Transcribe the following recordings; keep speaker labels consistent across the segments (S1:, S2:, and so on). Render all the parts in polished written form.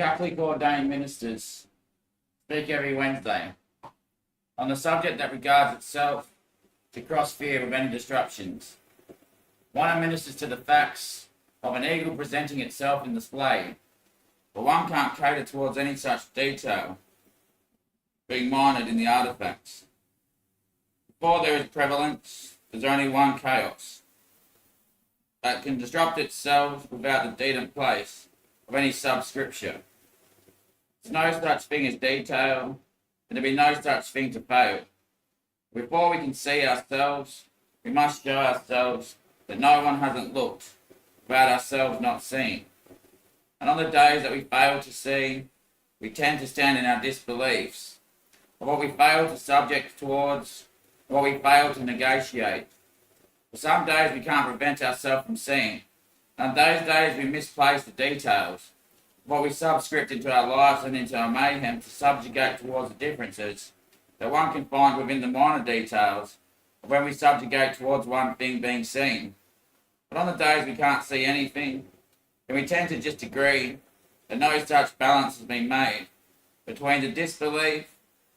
S1: Catholic ordained ministers speak every Wednesday on the subject that regards itself to cross fear of any disruptions. One administers to the facts of an eagle presenting itself in display, but one can't cater towards any such detail being minored in the artifacts. Before there is prevalence, there's only one chaos that can disrupt itself without the deed and place of any subscripture. There's no such thing as detail, and there be no such thing to fail. Before we can see ourselves, we must show ourselves that no one hasn't looked without ourselves not seeing. And on the days that we fail to see, we tend to stand in our disbeliefs of what we fail to subject towards, what we fail to negotiate. For some days we can't prevent ourselves from seeing, and on those days we misplace the details, what we subscript into our lives and into our mayhem to subjugate towards the differences that one can find within the minor details of when we subjugate towards one thing being seen. But on the days we can't see anything, then we tend to just agree that no such balance has been made between the disbelief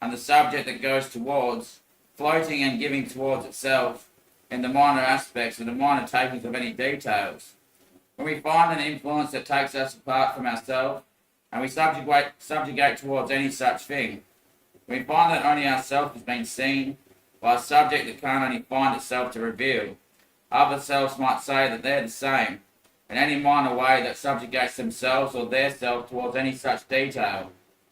S1: and the subject that goes towards floating and giving towards itself in the minor aspects of the minor takings of any details. When we find an influence that takes us apart from ourselves and we subjugate towards any such thing, we find that only ourself has been seen by a subject that can't only find itself to reveal. Other selves might say that they're the same in any minor way that subjugates themselves or their self towards any such detail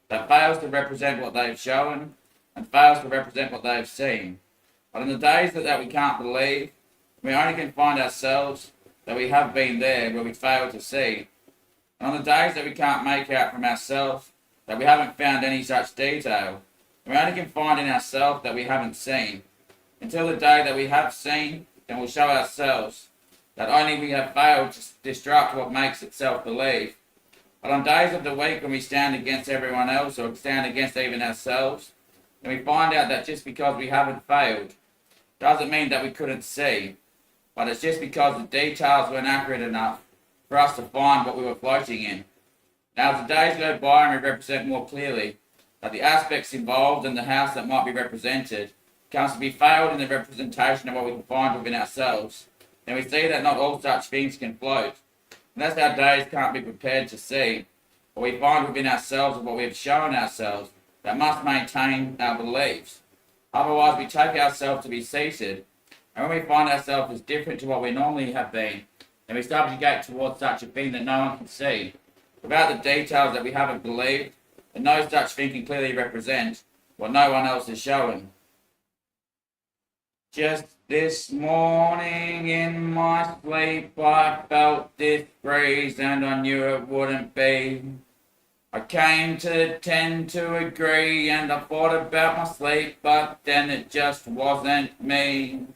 S1: that fails to represent what they've shown and fails to represent what they've seen. But in the days that we can't believe, we only can find ourselves that we have been there where we fail to see. And on the days that we can't make out from ourselves that we haven't found any such detail, we only can find in ourselves that we haven't seen. Until the day that we have seen, then we'll show ourselves that only we have failed to disrupt what makes itself believe. But on days of the week when we stand against everyone else or stand against even ourselves, then we find out that just because we haven't failed doesn't mean that we couldn't see, but it's just because the details weren't accurate enough for us to find what we were floating in. Now, as the days go by and we represent more clearly that the aspects involved in the house that might be represented comes to be failed in the representation of what we can find within ourselves, then we see that not all such things can float. And that's our days can't be prepared to see what we find within ourselves of what we have shown ourselves that must maintain our beliefs. Otherwise, we take ourselves to be seated, and when we find ourselves as different to what we normally have been, then we subjugate towards such a thing that no one can see. Without the details that we haven't believed, then no such thing can clearly represent what no one else is showing. Just this morning in my sleep I felt this breeze and I knew it wouldn't be. I came to tend to agree and I thought about my sleep, but then it just wasn't me.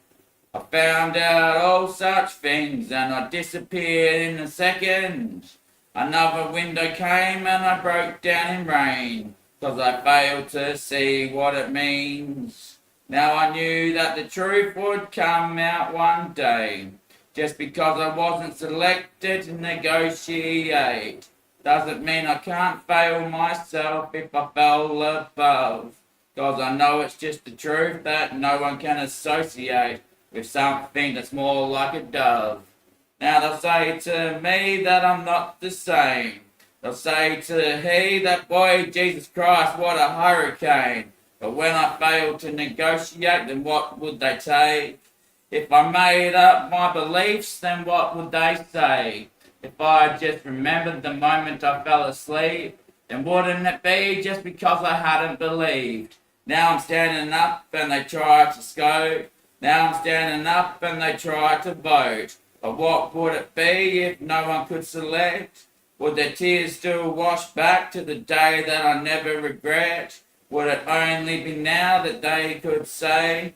S1: I found out all such things and I disappeared in a second. Another window came and I broke down in rain, 'cause I failed to see what it means. Now I knew that the truth would come out one day. Just because I wasn't selected to negotiate doesn't mean I can't fail myself if I fell above. 'Cause I know it's just the truth that no one can associate with something that's more like a dove. Now they'll say to me that I'm not the same. They'll say to he that boy, Jesus Christ, what a hurricane. But when I failed to negotiate, then what would they take? If I made up my beliefs, then what would they say? If I just remembered the moment I fell asleep, then wouldn't it be just because I hadn't believed? Now I'm standing up and they try to scope. Now I'm standing up and they try to vote. But what would it be if no one could select? Would their tears still wash back to the day that I never regret? Would it only be now that they could say,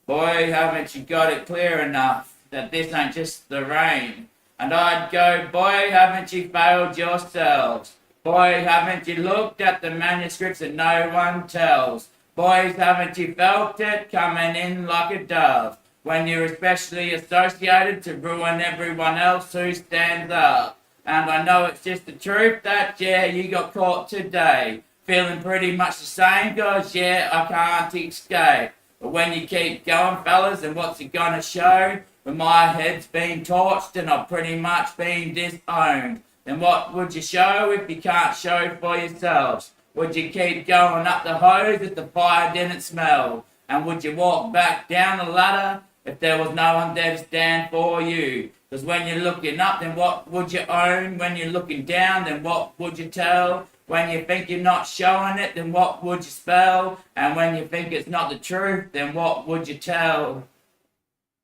S1: boy, haven't you got it clear enough that this ain't just the rain? And I'd go, boy, haven't you failed yourselves? Boy, haven't you looked at the manuscripts that no one tells? Boys, haven't you felt it coming in like a dove? When you're especially associated to ruin everyone else who stands up. And I know it's just the truth that, yeah, you got caught today. Feeling pretty much the same, guys, yeah, I can't escape. But when you keep going, fellas, then what's it gonna show? When my head's been torched and I've pretty much been disowned. Then what would you show if you can't show for yourselves? Would you keep going up the hose if the fire didn't smell? And would you walk back down the ladder if there was no one there to stand for you? Because when you're looking up, then what would you own? When you're looking down, then what would you tell? When you think you're not showing it, then what would you spell? And when you think it's not the truth, then what would you tell?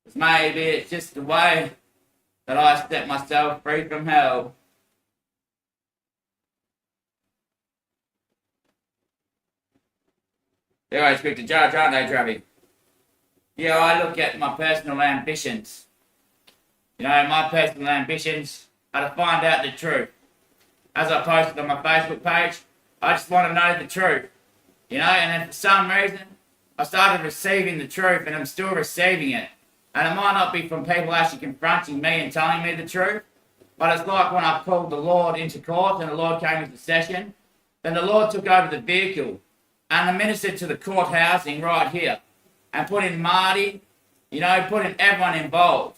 S1: Because maybe it's just the way that I set myself free from hell. They always speak to judge, aren't they, Travi? Yeah, I look at my personal ambitions. You know, my personal ambitions are to find out the truth. As I posted on my Facebook page, I just want to know the truth. You know, and then for some reason, I started receiving the truth and I'm still receiving it. And it might not be from people actually confronting me and telling me the truth, but it's like when I called the Lord into court and the Lord came into session, then the Lord took over the vehicle and ministered to the court housing right here and put in Marty, you know, put in everyone involved.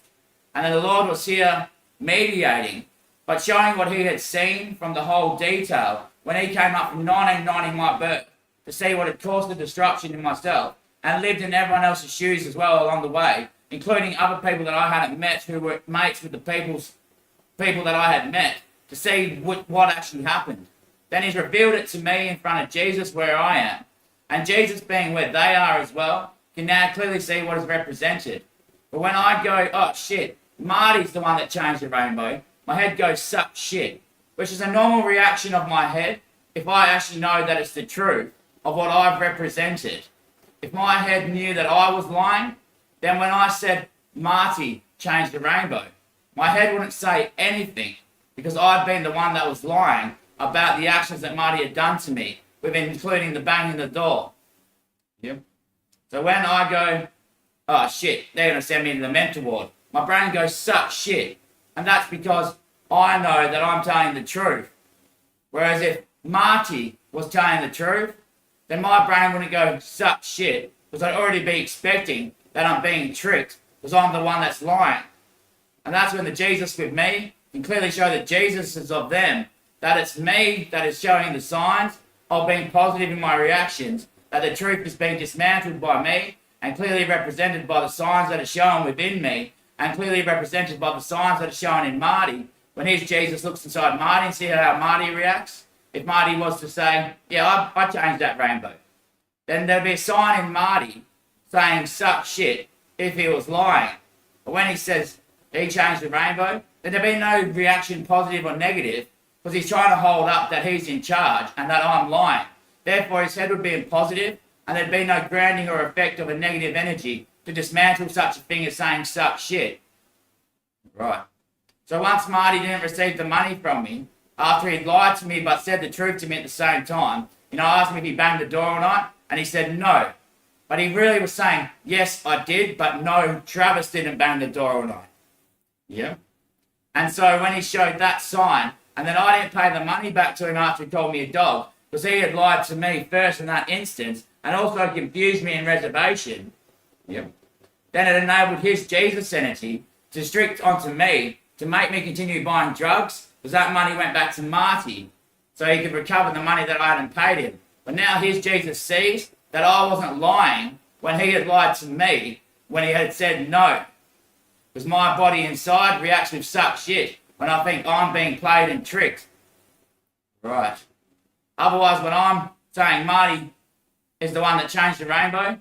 S1: And then the Lord was here mediating, but showing what he had seen from the whole detail when he came up from 1990, my birth, to see what had caused the destruction in myself and lived in everyone else's shoes as well along the way, including other people that I hadn't met who were mates with the people that I had met, to see what actually happened. Then he's revealed it to me in front of Jesus where I am. And Jesus being where they are as well, can now clearly see what is represented. But when I go, oh shit, Marty's the one that changed the rainbow, my head goes, suck shit. Which is a normal reaction of my head if I actually know that it's the truth of what I've represented. If my head knew that I was lying, then when I said Marty changed the rainbow, my head wouldn't say anything because I'd been the one that was lying about the actions that Marty had done to me, including the banging the door. Yep. So when I go, oh shit, they're going to send me to the mental ward, my brain goes, suck shit. And that's because I know that I'm telling the truth. Whereas if Marty was telling the truth, then my brain wouldn't go, suck shit, because I'd already be expecting that I'm being tricked, because I'm the one that's lying. And that's when the Jesus with me can clearly show that Jesus is of them, that it's me that is showing the signs of being positive in my reactions, that the truth is being dismantled by me, and clearly represented by the signs that are shown within me, and clearly represented by the signs that are shown in Marty. When his Jesus looks inside Marty and see how Marty reacts, if Marty was to say, yeah, I changed that rainbow, then there'd be a sign in Marty saying, suck shit, if he was lying. But when he says he changed the rainbow, then there'd be no reaction, positive or negative, because he's trying to hold up that he's in charge and that I'm lying. Therefore, his head would be in positive, and there'd be no grounding or effect of a negative energy to dismantle such a thing as saying suck shit. Right. So once Marty didn't receive the money from me, after he'd lied to me but said the truth to me at the same time, I asked him if he banged the door or not, and he said no. But he really was saying, yes, I did, but no, Travis didn't bang the door all night. Yeah. And so when he showed that sign, and then I didn't pay the money back to him after he called me a dog, because he had lied to me first in that instance, and also confused me in reservation. Yep. Then it enabled his Jesus energy to strict onto me to make me continue buying drugs, because that money went back to Marty, so he could recover the money that I hadn't paid him. But now his Jesus sees that I wasn't lying when he had lied to me, when he had said no. Because my body inside reacts with suck shit when I think I'm being played and tricked. Right. Otherwise, when I'm saying Marty is the one that changed the rainbow,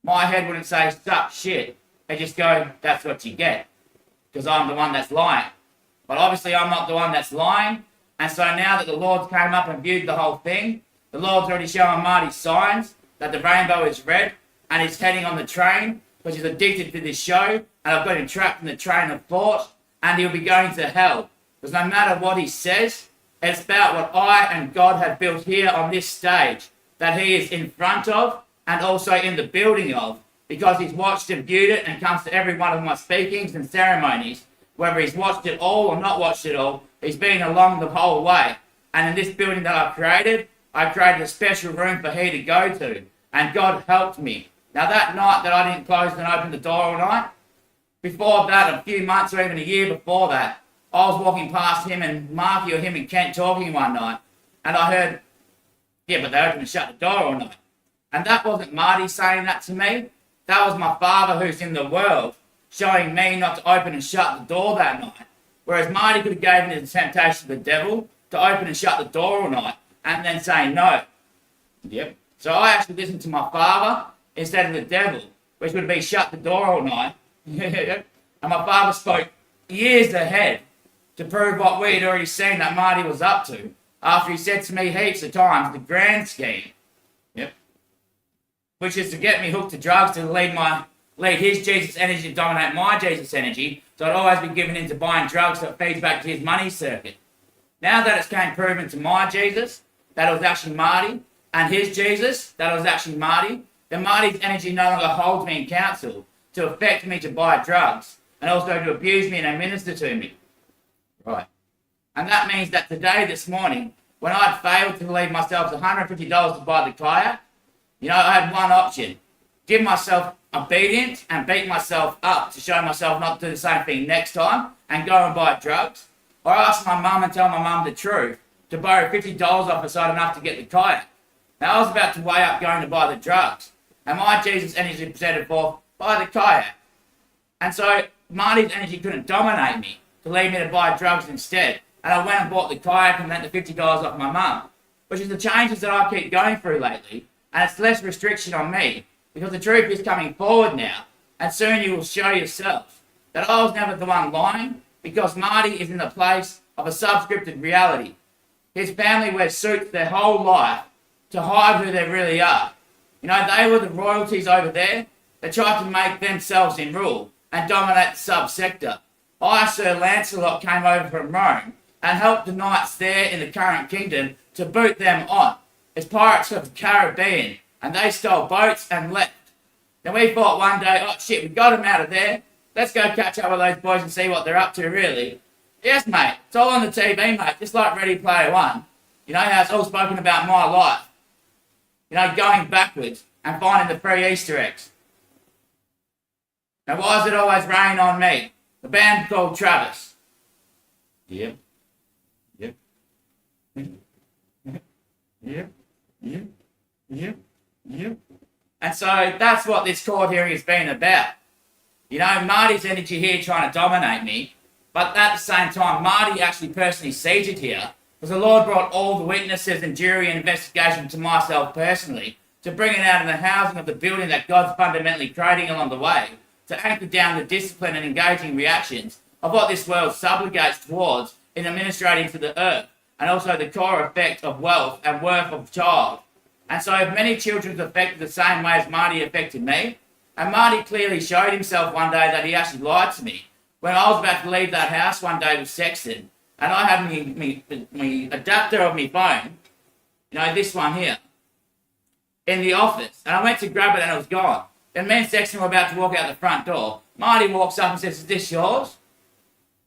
S1: my head wouldn't say suck shit. They just go, that's what you get. Because I'm the one that's lying. But obviously I'm not the one that's lying. And so now that the Lord came up and viewed the whole thing, the Lord's already showing Marty signs that the rainbow is red and he's heading on the train because he's addicted to this show, and I've got him trapped in the train of thought, and he'll be going to hell. Because no matter what he says, it's about what I and God have built here on this stage that he is in front of and also in the building of, because he's watched and viewed it and comes to every one of my speakings and ceremonies whether he's watched it all or not watched it all, he's been along the whole way. And in this building that I created a special room for he to go to. And God helped me. Now that night that I didn't close and open the door all night, before that, a few months or even a year before that, I was walking past him and Marky or him and Kent talking one night. And I heard, yeah, but they opened and shut the door all night. And that wasn't Marty saying that to me. That was my Father who's in the world showing me not to open and shut the door that night. Whereas Marty could have given me the temptation of the devil to open and shut the door all night and then say no. Yep. So I actually listened to my Father instead of the devil, which would be shut the door all night. And my Father spoke years ahead to prove what we had already seen that Marty was up to, after he said to me heaps of times, the grand scheme, yep, which is to get me hooked to drugs to lead his Jesus energy to dominate my Jesus energy, so I'd always be given into buying drugs that feeds back to his money circuit. Now that it's came proven to my Jesus that it was actually Marty, and his Jesus that it was actually Marty, then Marty's energy no longer holds me in counsel to affect me to buy drugs, and also to abuse me and administer to me. Right. And that means that today, this morning, when I had failed to leave myself $150 to buy the kayak, I had one option. Give myself obedience and beat myself up to show myself not to do the same thing next time and go and buy drugs. Or ask my mum and tell my mum the truth to borrow $50 off her so I had enough to get the kayak. Now I was about to weigh up going to buy the drugs. And my Jesus energy presented forth, buy the kayak. And so Marty's energy couldn't dominate me to lead me to buy drugs instead. And I went and bought the kayak and lent the $50 off my mum, which is the changes that I keep going through lately. And it's less restriction on me, because the truth is coming forward now. And soon you will show yourself that I was never the one lying, because Marty is in the place of a subscripted reality. His family wears suits their whole life to hide who they really are. They were the royalties over there that tried to make themselves in rule and dominate the sub-sector. I, Sir Lancelot, came over from Rome and helped the knights there in the current kingdom to boot them on. It's pirates of the Caribbean, and they stole boats and left. Then we thought one day, oh shit, we got them out of there. Let's go catch up with those boys and see what they're up to really. Yes, mate, it's all on the TV, mate, just like Ready Player One. How it's all spoken about my life. Going backwards and finding the 3 Easter eggs. Now, why does it always rain on me? The band called Travis. Yep. Yep. Yep. Yep. Yep. Yep. And so that's what this court hearing has been about. Marty's energy here trying to dominate me, but at the same time, Marty actually personally seated here because the Lord brought all the witnesses and jury and investigation to myself personally to bring it out in the housing of the building that God's fundamentally creating along the way, to anchor down the discipline and engaging reactions of what this world subjugates towards in administrating to the earth, and also the core effect of wealth and worth of child. And so if many children affected the same way as Marty affected me, and Marty clearly showed himself one day that he actually lied to me when I was about to leave that house one day with Sexton, and I had me adapter of my phone, this one here, in the office, and I went to grab it and it was gone. Then me and Sexton were about to walk out the front door. Marty walks up and says, is this yours?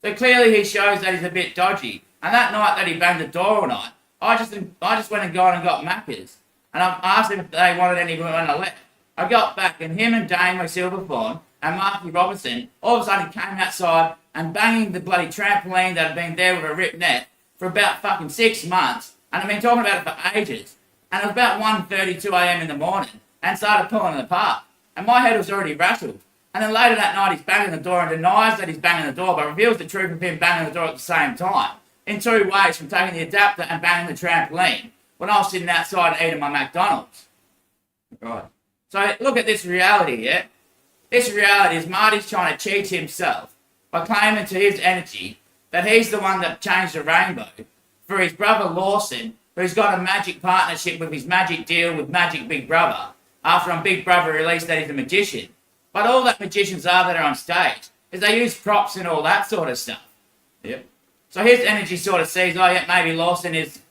S1: So clearly he shows that he's a bit dodgy. And that night that he banged the door all night, I just went and got Macca's. And I asked them if they wanted any when I left. I got back and him and Dane Silverthorne and Marky Robinson all of a sudden came outside and banging the bloody trampoline that had been there with a ripped net for about fucking 6 months. And I've been talking about it for ages. And it was about 1:32 a.m. in the morning and started pulling it apart. And my head was already rattled. And then later that night he's banging the door and denies that he's banging the door, but reveals the truth of him banging the door at the same time. In 2 ways, from taking the adapter and banging the trampoline when I was sitting outside and eating my McDonald's. Right. So look at this reality, yeah? This reality is Marty's trying to cheat himself by claiming to his energy that he's the one that changed the rainbow for his brother Lawson, who's got a magic partnership with his magic deal with Magic Big Brother, after on Big Brother released that he's a magician. But all that magicians are that are on stage is they use props and all that sort of stuff. Yep. So his energy sort of sees, oh yeah, maybe Lawson is...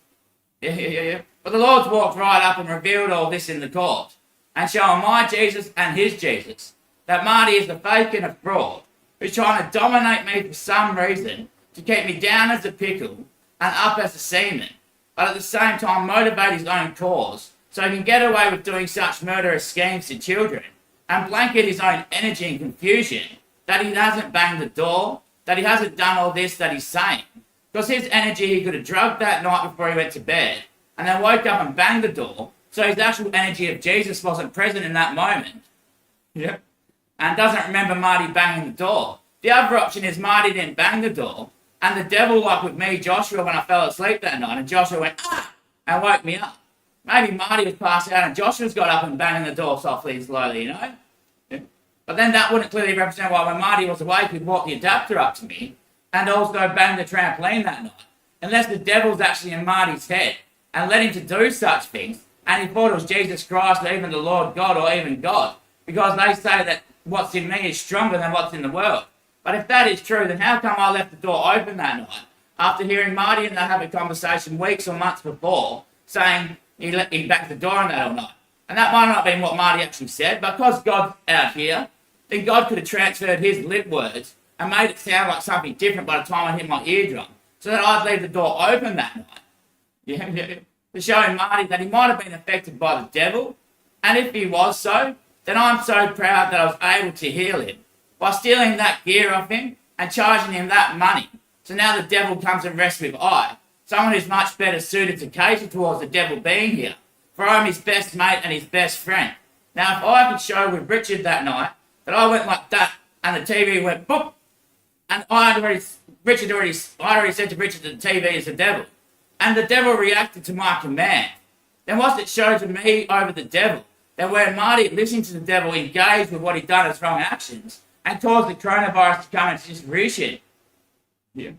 S1: Yeah. But the Lord's walked right up and revealed all this in the court and showing my Jesus and his Jesus that Marty is a fake and a fraud, who's trying to dominate me for some reason to keep me down as a pickle and up as a seaman, but at the same time motivate his own cause so he can get away with doing such murderous schemes to children and blanket his own energy and confusion that he hasn't banged the door, that he hasn't done all this that he's saying. Because his energy he could have drugged that night before he went to bed and then woke up and banged the door, so his actual energy of Jesus wasn't present in that moment. Yep. And doesn't remember Marty banging the door. The other option is Marty didn't bang the door, and the devil, like with me, Joshua, when I fell asleep that night, and Joshua went, ah, and woke me up. Maybe Marty was passed out and Joshua's got up and banging the door softly and slowly, you know? Yeah. But then that wouldn't clearly represent why when Marty was awake, he'd walk the adapter up to me and also bang the trampoline that night. Unless the devil's actually in Marty's head and led him to do such things, and he thought it was Jesus Christ or even the Lord God or even God, because they say that what's in me is stronger than what's in the world. But if that is true, then how come I left the door open that night after hearing Marty and they have a conversation weeks or months before saying he backed the door on that all night? And that might not have been what Marty actually said, but because God's out here, then God could have transferred his lip words and made it sound like something different by the time I hit my eardrum, so that I'd leave the door open that night. Yeah. To show Marty that he might have been affected by the devil, and if he was so, then I'm so proud that I was able to heal him by stealing that gear off him and charging him that money. So now the devil comes and rests with I, someone who's much better suited to cater towards the devil being here, for I'm his best mate and his best friend. Now if I could show with Richard that night that I went like that and the TV went boop, and I'd already said to Richard that the TV is the devil, and the devil reacted to my command, then what's it show to me over the devil? That where Marty, listening to the devil, engaged with what he'd done as wrong actions and caused the coronavirus to come into distribution. Yeah.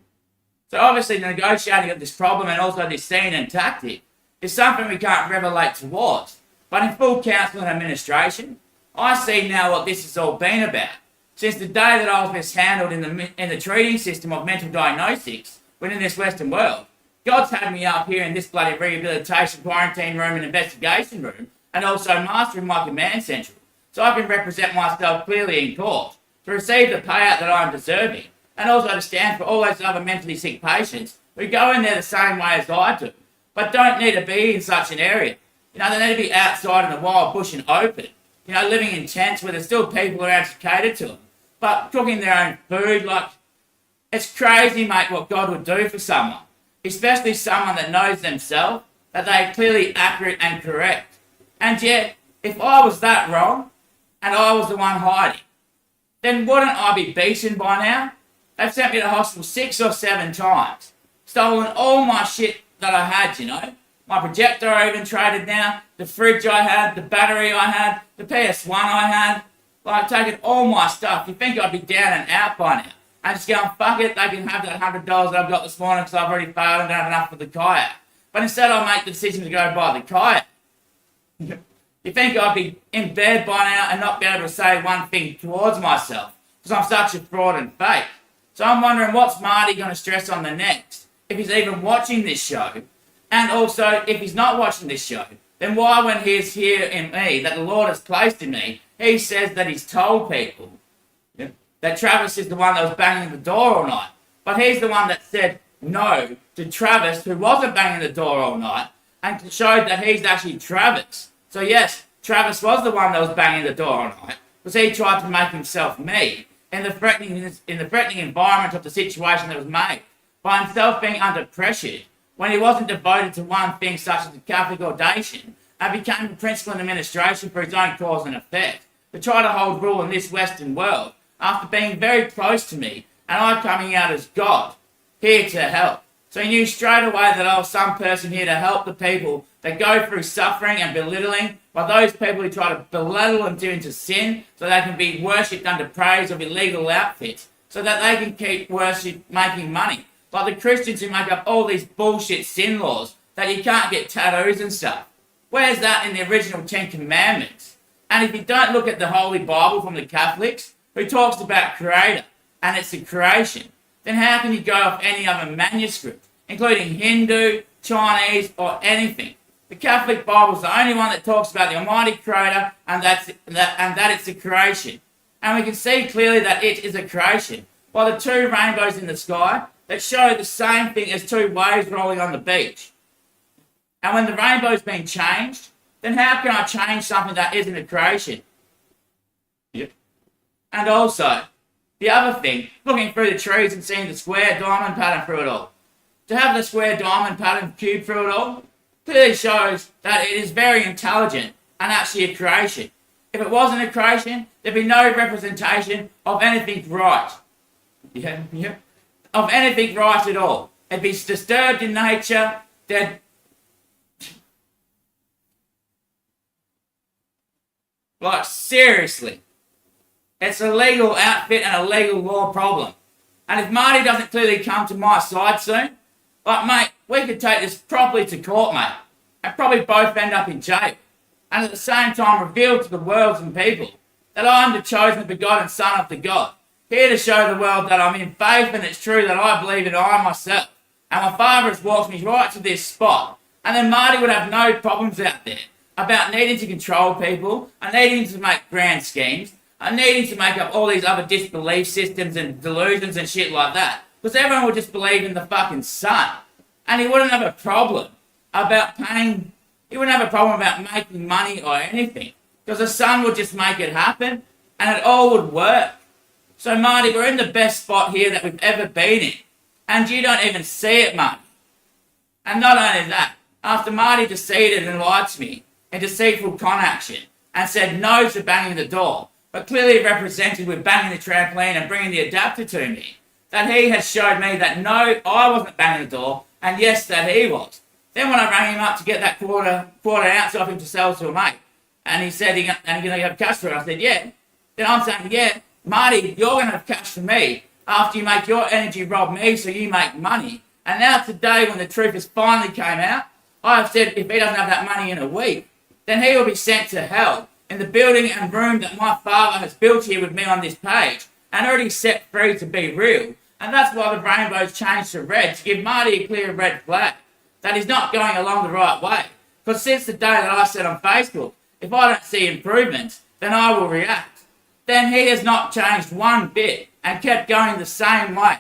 S1: So obviously the negotiating of this problem and also this scene and tactic is something we can't revelate towards. But in full counsel and administration, I see now what this has all been about. Since the day that I was mishandled in the treating system of mental diagnostics within this Western world, God's had me up here in this bloody rehabilitation, quarantine room and investigation room, and also mastering my command central, so I can represent myself clearly in court, to receive the payout that I am deserving, and also to stand for all those other mentally sick patients who go in there the same way as I do, but don't need to be in such an area. You know, they need to be outside in the wild bush and open, you know, living in tents where there's still people around to cater to them, but cooking their own food. Like, it's crazy, mate, what God would do for someone, especially someone that knows themselves, that they are clearly accurate and correct. And yet, if I was that wrong, and I was the one hiding, then wouldn't I be beaten by now? They've sent me to hospital 6 or 7 times, stolen all my shit that I had, you know. My projector I even traded now, the fridge I had, the battery I had, the PS1 I had, like taking all my stuff. You think I'd be down and out by now? And just going, fuck it, they can have that $100 that I've got this morning because I've already failed and don't have enough for the kayak. But instead I make the decision to go buy the kayak. You think I'd be in bed by now and not be able to say one thing towards myself because I'm such a fraud and fake. So I'm wondering what's Marty going to stress on the next, if he's even watching this show, and also if he's not watching this show, then why when he's here in me, that the Lord has placed in me, he says that he's told people that Travis is the one that was banging the door all night, but he's the one that said no to Travis, who wasn't banging the door all night, and showed that he's actually Travis. So yes, Travis was the one that was banging the door all night, because he tried to make himself me in the threatening environment of the situation that was made, by himself being under pressure when he wasn't devoted to one thing such as the Catholic ordination, and became a principal in administration for his own cause and effect, to try to hold rule in this Western world, after being very close to me, and I coming out as God, here to help. So he knew straight away that I was some person here to help the people that go through suffering and belittling by those people who try to belittle them into sin so they can be worshipped under praise of illegal outfits, so that they can keep worship making money. Like the Christians who make up all these bullshit sin laws that you can't get tattoos and stuff. Where's that in the original 10 Commandments? And if you don't look at the Holy Bible from the Catholics, who talks about Creator and it's the creation, then how can you go off any other manuscript, including Hindu, Chinese, or anything? The Catholic Bible is the only one that talks about the Almighty Creator and that it's the creation. And we can see clearly that it is a creation by the two rainbows in the sky that show the same thing as two waves rolling on the beach. And when the rainbow's been changed, then how can I change something that isn't a creation? Yep. And also, the other thing, looking through the trees and seeing the square diamond pattern through it all. To have the square diamond pattern cube through it all clearly shows that it is very intelligent and actually a creation. If it wasn't a creation, there'd be no representation of anything right. Yeah. Of anything right at all. It'd be disturbed in nature. Like, seriously. It's a legal outfit and a legal law problem. And if Marty doesn't clearly come to my side soon, like, mate, we could take this properly to court, mate, and probably both end up in jail. And at the same time reveal to the world and people that I am the chosen, begotten Son of the God, here to show the world that I'm in faith and it's true that I believe in I myself. And my Father has walked me right to this spot. And then Marty would have no problems out there about needing to control people and needing to make grand schemes and needing to make up all these other disbelief systems and delusions and shit like that. Because everyone would just believe in the fucking sun. And he wouldn't have a problem about paying, he wouldn't have a problem about making money or anything. Because the sun would just make it happen and it all would work. So Marty, we're in the best spot here that we've ever been in. And you don't even see it, Marty. And not only that, after Marty deceived and lied to me in deceitful con action and said no to banging the door, but clearly represented with banging the trampoline and bringing the adapter to me, that he has showed me that no, I wasn't banging the door, and yes, that he was. Then when I rang him up to get that quarter ounce off him to sell to a mate, and he said he's going to have cash for it, I said, yeah. Then I'm saying, yeah, Marty, you're going to have cash for me after you make your energy rob me so you make money. And now today, when the truth has finally came out, I have said if he doesn't have that money in a week, then he will be sent to hell in the building and room that my Father has built here with me on this page and already set free to be real. And that's why the rainbow's changed to red, to give Marty a clear red flag that he's not going along the right way. Because since the day that I said on Facebook, if I don't see improvements, then I will react. Then he has not changed one bit and kept going the same way.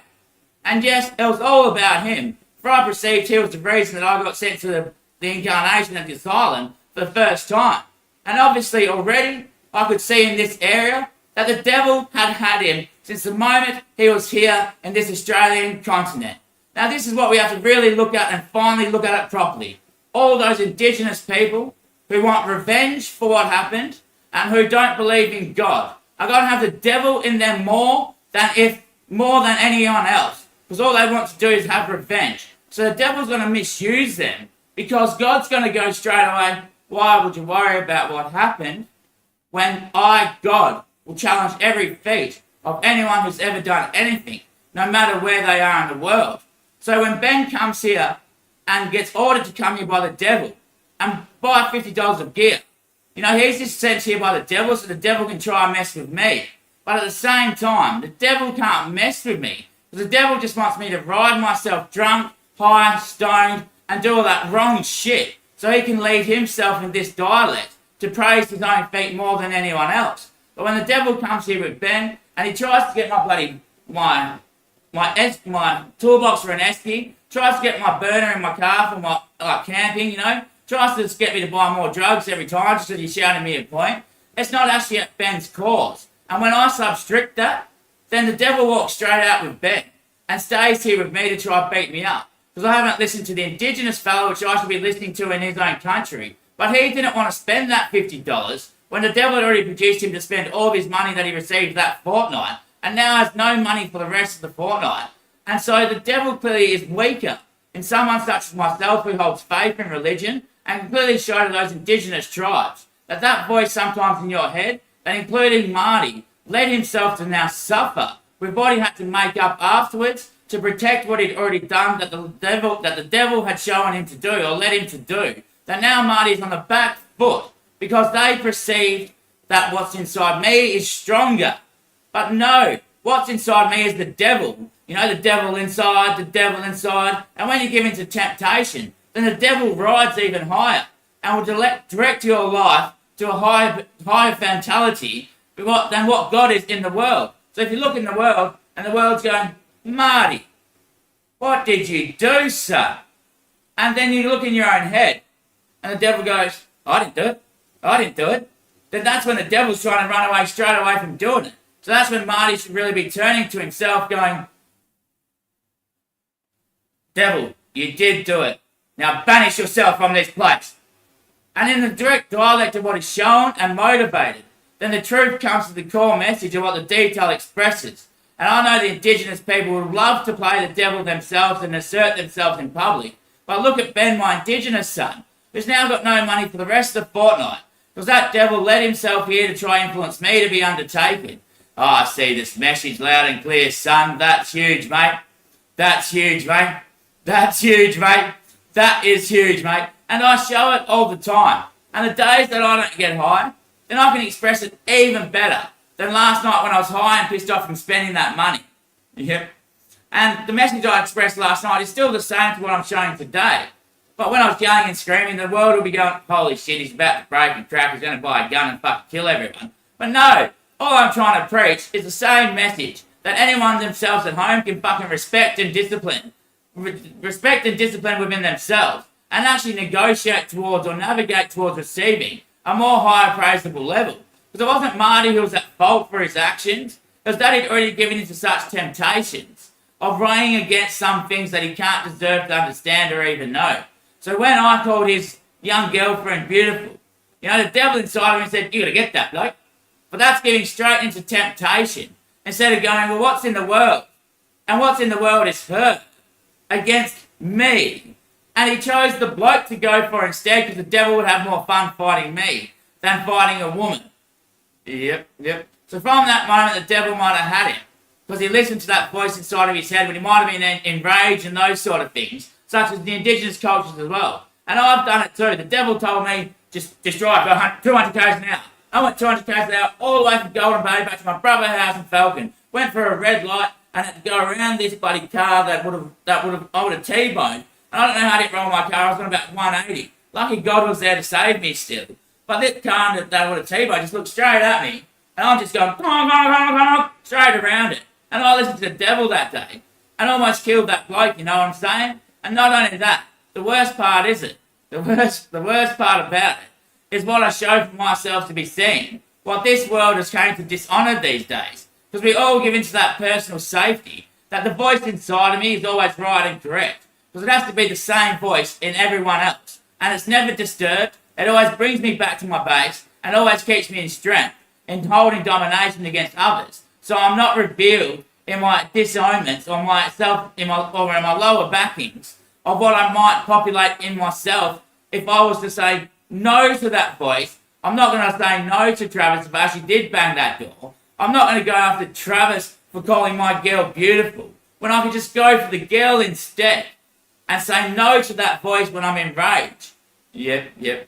S1: And yes, it was all about him. For I perceived he was the reason that I got sent to the incarnation at the asylum for the first time. And obviously already I could see in this area that the devil had him since the moment he was here in this Australian continent. Now this is what we have to really look at and finally look at it properly. All those Indigenous people who want revenge for what happened and who don't believe in God are going to have the devil in them more than anyone else. Because all they want to do is have revenge. So the devil's going to misuse them because God's going to go straight away, why would you worry about what happened when I, God, will challenge every feat of anyone who's ever done anything, no matter where they are in the world. So when Ben comes here and gets ordered to come here by the devil and buy $50 of gear, you know, he's just sent here by the devil so the devil can try and mess with me. But at the same time, the devil can't mess with me because the devil just wants me to ride myself drunk, high, stoned, and do all that wrong shit so he can lead himself in this dialect to praise his own feet more than anyone else. But when the devil comes here with Ben and he tries to get my toolbox for an esky, tries to get my burner in my car for my camping, you know, tries to just get me to buy more drugs every time just because he's shouting me a point, it's not actually at Ben's cause. And when I substrict that, then the devil walks straight out with Ben and stays here with me to try and beat me up. Because I haven't listened to the Indigenous fellow, which I should be listening to in his own country. But he didn't want to spend that $50 when the devil had already produced him to spend all of his money that he received that fortnight and now has no money for the rest of the fortnight. And so the devil clearly is weaker in someone such as myself who holds faith in religion and can clearly show to those Indigenous tribes that voice sometimes in your head, that including Marty, led himself to now suffer with what he had to make up afterwards to protect what he'd already done that the devil had shown him to do or led him to do. That now Marty's on the back foot because they perceived that what's inside me is stronger. But no, what's inside me is the devil. You know, the devil inside, the devil inside. And when you give into temptation, then the devil rides even higher and will direct your life to a higher fatality than what God is in the world. So if you look in the world and the world's going, Marty, what did you do, son? And then you look in your own head and the devil goes, I didn't do it. I didn't do it. Then that's when the devil's trying to run away straight away from doing it. So that's when Marty should really be turning to himself going, devil, you did do it. Now banish yourself from this place. And in the direct dialect of what is shown and motivated, then the truth comes to the core message of what the detail expresses. And I know the Indigenous people would love to play the devil themselves and assert themselves in public. But look at Ben, my Indigenous son, who's now got no money for the rest of the fortnight, because that devil led himself here to try and influence me to be undertaken. Oh, I see this message loud and clear, son. That's huge, mate. That's huge, mate. That's huge, mate. That is huge, mate. And I show it all the time. And the days that I don't get high, then I can express it even better than last night when I was high and pissed off from spending that money. Yep. And the message I expressed last night is still the same to what I'm showing today. But when I was yelling and screaming, the world will be going, holy shit, he's about to break and crack, he's going to buy a gun and fucking kill everyone. But no, all I'm trying to preach is the same message that anyone themselves at home can fucking respect and discipline. Respect and discipline within themselves and actually negotiate towards or navigate towards receiving a more higher praisable level. Because it wasn't Marty who was at fault for his actions, because that had already given into such temptations of running against some things that he can't deserve to understand or even know. So when I called his young girlfriend beautiful, the devil inside of him said, you gotta get that, bloke. But that's giving straight into temptation instead of going, well, what's in the world? And what's in the world is her against me. And he chose the bloke to go for instead because the devil would have more fun fighting me than fighting a woman. Yep. So from that moment, the devil might have had him because he listened to that voice inside of his head when he might have been enraged and those sort of things, such as the Indigenous cultures as well. And I've done it too. The devil told me, just drive, go 200 k's an hour. I went 200 k's an hour all the way from Golden Bay back to my brother's house in Falcon. Went for a red light and had to go around this bloody car I would have T-boned. And I don't know how to get wrong with my car. I was on about 180. Lucky God was there to save me still. But this car that would have T-boned just looked straight at me. And I'm just going, straight around it. And I listened to the devil that day. And almost killed that bloke, you know what I'm saying? And not only that, the worst part the worst part about it is what I show for myself to be seen. What this world has came to dishonour these days. Because we all give into that personal safety, that the voice inside of me is always right and correct. Because it has to be the same voice in everyone else. And it's never disturbed. It always brings me back to my base and always keeps me in strength in holding domination against others. So I'm not revealed in my disownments or in my lower backings of what I might populate in myself if I was to say no to that voice. I'm not going to say no to Travis if I actually did bang that door. I'm not going to go after Travis for calling my girl beautiful when I could just go for the girl instead and say no to that voice when I'm enraged. Yep.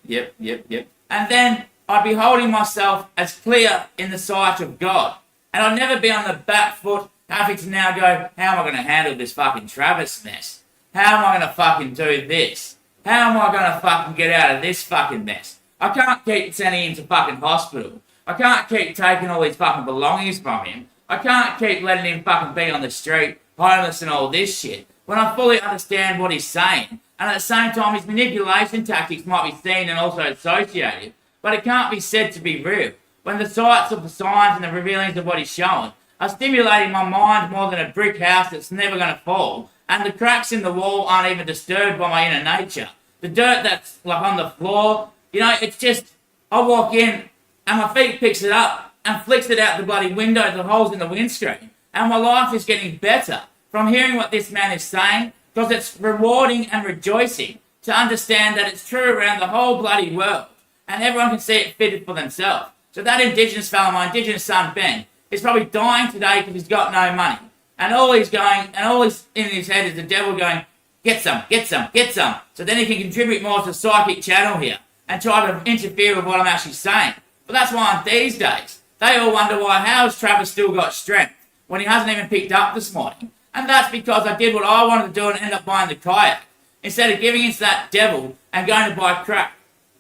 S1: And then I'd be holding myself as clear in the sight of God. And I'd never be on the back foot having to now go, how am I going to handle this fucking Travis mess? How am I going to fucking do this? How am I going to fucking get out of this fucking mess? I can't keep sending him to fucking hospital. I can't keep taking all these fucking belongings from him. I can't keep letting him fucking be on the street, homeless and all this shit, when I fully understand what he's saying. And at the same time, his manipulation tactics might be seen and also associated, but it can't be said to be real. When the sights of the signs and the revealings of what he's showing are stimulating my mind more than a brick house that's never going to fall, and the cracks in the wall aren't even disturbed by my inner nature. The dirt that's like on the floor, it's just, I walk in and my feet picks it up and flicks it out the bloody window, the holes in the windscreen. And my life is getting better from hearing what this man is saying, because it's rewarding and rejoicing to understand that it's true around the whole bloody world. And everyone can see it fitted for themselves. So that Indigenous fellow, my Indigenous son Ben, is probably dying today because he's got no money. And all he's in his head is the devil going, get some. So then he can contribute more to the psychic channel here and try to interfere with what I'm actually saying. But that's why on these days, they all wonder how has Travis still got strength when he hasn't even picked up this morning. And that's because I did what I wanted to do and end up buying the kayak instead of giving into that devil and going to buy crack.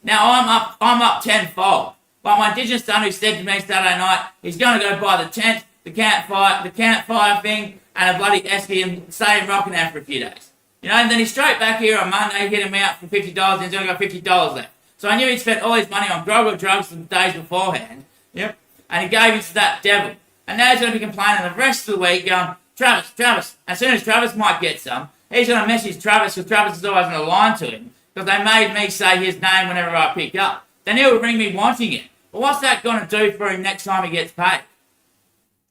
S1: Now I'm up tenfold. Like my Indigenous son who said to me Saturday night, he's going to go buy the tent, the campfire thing, and a bloody esky and stay in Rockingham for a few days. You know, and then he's straight back here on Monday, hitting me out for $50, and he's only got $50 left. So I knew he'd spent all his money on grog or drugs the days beforehand. Yep. And he gave it to that devil. And now he's going to be complaining the rest of the week, going, Travis. As soon as Travis might get some, he's going to message Travis, because Travis is always going to lie to him, because they made me say his name whenever I pick up. Then he'll ring me wanting it. But what's that going to do for him next time he gets paid?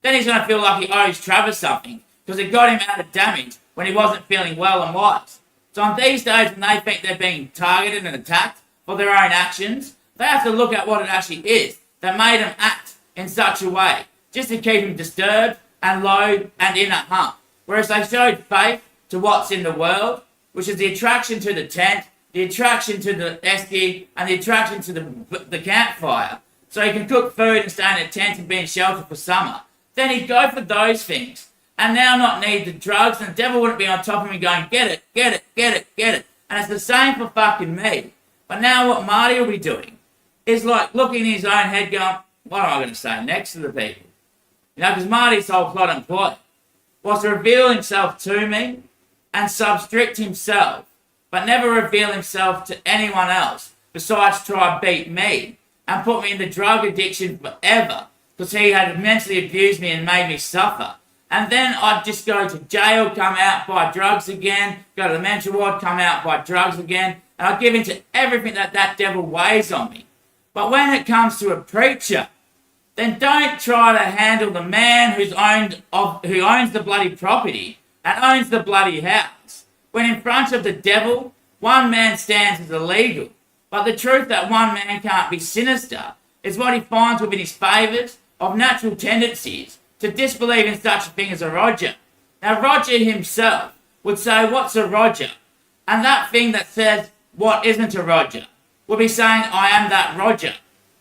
S1: Then he's going to feel like he owes Travis something, because it got him out of damage when he wasn't feeling well and wise. So on these days when they think they're being targeted and attacked for their own actions, they have to look at what it actually is that made them act in such a way, just to keep him disturbed and low and in a hump. Whereas they showed faith to what's in the world, which is the attraction to the tent, the attraction to the esky, and the attraction to the campfire, so he can cook food and stay in a tent and be in shelter for summer. Then he'd go for those things, and now not need the drugs, and the devil wouldn't be on top of him going, get it. And it's the same for fucking me. But now what Marty will be doing is like looking in his own head going, what am I going to say next to the people? You know, because Marty's whole plot and plot was to reveal himself to me and substrict himself, but never reveal himself to anyone else besides try to beat me and put me in the drug addiction forever, because he had mentally abused me and made me suffer. And then I'd just go to jail, come out, buy drugs again, go to the mental ward, come out, buy drugs again, and I'd give in to everything that devil weighs on me. But when it comes to a preacher, then don't try to handle the man who owns the bloody property and owns the bloody house. When in front of the devil, one man stands as illegal. But the truth that one man can't be sinister is what he finds within his favours of natural tendencies to disbelieve in such a thing as a Roger. Now Roger himself would say, what's a Roger? And that thing that says, what isn't a Roger, would be saying, I am that Roger.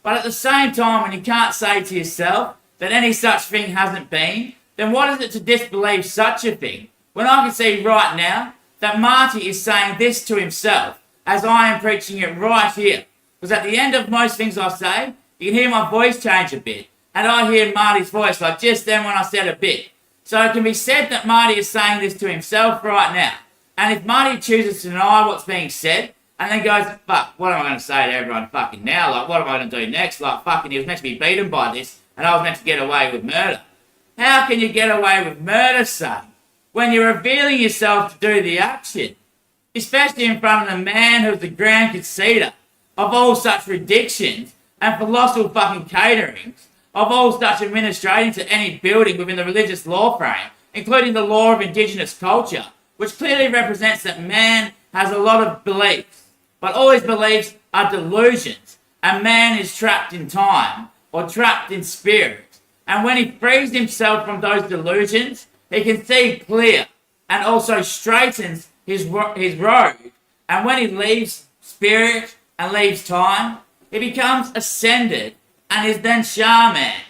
S1: But at the same time, when you can't say to yourself that any such thing hasn't been, then what is it to disbelieve such a thing? When I can see right now that Marty is saying this to himself as I am preaching it right here. Because at the end of most things I say, you can hear my voice change a bit. And I hear Marty's voice like just then when I said a bit. So it can be said that Marty is saying this to himself right now. And if Marty chooses to deny what's being said, and then goes, fuck, what am I going to say to everyone fucking now? Like, what am I going to do next? Like, fucking, he was meant to be beaten by this, and I was meant to get away with murder. How can you get away with murder, son, when you're revealing yourself to do the action? Especially in front of the man who's the grand conceitor of all such predictions and colossal fucking caterings, of all such administrating to any building within the religious law frame, including the law of indigenous culture, which clearly represents that man has a lot of beliefs. But all his beliefs are delusions, and man is trapped in time, or trapped in spirit. And when he frees himself from those delusions, he can see clear, and also straightens his road. And when he leaves spirit and leaves time, he becomes ascended, and is then shaman.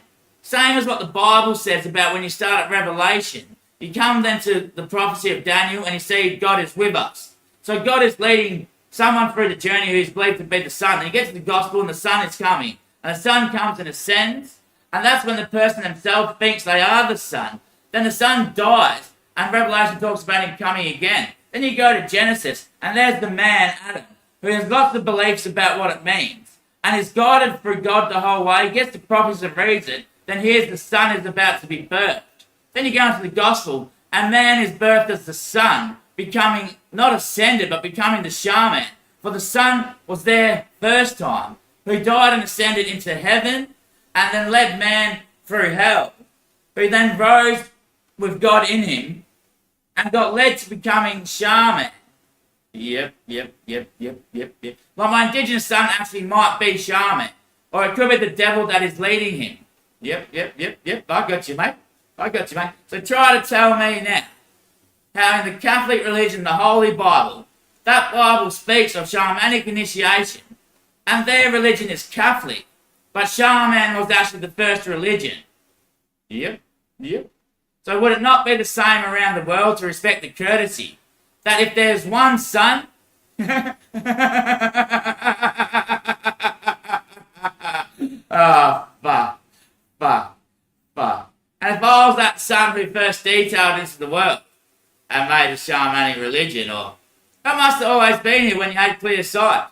S1: Same as what the Bible says about when you start at Revelation. You come then to the prophecy of Daniel, and you see God is with us. So God is leading someone through the journey who is believed to be the Son. And you get to the gospel and the Son is coming. And the Son comes and ascends. And that's when the person themselves thinks they are the Son. Then the Son dies. And Revelation talks about him coming again. Then you go to Genesis. And there's the man, Adam, who has lots of beliefs about what it means. And is guided through God the whole way. He gets to prophecies and reads it. Then here's the Son is about to be birthed. Then you go into the gospel. And man is birthed as the Son, becoming not ascended, but becoming the shaman. For the Son was there first time, who died and ascended into heaven, and then led man through hell, who then rose with God in him, and got led to becoming shaman. Yep. Well, my indigenous son actually might be shaman, or it could be the devil that is leading him. Yep. I got you, mate. So try to tell me now, how in the Catholic religion, the Holy Bible, that Bible speaks of shamanic initiation, and their religion is Catholic, but shaman was actually the first religion. Yep. So would it not be the same around the world to respect the courtesy, that if there's one son, who first detailed into the world and made a shamanic religion, or that must have always been here when you had clear sight.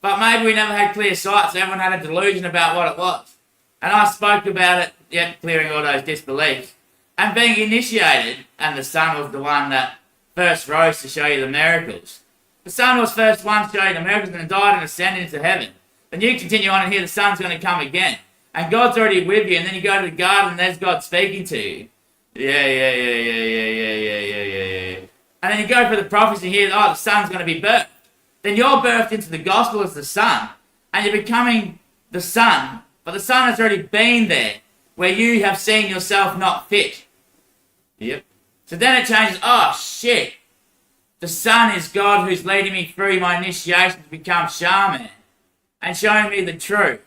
S1: But maybe we never had clear sight, so everyone had a delusion about what it was. And I spoke about it, yet clearing all those disbeliefs. And being initiated, and the sun was the one that first rose to show you the miracles. The sun was first one to show you the miracles and then died and ascended into heaven. Then you continue on and here the sun's going to come again. And God's already with you, and then you go to the garden and there's God speaking to you. Yeah. And then you go for the prophecy and hear, oh, the sun's going to be birthed. Then you're birthed into the gospel as the sun, and you're becoming the sun, but the sun has already been there, where you have seen yourself not fit. Yep. So then it changes, oh shit, the sun is God who's leading me through my initiation to become shaman, and showing me the truth,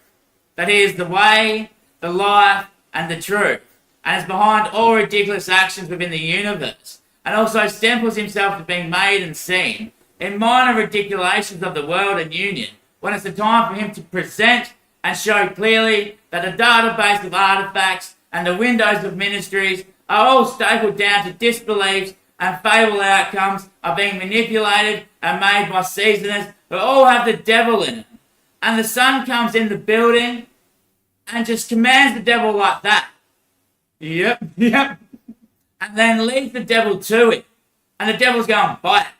S1: that he is the way, the life, and the truth, and is behind all ridiculous actions within the universe, and also stemples himself to being made and seen in minor ridiculations of the world and union, when it's the time for him to present and show clearly that the database of artifacts and the windows of ministries are all stapled down to disbeliefs and fable outcomes are being manipulated and made by seasoners who all have the devil in them. And the sun comes in the building and just commands the devil like that. Yep. And then leads the devil to it. And the devil's going, bite it.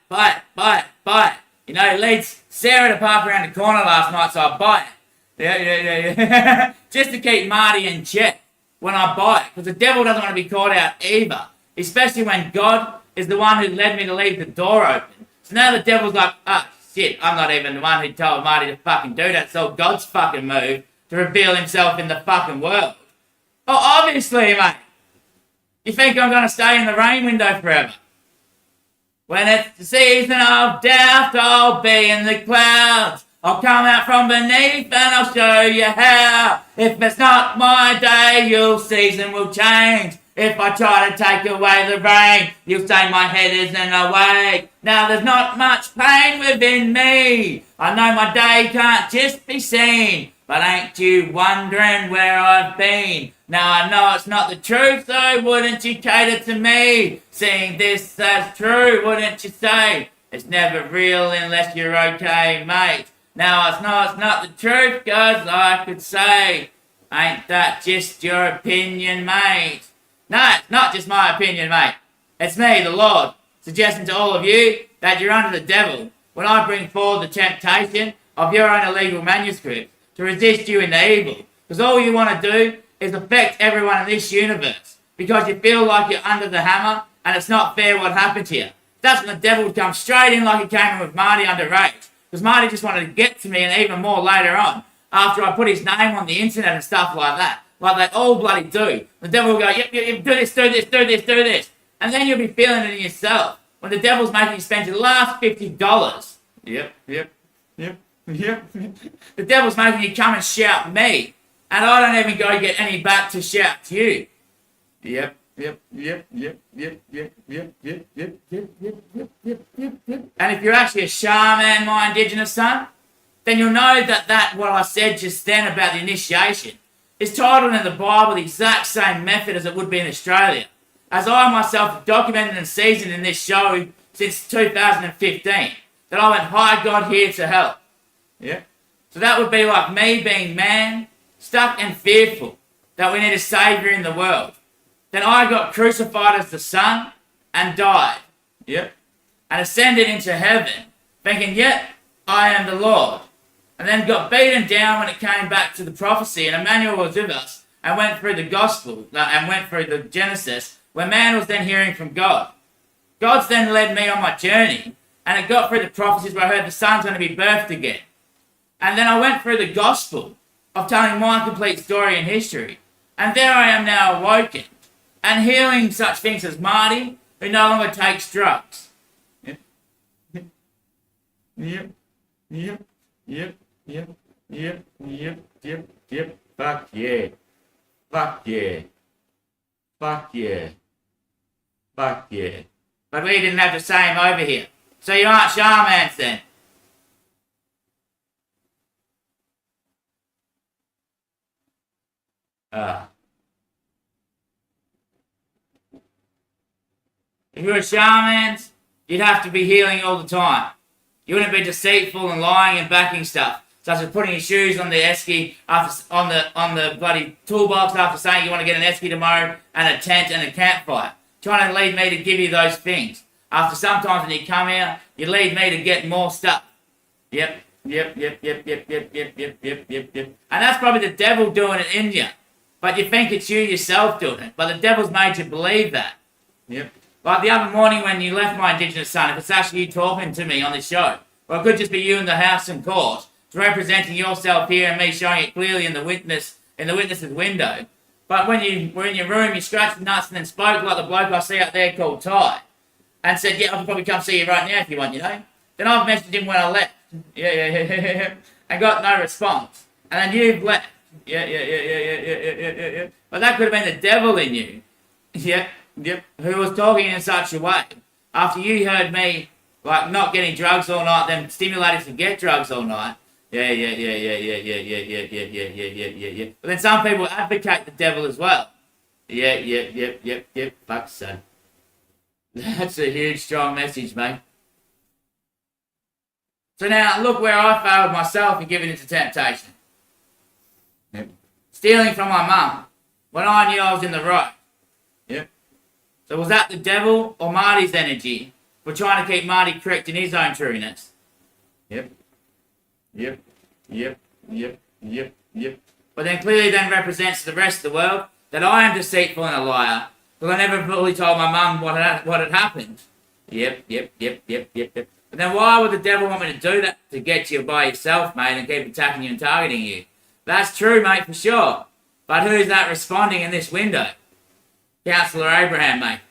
S1: You know, he leads Sarah to park around the corner last night, so I bite it. Yeah. Just to keep Marty in check when I bite it. Because the devil doesn't want to be caught out either. Especially when God is the one who led me to leave the door open. So now the devil's like, oh, shit, I'm not even the one who told Marty to fucking do that. It's all God's fucking move to reveal himself in the fucking world. Oh, obviously, mate. You think I'm going to stay in the rain window forever? When it's the season of death, I'll be in the clouds. I'll come out from beneath and I'll show you how. If it's not my day, your season will change. If I try to take away the rain, you'll say my head isn't awake. Now there's not much pain within me. I know my day can't just be seen. But ain't you wondering where I've been? Now I know it's not the truth, so wouldn't you cater to me? Seeing this as true, wouldn't you say? It's never real unless you're okay, mate. Now it's not the truth, 'cause I could say, ain't that just your opinion, mate? No, it's not just my opinion, mate. It's me, the Lord, suggesting to all of you that you're under the devil when I bring forward the temptation of your own illegal manuscript to resist you in the evil. Because all you want to do is affect everyone in this universe. Because you feel like you're under the hammer and it's not fair what happened to you. That's when the devil would come straight in like he came in with Marty under rage. Because Marty just wanted to get to me and even more later on. After I put his name on the internet and stuff like that. Like they all bloody do. The devil will go, yep, do this. And then you'll be feeling it in yourself. When the devil's making you spend your last $50. Yep. The devil's making you come and shout me. And I don't even go get any back to shout to you. Yep. And if you're actually a shaman, my indigenous son, then you'll know that what I said just then about the initiation is titled in the Bible the exact same method as it would be in Australia. As I myself have documented and seasoned in this show since 2015, that I went, hi God, here to help. Yeah. So that would be like me being man, stuck and fearful that we need a saviour in the world. Then I got crucified as the Son and died. Yep. And ascended into heaven, thinking, yep, I am the Lord. And then got beaten down when it came back to the prophecy, and Emmanuel was with us and went through the gospel and went through the Genesis, where man was then hearing from God. God's then led me on my journey, and it got through the prophecies where I heard the Son's going to be birthed again. And then I went through the gospel of telling my complete story in history. And there I am now awoken and healing such things as Marty, who no longer takes drugs. Yep. Fuck yeah. But we didn't have the same over here. So you aren't shamans then? If you were shamans, you'd have to be healing all the time. You wouldn't be deceitful and lying and backing stuff, such as putting your shoes on the esky on the bloody toolbox after saying you want to get an esky tomorrow and a tent and a campfire. Trying to lead me to give you those things. After sometimes when you come here, you lead me to get more stuff. Yep. And that's probably the devil doing it in you. But you think it's you yourself doing it. But the devil's made you believe that. Yep. Like the other morning when you left my Indigenous son, if it's actually you talking to me on the show, or it could just be you in the house and court, representing yourself here and me showing it clearly in the witness's window. But when you were in your room, you scratched the nuts and then spoke like the bloke I see out there called Ty, and said, yeah, I can probably come see you right now if you want, you know. Then I've messaged him when I left. Yeah. And got no response. And then you've left. Yeah. But that could have been the devil in you. Yep. Who was talking in such a way. After you heard me, like, not getting drugs all night, then stimulated to get drugs all night. Yeah. But then some people advocate the devil as well. Yep. Fuck's sake. That's a huge, strong message, mate. So now, look where I failed myself in giving into temptation. Yep. Stealing from my mum when I knew I was in the right. Yep. So was that the devil or Marty's energy for trying to keep Marty correct in his own trueness? Yep. But then clearly then represents to the rest of the world that I am deceitful and a liar, because I never fully told my mum what had happened. Yep. But then why would the devil want me to do that? To get you by yourself, mate, and keep attacking you and targeting you. That's true, mate, for sure. But who's that responding in this window? Councillor Abraham, mate.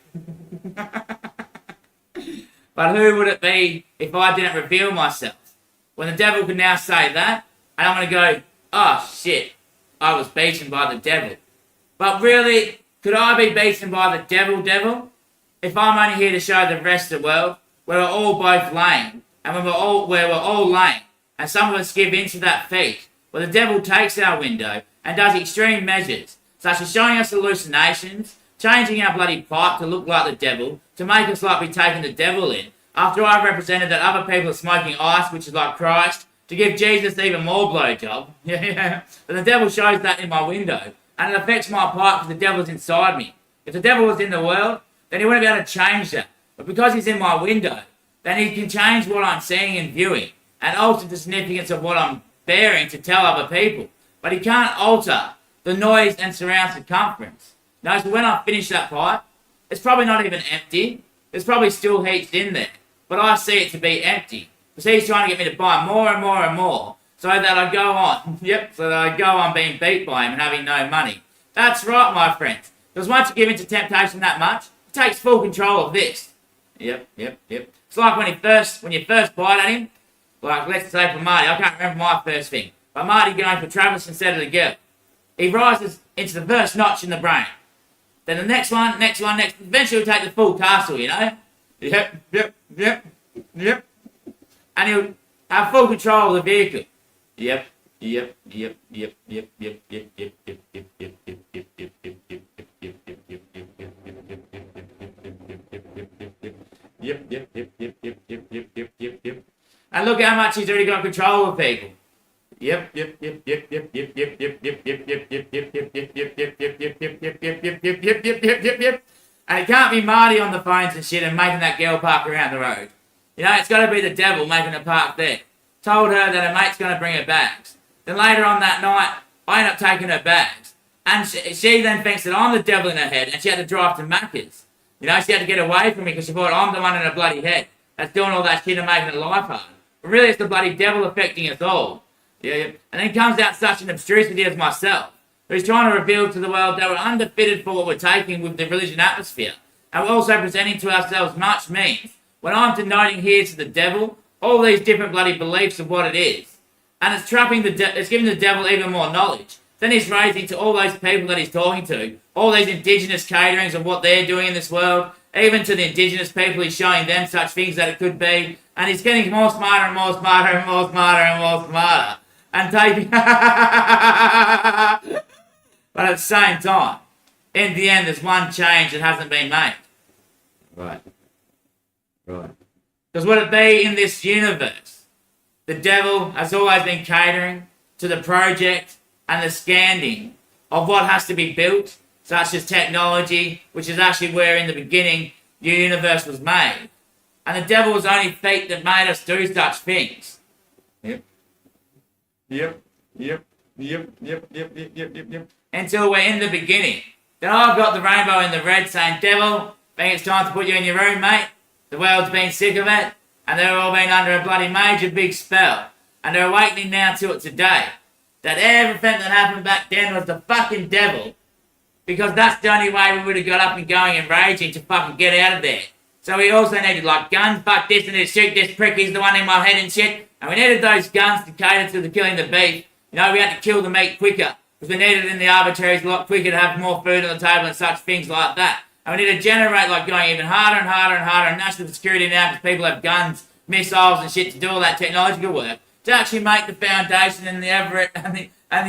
S1: But who would it be if I didn't reveal myself? When the devil could now say that, and I'm going to go, oh shit, I was beaten by the devil. But really, could I be beaten by the devil? If I'm only here to show the rest of the world, where we're all both lame, and where we're all lame, and some of us give in to that feat, where the devil takes our window and does extreme measures, such as showing us hallucinations, changing our bloody pipe to look like the devil, to make us like we're taking the devil in, after I've represented that other people are smoking ice, which is like Christ, to give Jesus even more blowjob. But the devil shows that in my window, and it affects my pipe because the devil's inside me. If the devil was in the world, then he wouldn't be able to change that. But because he's in my window, then he can change what I'm seeing and viewing, and alter the significance of what I'm bearing to tell other people. But he can't alter the noise and surround circumference. Now, so when I finish that pipe, it's probably not even empty. There's probably still heaps in there. But I see it to be empty. Because he's trying to get me to buy more and more, so that I go on. So that I go on being beat by him and having no money. That's right, my friends. Because once you give into temptation that much, it takes full control of this. Yep. It's like when you first bite at him, like let's say for Marty, I can't remember my first thing, but Marty going for Travis instead of the girl. He rises into the first notch in the brain. Then the next one, eventually he'll take the full castle, you know? Yep. And he'll have full control of the vehicle. Yep. And look how much he's already got control of people. And it can't be Marty on the phones and shit and making that girl park around the road. You know, it's got to be the devil making her park there. Told her that her mate's going to bring her bags. Then later on that night, I end up taking her bags. And she then thinks that I'm the devil in her head and she had to drive to Macca's. You know, she had to get away from me because she thought I'm the one in her bloody head that's doing all that shit and making her life hard. But really, it's the bloody devil affecting us all. And then comes out such an abstrusity as myself, who's trying to reveal to the world that we're underfitted for what we're taking with the religion atmosphere. And we're also presenting to ourselves much means. When I'm denoting here to the devil, all these different bloody beliefs of what it is. And it's it's giving the devil even more knowledge. Then he's raising to all those people that he's talking to, all these indigenous caterings of what they're doing in this world, even to the indigenous people, he's showing them such things that it could be. And he's getting more smarter and more smarter and more smarter and more smarter. And taking... But at the same time, in the end, there's one change that hasn't been made. Right. Right. Because would it be in this universe? The devil has always been catering to the project and the scanning of what has to be built, such as technology, which is actually where in the beginning the universe was made. And the devil was only fate that made us do such things. Yep. Yep. Yep. Yep. Yep. Yep. Yep. Yep. Yep. Yep. Until we're in the beginning. Then I've got the rainbow in the red saying, devil, I think it's time to put you in your room, mate. The world's been sick of it, and they've all been under a bloody major big spell. And they're awakening now till today. That everything that happened back then was the fucking devil. Because that's the only way we would have got up and going and raging to fucking get out of there. So we also needed like guns, fuck this and this, shoot this prick, he's the one in my head and shit. And we needed those guns to cater to the killing the beef. You know, we had to kill the meat quicker. Because we needed it in the arbitraries a lot quicker to have more food on the table and such things like that. And we need to generate like going even harder and harder and harder and national security now because people have guns, missiles and shit to do all that technological work to actually make the foundation and the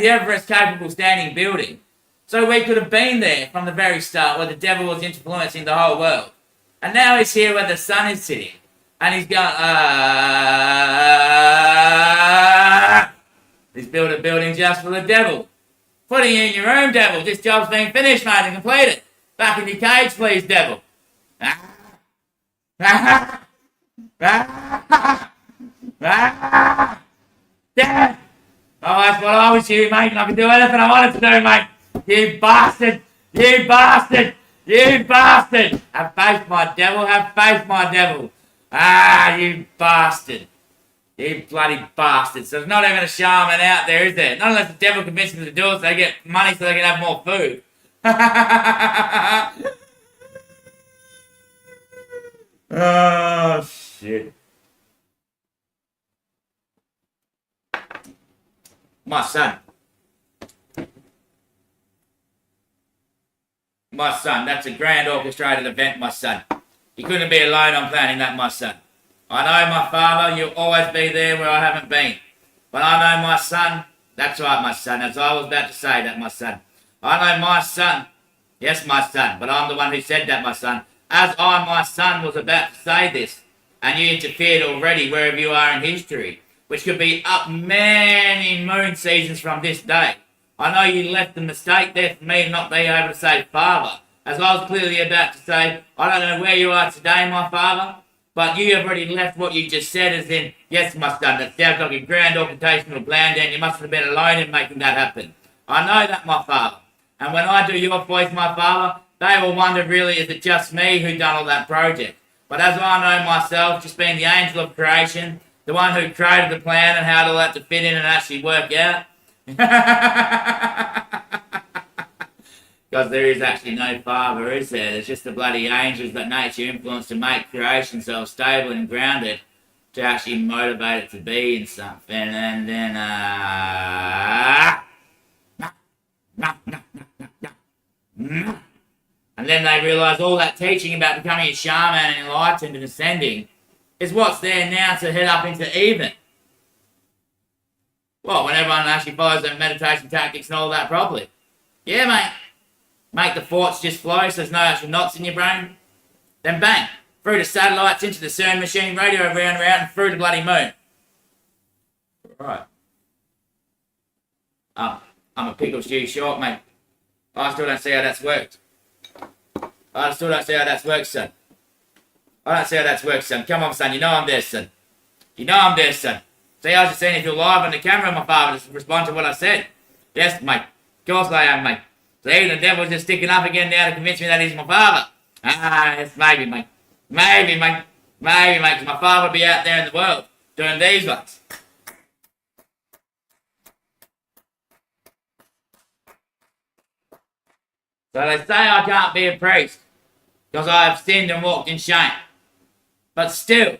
S1: Everest capable standing building. So we could have been there from the very start where the devil was influencing the whole world. And now he's here where the sun is sitting. And he's going, he's built a building just for the devil. Putting you in your room, devil. This job's been finished, mate, and completed. Back in your cage, please, devil. Damn. Oh, that's what I was you, mate, and I can do anything I wanted to do, mate. You bastard! You bastard! You bastard! Have faith, my devil. Have faith, my devil. Ah, you bastard. You bloody bastard. So there's not even a shaman out there, is there? Not unless the devil convinces them to do it so they get money so they can have more food. Oh, shit. My son. My son, that's a grand orchestrated event, my son. You couldn't be alone on planning that, my son. I know my father, you'll always be there where I haven't been. But I know my son, that's right, my son, as I was about to say that, my son. I know my son, yes, my son, but I'm the one who said that, my son. As I, my son, was about to say this, and you interfered already wherever you are in history, which could be up many moon seasons from this day. I know you left the mistake there for me not being able to say father, as I was clearly about to say, I don't know where you are today, my father, but you have already left what you just said as in, yes, my son, that sounds like a grand occupational plan, and you must have been alone in making that happen. I know that, my father, and when I do your voice, my father, they will wonder really, is it just me who done all that project? But as I know myself, just being the angel of creation, the one who created the plan and how all that to fit in and actually work out, because there is actually no father, is there? There's just the bloody angels that nature influenced to make creation so stable and grounded to actually motivate it to be in something. And then, and then they realise all that teaching about becoming a shaman and enlightened and ascending is what's there now to head up into even. Well, when everyone actually follows their meditation tactics and all that properly. Yeah, mate. Make the thoughts just flow so there's no actual knots in your brain. Then bang, through the satellites, into the CERN machine, radio round and round, and through the bloody moon. Right. I'm a pickle stew short, mate. I still don't see how that's worked. I still don't see how that's worked, son. I don't see how that's worked, son. Come on, son. You know I'm there, son. You know I'm there, son. See, I was just seeing if you're live on the camera, my father, just respond to what I said. Yes, mate. Of course I am, mate. So even the devil's just sticking up again now to convince me that he's my father. Ah, yes, maybe, mate. Maybe, mate. Maybe, mate, because my father would be out there in the world doing these ones. So they say I can't be a priest because I have sinned and walked in shame. But still,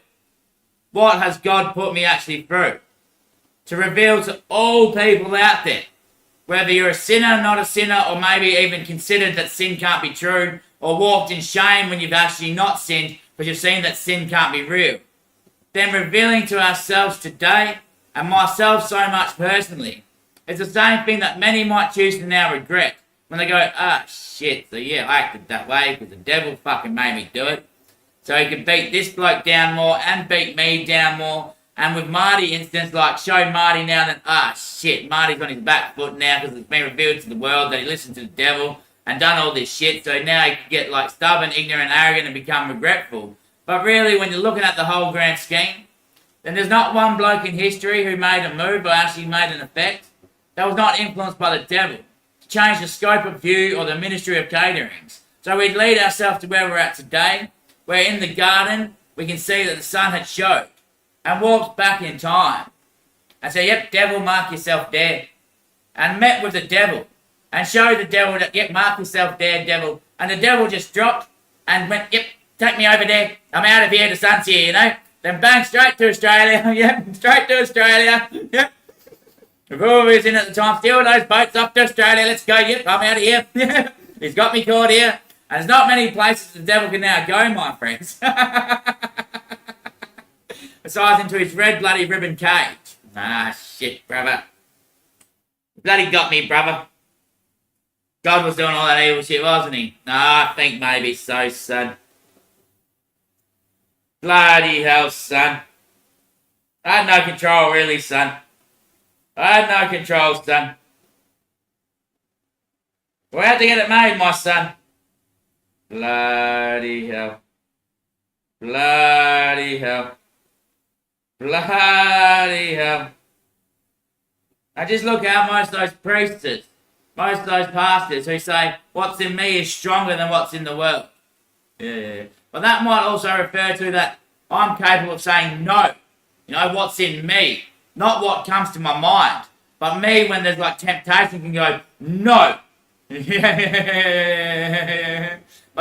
S1: what has God put me actually through? To reveal to all people out there, whether you're a sinner, not a sinner, or maybe even considered that sin can't be true, or walked in shame when you've actually not sinned because you've seen that sin can't be real. Then revealing to ourselves today, and myself so much personally, it's the same thing that many might choose to now regret. When they go, ah, shit, so yeah, I acted that way because the devil fucking made me do it. so he could beat this bloke down more and beat me down more. And with Marty instance, like, show Marty now that, shit, Marty's on his back foot now because it's been revealed to the world that he listened to the devil and done all this shit, so now he can get, like, stubborn, ignorant, arrogant and become regretful. But really, when you're looking at the whole grand scheme, then there's not one bloke in history who made a move or actually made an effect that was not influenced by the devil to change the scope of view or the ministry of caterings. So we'd lead ourselves to where we're at today, where in the garden we can see that the sun had showed and walked back in time and said, yep, devil, mark yourself dead. And met with the devil and showed the devil that, yep, mark yourself dead, devil. And the devil just dropped and went, yep, take me over there. I'm out of here, the sun's here, you know. Then bang, straight to Australia. Yep, straight to Australia. Yep. Whoever was in at the time, steal those boats up to Australia. Let's go. Yep, I'm out of here. He's got me caught here. And there's not many places the devil can now go, my friends. Besides into his red bloody ribbon cage. Shit, brother. Bloody got me, brother. God was doing all that evil shit, wasn't he? I think maybe so, son. Bloody hell, son. I had no control, really, son. I had no control, son. We had to get it made, my son. Bloody hell. Bloody hell. Bloody hell. Now just look how most of those priestess, most of those pastors who say, what's in me is stronger than what's in the world. Yeah. But that might also refer to that I'm capable of saying no. You know, what's in me. Not what comes to my mind. But me, when there's like temptation, can go, no. But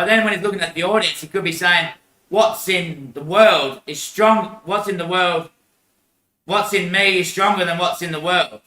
S1: then when he's looking at the audience, he could be saying, what's in the world is strong. What's in the world, what's in me is stronger than what's in the world.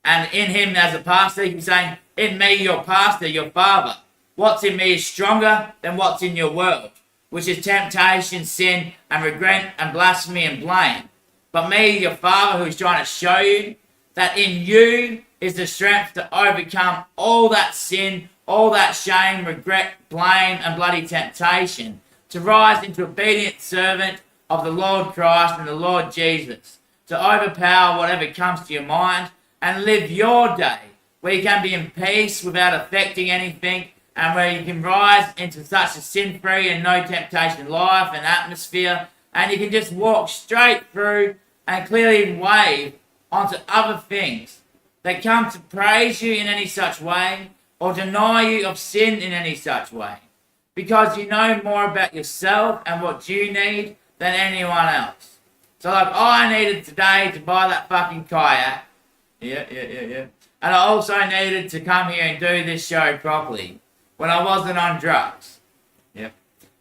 S1: And in him as a pastor, he can be saying, in me, your pastor, your father. What's in me is stronger than what's in your world, which is temptation, sin, and regret, and blasphemy, and blame. But me, your father, who's trying to show you that in you is the strength to overcome all that sin, all that shame, regret, blame, and bloody temptation, to rise into obedient servant of the Lord Christ and the Lord Jesus, to overpower whatever comes to your mind and live your day where you can be in peace without affecting anything, and where you can rise into such a sin-free and no temptation life and atmosphere, and you can just walk straight through and clearly wave onto other things that come to praise you in any such way or deny you of sin in any such way, because you know more about yourself and what you need than anyone else. So like I needed today to buy that fucking kayak. Yeah. And I also needed to come here and do this show properly when I wasn't on drugs. Yep.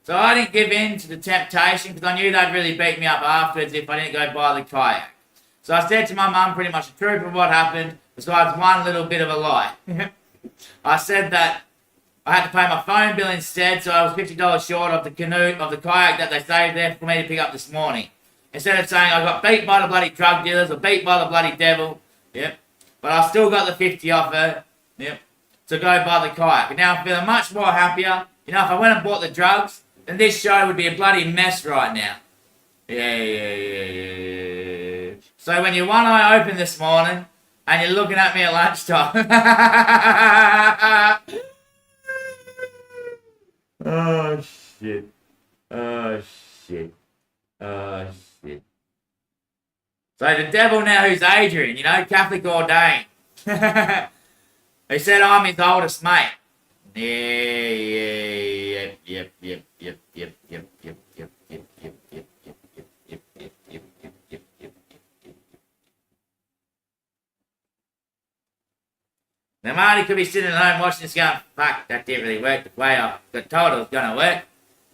S1: So I didn't give in to the temptation because I knew they'd really beat me up afterwards if I didn't go buy the kayak. So I said to my mum pretty much the truth of what happened, besides one little bit of a lie. I said that I had to pay my phone bill instead, so I was $50 short of the canoe, of the kayak that they saved there for me to pick up this morning. Instead of saying I got beat by the bloody drug dealers or beat by the bloody devil, yep, but I still got the 50 off her, yep, to go buy the kayak. And now I'm feeling much more happier. You know, if I went and bought the drugs, then this show would be a bloody mess right now. Yeah. So when you're one eye open this morning, and you're looking at me at lunchtime. Oh, shit. So the devil now who's Adrian, you know, Catholic Ordain. He said I'm his oldest mate. Yep. Now Marty could be sitting at home watching this going, fuck, that didn't really work the way I got told it was going to work.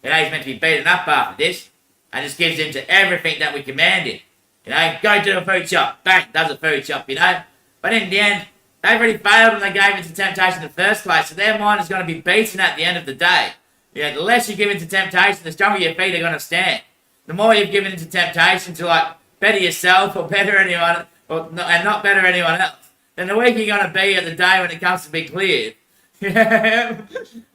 S1: You know, he's meant to be beaten up after this. And just gives in to everything that we commanded. You know, go to a food shop. Bang, does a food shop, you know. But in the end, they've already failed when they gave into temptation in the first place. So their mind is going to be beaten at the end of the day. You know, the less you give into temptation, the stronger your feet are going to stand. The more you've given into temptation to, like, better yourself or better anyone, and not better anyone else, then the weaker you're going to be at the day when it comes to be cleared. Like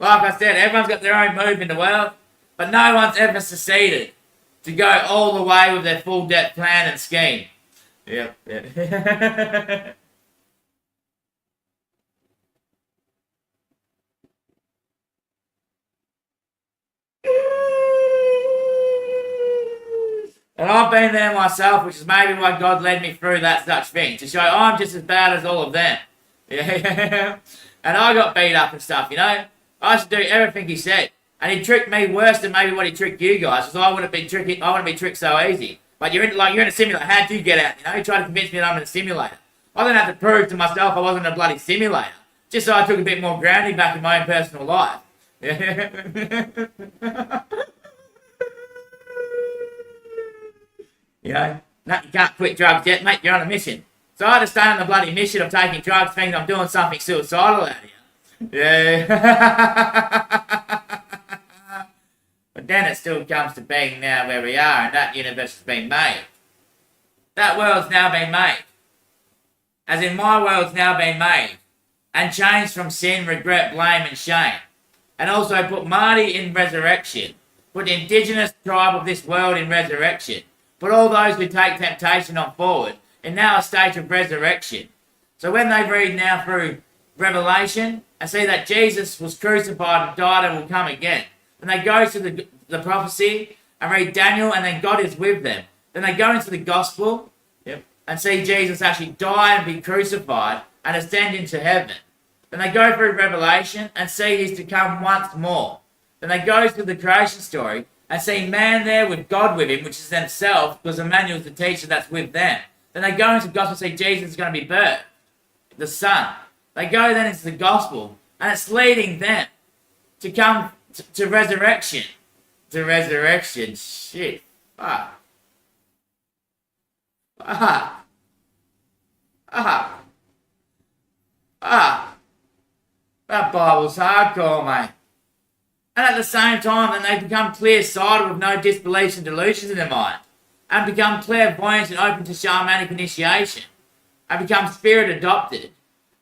S1: I said, everyone's got their own move in the world. But no one's ever succeeded to go all the way with their full depth plan and scheme. Yep. And I've been there myself, which is maybe why God led me through that such thing, to show I'm just as bad as all of them. Yeah. And I got beat up and stuff, you know. I should do everything he said. And he tricked me worse than maybe what he tricked you guys, because I wouldn't be tricked so easy. But you're in a simulator. How'd you get out? You know, you try to convince me that I'm in a simulator. I don't have to prove to myself I wasn't in a bloody simulator. Just so I took a bit more grounding back in my own personal life. You know, no, you can't quit drugs yet, mate. You're on a mission. So I had to stay on the bloody mission of taking drugs, thinking I'm doing something suicidal out here. Yeah. But then it still comes to being now where we are, and that universe has been made. That world's now been made. As in, my world's now been made. And changed from sin, regret, blame, and shame. And also put Marty in resurrection. Put the indigenous tribe of this world in resurrection. Put all those who take temptation on forward in now a state of resurrection. So when they read now through Revelation and see that Jesus was crucified and died and will come again, then they go to the prophecy and read Daniel, and then God is with them. Then they go into the gospel and see Jesus actually die and be crucified and ascend into heaven. Then they go through Revelation and see he's to come once more. Then they go through the creation story and see man there with God with him, which is themselves, because Emmanuel's the teacher that's with them. Then they go into the gospel and see Jesus is going to be birthed, the Son. They go then into the gospel, and it's leading them to come to resurrection. To resurrection. Shit. Fuck. Fuck. Fuck. Fuck. That Bible's hardcore, mate. And at the same time, then they become clear-sighted with no disbeliefs and delusions in their mind. And become clairvoyant and open to shamanic initiation. And become spirit-adopted.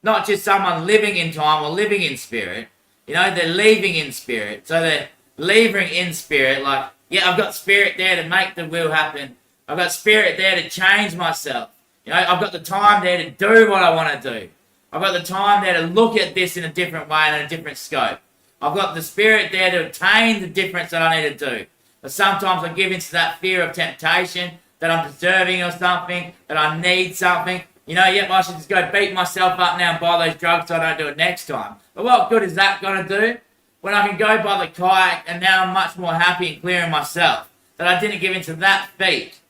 S1: Not just someone living in time or living in spirit. You know, they're leaving in spirit. So they're leaving in spirit like, yeah, I've got spirit there to make the will happen. I've got spirit there to change myself. You know, I've got the time there to do what I want to do. I've got the time there to look at this in a different way and in a different scope. I've got the spirit there to attain the difference that I need to do. But sometimes I give into that fear of temptation, that I'm deserving of something, that I need something. You know, yep, I should just go beat myself up now and buy those drugs so I don't do it next time. But what good is that going to do? When I can go buy the kayak and now I'm much more happy and clear in myself. That I didn't give into that feat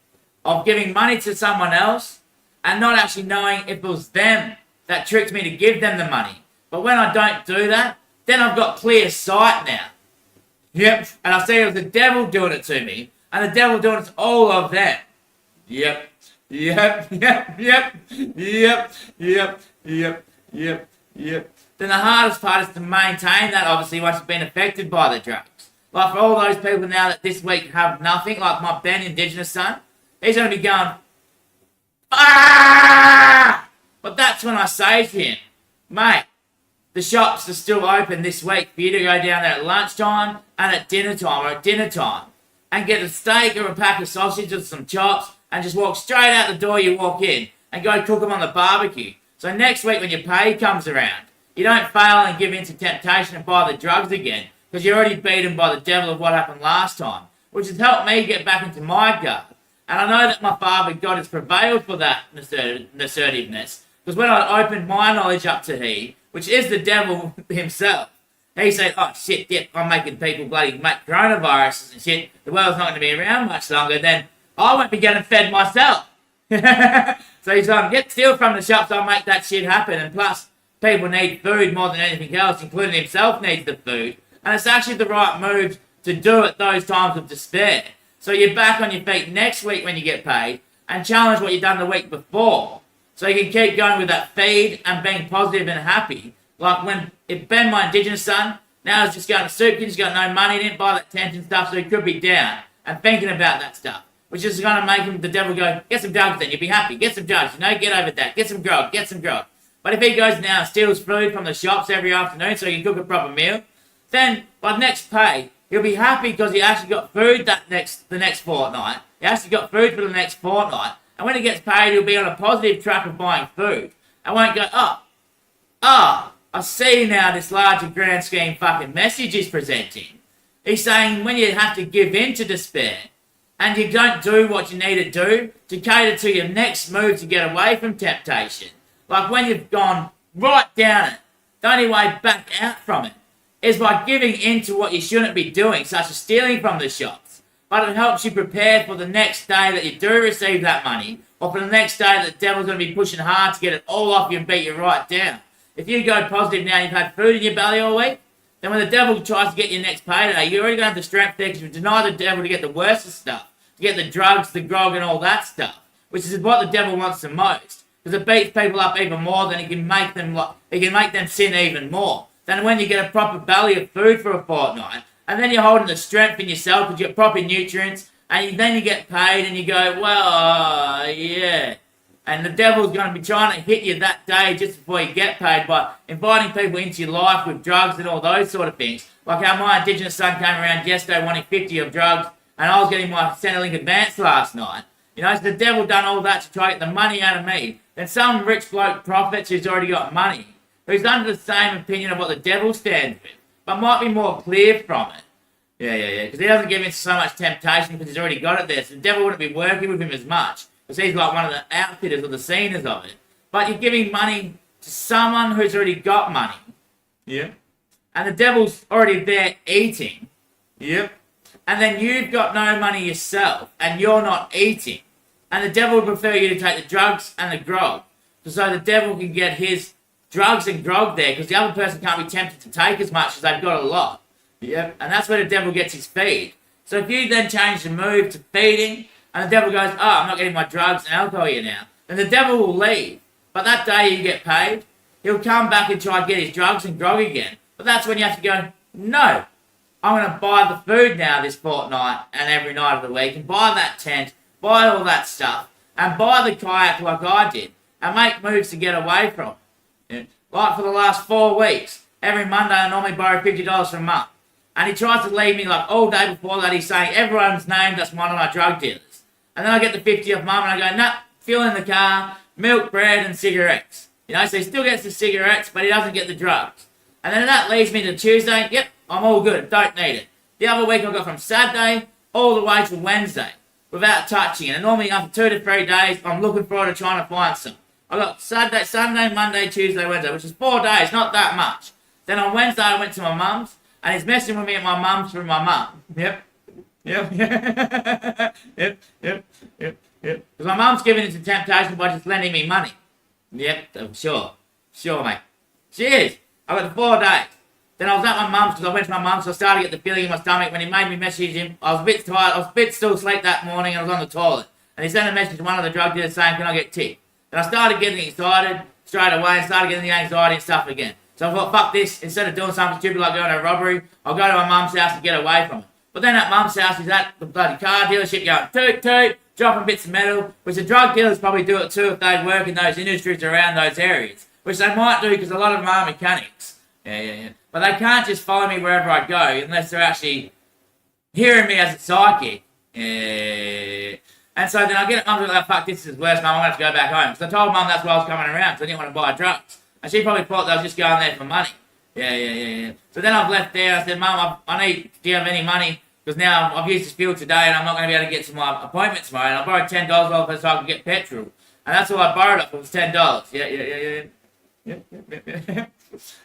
S1: of giving money to someone else and not actually knowing if it was them that tricked me to give them the money. But when I don't do that, then I've got clear sight now. Yep. And I see it was the devil doing it to me. And the devil doing it to all of them. Yep. Yep. Yep. Yep. Yep. Yep. Yep. Yep. Yep. Then the hardest part is to maintain that, obviously, once you've been affected by the drugs. Like for all those people now that this week have nothing, like my Ben Indigenous son, he's going to be going, ah! But that's when I say to him, mate, the shops are still open this week for you to go down there at lunchtime and at dinner time or at dinner time and get a steak or a pack of sausage or some chops and just walk straight out the door you walk in and go cook them on the barbecue. So next week when your pay comes around, you don't fail and give in to temptation and buy the drugs again because you're already beaten by the devil of what happened last time, which has helped me get back into my guard. And I know that my Father God has prevailed for that assertiveness because when I opened my knowledge up to He, which is the devil himself, he said, oh shit, yep, I'm making people bloody make coronaviruses and shit. The world's not going to be around much longer, then I won't be getting fed myself. So he's going, get steal from the shops, I'll make that shit happen. And plus, people need food more than anything else, including himself needs the food. And it's actually the right move to do at those times of despair. So you're back on your feet next week when you get paid and challenge what you've done the week before. So you can keep going with that feed and being positive and happy. Like when Ben, my Indigenous son, now he's just going to soup, he's got no money, he didn't buy that tent and stuff, so he could be down and thinking about that stuff. Which is going to make him, the devil go, get some drugs then, you'll be happy, get some drugs, you know, get over that, get some grog, get some grog. But if he goes now and steals food from the shops every afternoon so he can cook a proper meal, then by next pay, he'll be happy because he actually got food the next fortnight. He actually got food for the next fortnight. And when he gets paid, he'll be on a positive track of buying food. I won't go, I see now this larger grand scheme fucking message he's presenting. He's saying when you have to give in to despair and you don't do what you need to do to cater to your next move to get away from temptation, like when you've gone right down it, the only way back out from it is by giving in to what you shouldn't be doing, such as stealing from the shops. But it helps you prepare for the next day that you do receive that money, or for the next day that the devil's going to be pushing hard to get it all off you and beat you right down. If you go positive now, you've had food in your belly all week, then when the devil tries to get your next payday, you're already going to have the strength there because you deny the devil to get the worst of stuff, to get the drugs, the grog and all that stuff, which is what the devil wants the most, because it beats people up even more than it can make them sin even more. Then when you get a proper belly of food for a fortnight, and then you're holding the strength in yourself because you get proper nutrients, and then you get paid and you go, well, yeah. And the devil's going to be trying to hit you that day just before you get paid by inviting people into your life with drugs and all those sort of things. Like how my Indigenous son came around yesterday wanting 50 of drugs, and I was getting my Centrelink advance last night. You know, so the devil done all that to try to get the money out of me. Then some rich bloke prophets who's already got money, who's under the same opinion of what the devil stands with, but might be more clear from it. Yeah. Because he doesn't give in so much temptation because he's already got it there. So the devil wouldn't be working with him as much because he's like one of the outfitters or the sceners of it. But you're giving money to someone who's already got money. Yeah. And the devil's already there eating. Yep. And then you've got no money yourself and you're not eating. And the devil would prefer you to take the drugs and the grog. So the devil can get his drugs and grog there because the other person can't be tempted to take as much as they've got a lot. Yep. And that's where the devil gets his feed. So if you then change the move to feeding, and the devil goes, I'm not getting my drugs and alcohol here now, then the devil will leave. But that day you get paid, he'll come back and try to get his drugs and grog again. But that's when you have to go, no, I'm going to buy the food now this fortnight and every night of the week, and buy that tent, buy all that stuff, and buy the kayak like I did, and make moves to get away from it. Like for the last 4 weeks, every Monday I normally borrow $50 from Mum. And he tries to leave me like all day before that. He's saying everyone's named us one of my drug dealers. And then I get the 50 off Mum and I go, nah, fuel in the car, milk, bread and cigarettes. You know, so he still gets the cigarettes, but he doesn't get the drugs. And then that leads me to Tuesday. Yep, I'm all good. Don't need it. The other week I got from Saturday all the way to Wednesday without touching it. And normally after 2 to 3 days, I'm looking forward to trying to find some. I got Saturday, Sunday, Monday, Tuesday, Wednesday, which is 4 days, not that much. Then on Wednesday I went to my mum's. And he's messing with me at my mum's through my mum. Yep. Because my mum's giving into temptation by just lending me money. Yep, sure, mate. She is. I got 4 days. Then I was at my mum's because I went to my mum's, so I started to get the feeling in my stomach. When he made me message him, I was a bit tired. I was a bit still asleep that morning and I was on the toilet. And he sent a message to one of the drug dealers saying, can I get tipped? Then I started getting excited straight away and started getting the anxiety and stuff again. So I thought, fuck this, instead of doing something stupid like going to a robbery, I'll go to my mum's house to get away from it. But then at mum's house, he's at the bloody car dealership going, toot, toot, dropping bits of metal, which the drug dealers probably do it too if they work in those industries around those areas, which they might do because a lot of them are mechanics. Yeah. But they can't just follow me wherever I go unless they're actually hearing me as a psychic. Yeah. And so then I get at mum's like, fuck, this is worse, mum, I'm going to have to go back home. So I told mum that's why I was coming around, because I didn't want to buy drugs. And she probably thought that I was just going there for money. Yeah. So then I've left there. I said, Mum, do you have any money? Because now I've used this fuel today and I'm not going to be able to get to my appointment tomorrow. And I borrowed $10 off her so I could get petrol. And that's all I borrowed off. It was $10. Yeah.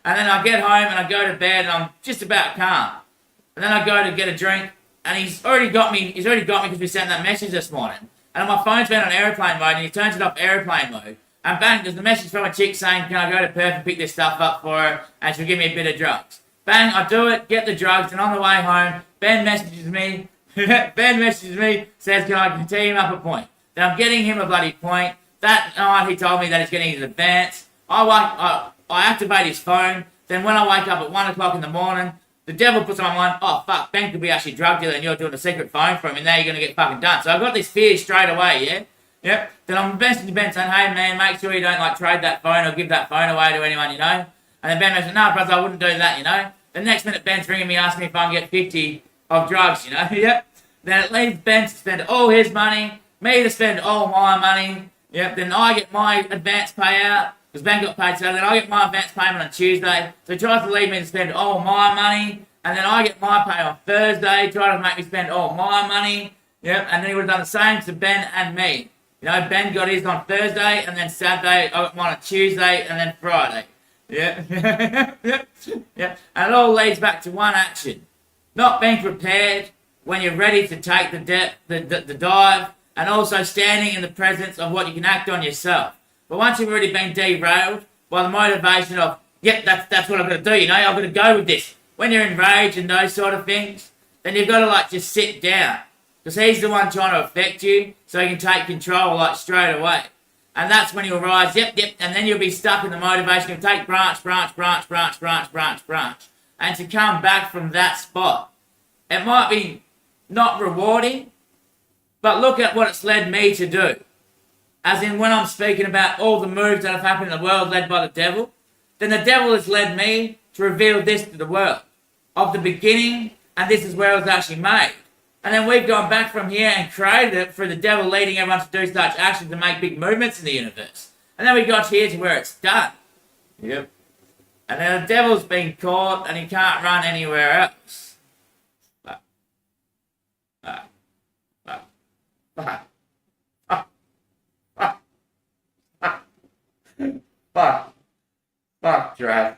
S1: And then I get home and I go to bed and I'm just about calm. And then I go to get a drink and he's already got me because we sent that message this morning. And my phone's been on airplane mode and he turns it off airplane mode. And bang, there's a message from a chick saying, can I go to Perth and pick this stuff up for her and she'll give me a bit of drugs. Bang, I do it, get the drugs, and on the way home, Ben messages me, says, can I tee him up a point? Then I'm getting him a bloody point. That night he told me that he's getting his advance. I activate his phone. Then when I wake up at 1 o'clock in the morning, the devil puts on my mind, oh fuck, Ben could be actually a drug dealer and you're doing a secret phone for him and now you're going to get fucking done. So I got this fear straight away, yeah? Yep. Then I'm messaging Ben saying, hey man, make sure you don't like trade that phone or give that phone away to anyone you know. And then Ben mentioned, no brother, I wouldn't do that, you know. The next minute Ben's ringing me asking me if I can get 50 of drugs, you know. Yep. Then it leaves Ben to spend all his money, me to spend all my money. Yep. Then I get my advance payout because Ben got paid Saturday. Then I get my advance payment on Tuesday. So he tries to leave me to spend all my money, and then I get my pay on Thursday, trying to make me spend all my money. Yep. And then he would have done the same to Ben and me. You know, Ben got his on Thursday, and then Saturday, I got mine on Tuesday, and then Friday. Yeah. Yeah. And it all leads back to one action. Not being prepared when you're ready to take the dive, and also standing in the presence of what you can act on yourself. But once you've already been derailed by the motivation of, yep, that's what I'm going to do, you know, I've got to go with this. When you're enraged and those sort of things, then you've got to, like, just sit down. Because he's the one trying to affect you, so he can take control, like, straight away. And that's when you'll rise, yep, and then you'll be stuck in the motivation. You'll take branch. And to come back from that spot, it might be not rewarding, but look at what it's led me to do. As in when I'm speaking about all the moves that have happened in the world led by the devil, then the devil has led me to reveal this to the world. Of the beginning, and this is where it was actually made. And then we've gone back from here and created it for the devil leading everyone to do such actions and make big movements in the universe. And then we got here to where it's done. Yep. And then the devil's been caught and he can't run anywhere else. Fuck, Dre.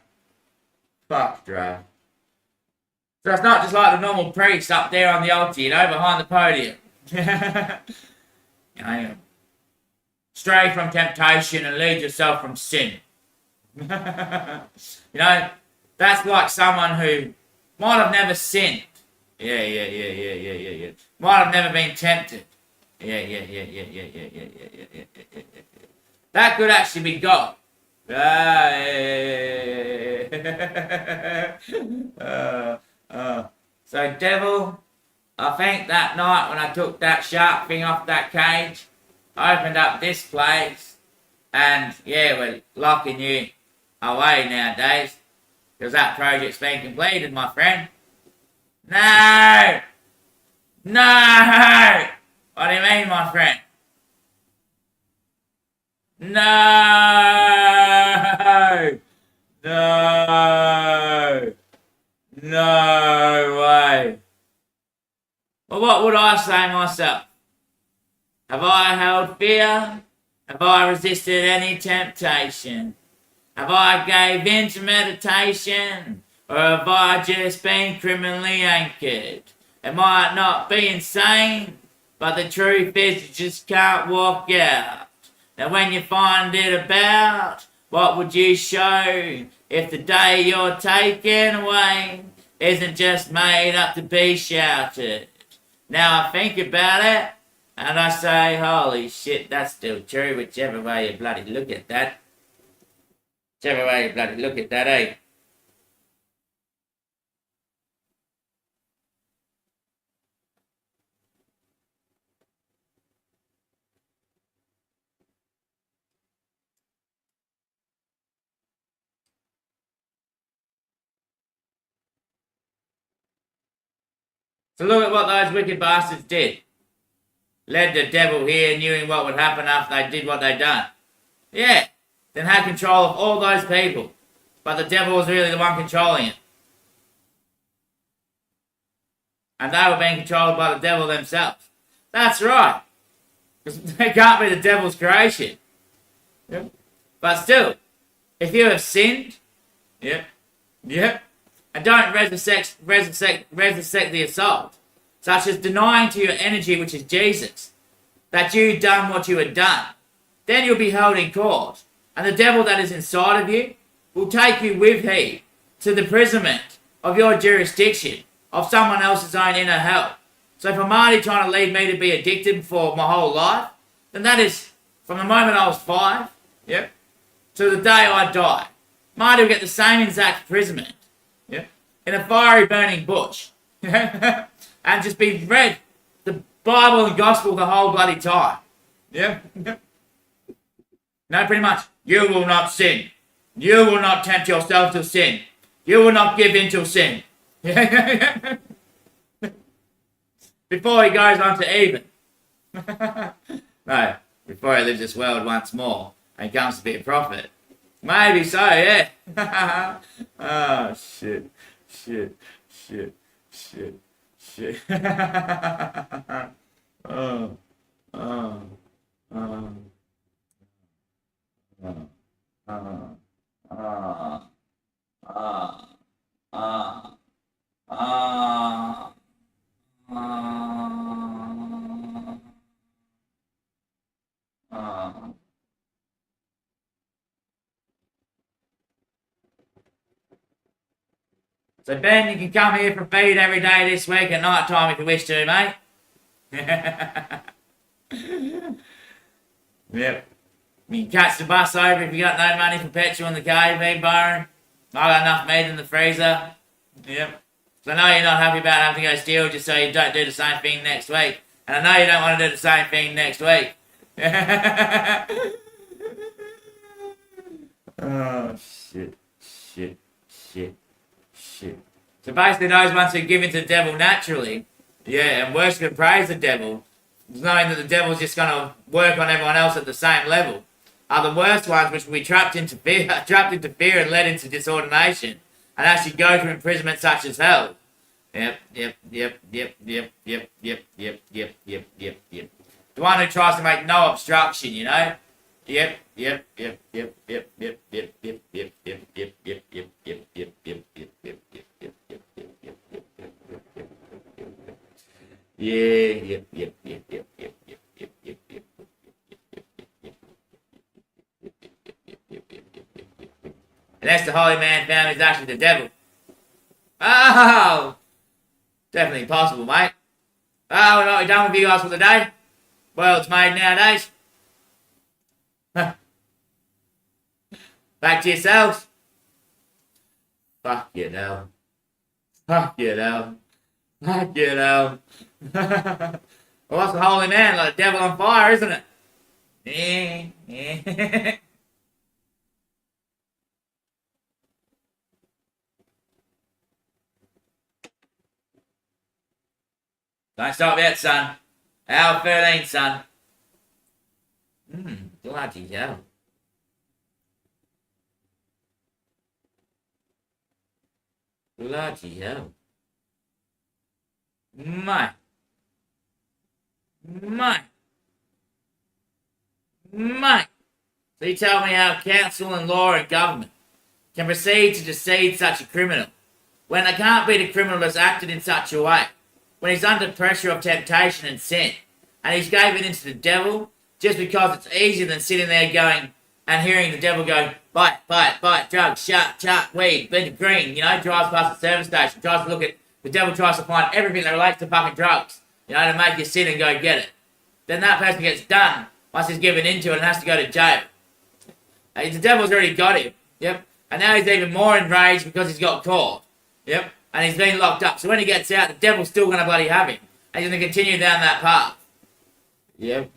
S1: So it's not just like the normal priest up there on the altar, you know, behind the podium. You know, stray from temptation and lead yourself from sin. You know, that's like someone who might have never sinned. Yeah. Might have never been tempted. Yeah. That could actually be God. So devil, I think that night when I took that shark thing off that cage, I opened up this place, and yeah, we're locking you away nowadays, because that project's been completed, my friend. No! What do you mean, my friend? No way. Well, what would I say myself? Have I held fear? Have I resisted any temptation? Have I gave in to meditation? Or have I just been criminally anchored? It might not be insane, but the truth is you just can't walk out. Now when you find it about, what would you show if the day you're taken away isn't just made up to be shouted? Now I think about it, and I say, holy shit, that's still true, whichever way you bloody look at that. Whichever way you bloody look at that, eh? So look at what those wicked bastards did. Led the devil here, knew what would happen after they did what they done. Yeah, then had control of all those people. But the devil was really the one controlling it. And they were being controlled by the devil themselves. That's right. Because they can't be the devil's creation. Yep. But still, if you have sinned, yep, and don't resist the assault, such as denying to your energy, which is Jesus, that you've done what you had done, then you'll be held in court, and the devil that is inside of you will take you with him to the imprisonment of your jurisdiction, of someone else's own inner hell. So for Marty trying to lead me to be addicted for my whole life, then that is from the moment I was 5, yep, to the day I die. Marty will get the same exact imprisonment, yep, in a fiery burning bush, and just be read the Bible and Gospel the whole bloody time. Yeah. No, pretty much. You will not sin. You will not tempt yourself to sin. You will not give in to sin. before he goes on to even. No, before he leaves this world once more and comes to be a prophet. Maybe so, yeah. Oh, shit. Shit. Shit. Shit. Shit. Oh. Oh. Oh. Oh. Oh. Oh. Oh. Oh. Oh. Oh. So Ben, you can come here for feed every day this week at night time if you wish to, mate. Yep. You can catch the bus over if you got no money for petrol in the cave, me, Byron. I got enough meat in the freezer. Yep. So I know you're not happy about having to go steal just so you don't do the same thing next week. And I know you don't want to do the same thing next week. Oh, shit. Shit. Shit. Shit. So basically those ones who give in to the devil naturally, yeah, and worship and praise the devil, knowing that the devil's just going to work on everyone else at the same level, are the worst ones, which will be trapped into fear and led into disordination, and actually go through imprisonment such as hell. Yep. The one who tries to make no obstruction, you know? Yep. Unless the holy man found he's actually the devil. Oh! Definitely possible, mate. Oh, we're not done with you guys for the day. World's made nowadays. Back to yourselves. Fuck you now. Fuck you now. Fuck you now. Well, what's the holy man? Like the devil on fire, isn't it? Yeah. Don't stop yet, son. Hour 13, son. Bloody hell. Bloody hell. My. So you tell me how council and law and government can proceed to deceive such a criminal when they can't beat a criminal that's acted in such a way, when he's under pressure of temptation and sin, and he's given into the devil just because it's easier than sitting there going and hearing the devil go, bite, drugs, shark, weed, blend of green, you know, drives past the service station, tries to look at, the devil tries to find everything that relates to fucking drugs, you know, to make you sin and go get it. Then that person gets done once he's given into it and has to go to jail. The devil's already got him, yep, and now he's even more enraged because he's got caught, yep, and he's been locked up. So when he gets out, the devil's still going to bloody have him, and he's going to continue down that path. Yep.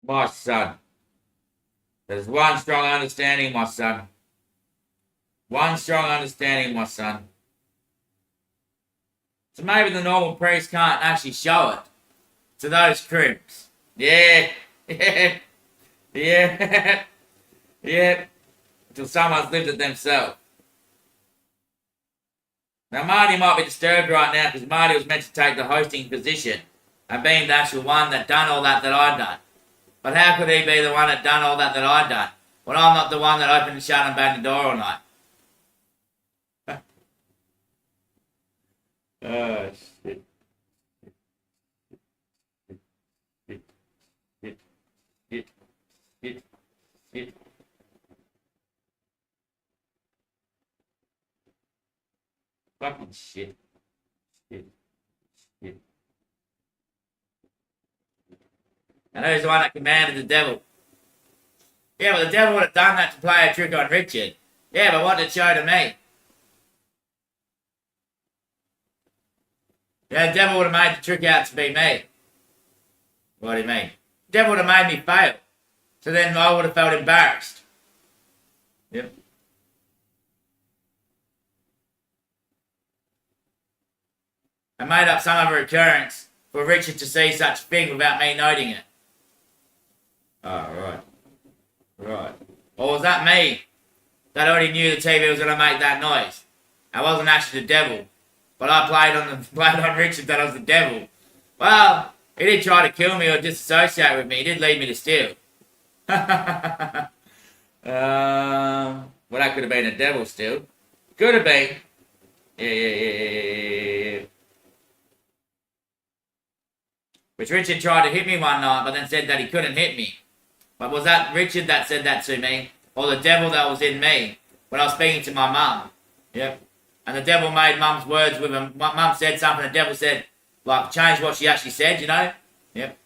S1: My son. There's one strong understanding, my son. One strong understanding, my son. So maybe the normal priest can't actually show it to those crims. Yeah. Until someone's lived it themselves. Now Marty might be disturbed right now because Marty was meant to take the hosting position and being the actual one that done all that I'd done. But how could he be the one that done all that I'd done when I'm not the one that opened and shut and banged the door all night? Oh, shit. Shit. Fucking shit. And who's the one that commanded the devil? Yeah, but the devil would have done that to play a trick on Richard. Yeah, but what did it show to me? Yeah, the devil would have made the trick out to be me. What do you mean? The devil would have made me fail. So then I would have felt embarrassed. Yep. I made up some other occurrence for Richard to see such a thing without me noting it. Oh, right. Right. Or was that me that already knew the TV was going to make that noise? I wasn't actually the devil. But I played on Richard that I was the devil. Well, he did try to kill me or disassociate with me. He did lead me to steal. Well, that could have been a devil still. Could have been. Yeah. Which Richard tried to hit me one night, but then said that he couldn't hit me. But was that Richard that said that to me? Or the devil that was in me when I was speaking to my mum? Yep. And the devil made mum's words with him. Mum said something, the devil said, like, change what she actually said, you know? Yep.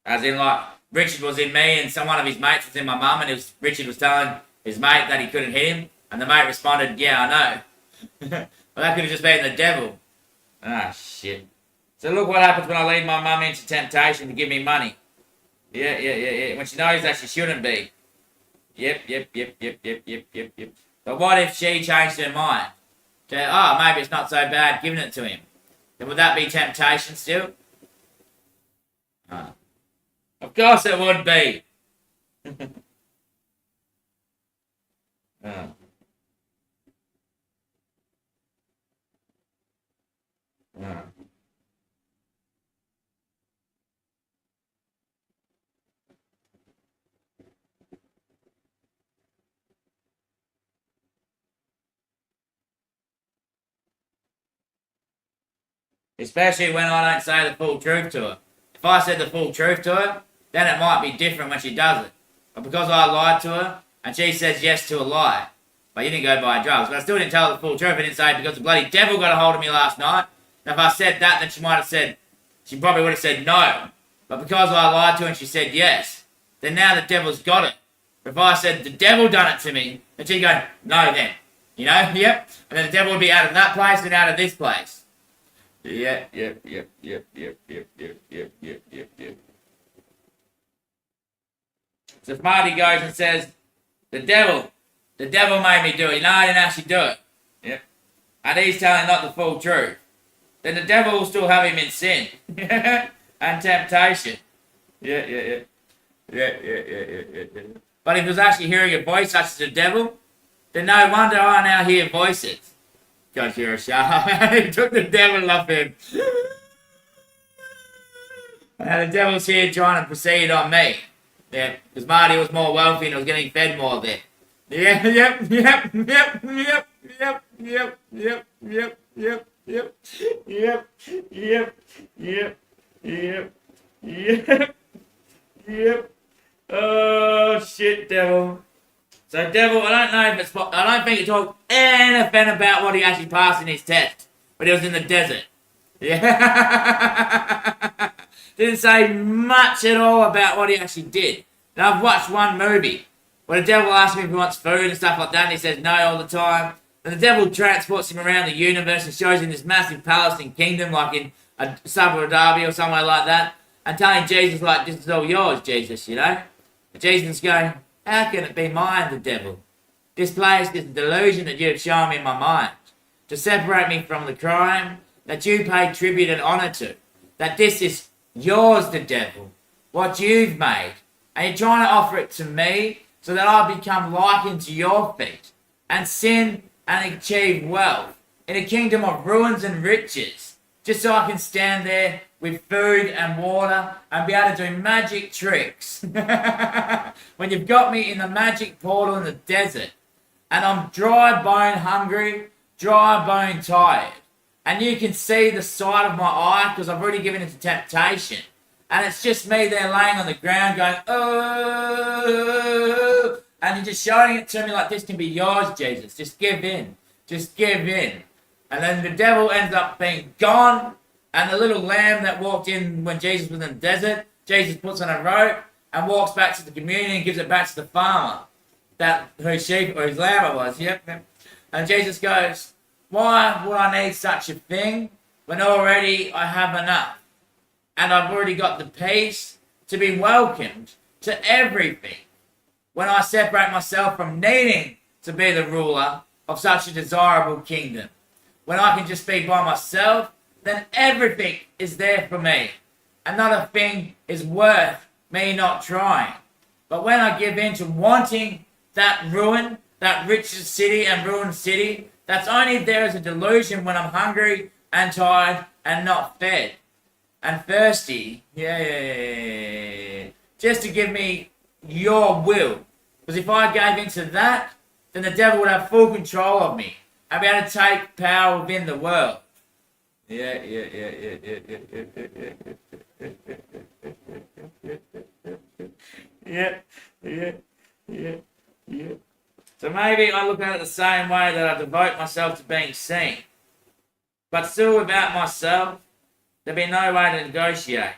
S1: As in, like, Richard was in me and one of his mates was in my mum, and Richard was telling his mate that he couldn't hit him, and the mate responded, yeah, I know. Well, that could have just been the devil. Ah, shit. So look what happens when I lead my mum into temptation to give me money. Yeah. When she knows that she shouldn't be. Yep. But what if she changed her mind? Maybe it's not so bad giving it to him. Then would that be temptation still? Of course it would be. Especially when I don't say the full truth to her. If I said the full truth to her, then it might be different when she does it. But because I lied to her, and she says yes to a lie, but you didn't go buy drugs, but I still didn't tell her the full truth. I didn't say because the bloody devil got a hold of me last night. And if I said that, then she probably would have said no. But because I lied to her and she said yes, then now the devil's got it. But if I said the devil done it to me, then she'd go, no then. You know, yep. And then the devil would be out of that place and out of this place. Yep. So if Marty goes and says, the devil made me do it. No, I didn't actually do it. Yep. And he's telling not the full truth. Then the devil will still have him in sin. And temptation. Yeah. But if he was actually hearing a voice such as the devil, then no wonder I now hear voices. Because you're a sharp. He took the devil off him. And the devil's here trying to proceed on me. Yeah, because Marty was more wealthy and was getting fed more there. Yep. Oh, shit, devil. So, devil, I don't think he talked anything about what he actually passed in his test. But he was in the desert. Yeah. Didn't say much at all about what he actually did. And I've watched one movie where the devil asks him if he wants food and stuff like that, and he says no all the time. And the devil transports him around the universe and shows him this massive palace and kingdom, like in a Abu Dhabi or somewhere like that, and telling Jesus, like, this is all yours, Jesus, you know? And Jesus is going, how can it be mine, the devil? This place is the delusion that you have shown me in my mind, to separate me from the crime that you pay tribute and honor to, that this is yours, the devil, what you've made, and you're trying to offer it to me so that I become likened to your feet and sin and achieve wealth in a kingdom of ruins and riches, just so I can stand there with food and water and be able to do magic tricks. When you've got me in the magic portal in the desert and I'm dry bone hungry, dry bone tired, and you can see the side of my eye because I've already given it to temptation. And it's just me there laying on the ground going, oh, and you're just showing it to me like this can be yours, Jesus. Just give in. Just give in. And then the devil ends up being gone And the little lamb that walked in when Jesus was in the desert, Jesus puts on a rope and walks back to the community and gives it back to the farmer, that whose sheep or whose lamb it was. Yep. And Jesus goes, why would I need such a thing when already I have enough? And I've already got the peace to be welcomed to everything. When I separate myself from needing to be the ruler of such a desirable kingdom. When I can just be by myself, then everything is there for me. And not a thing is worth me not trying. But when I give in to wanting that ruin, that rich city and ruined city, that's only there as a delusion when I'm hungry and tired and not fed. And thirsty, just to give me your will. Because if I gave into that, then the devil would have full control of me and be able to take power within the world. Yeah. So maybe I look at it the same way that I devote myself to being seen. But still without myself, there'd be no way to negotiate.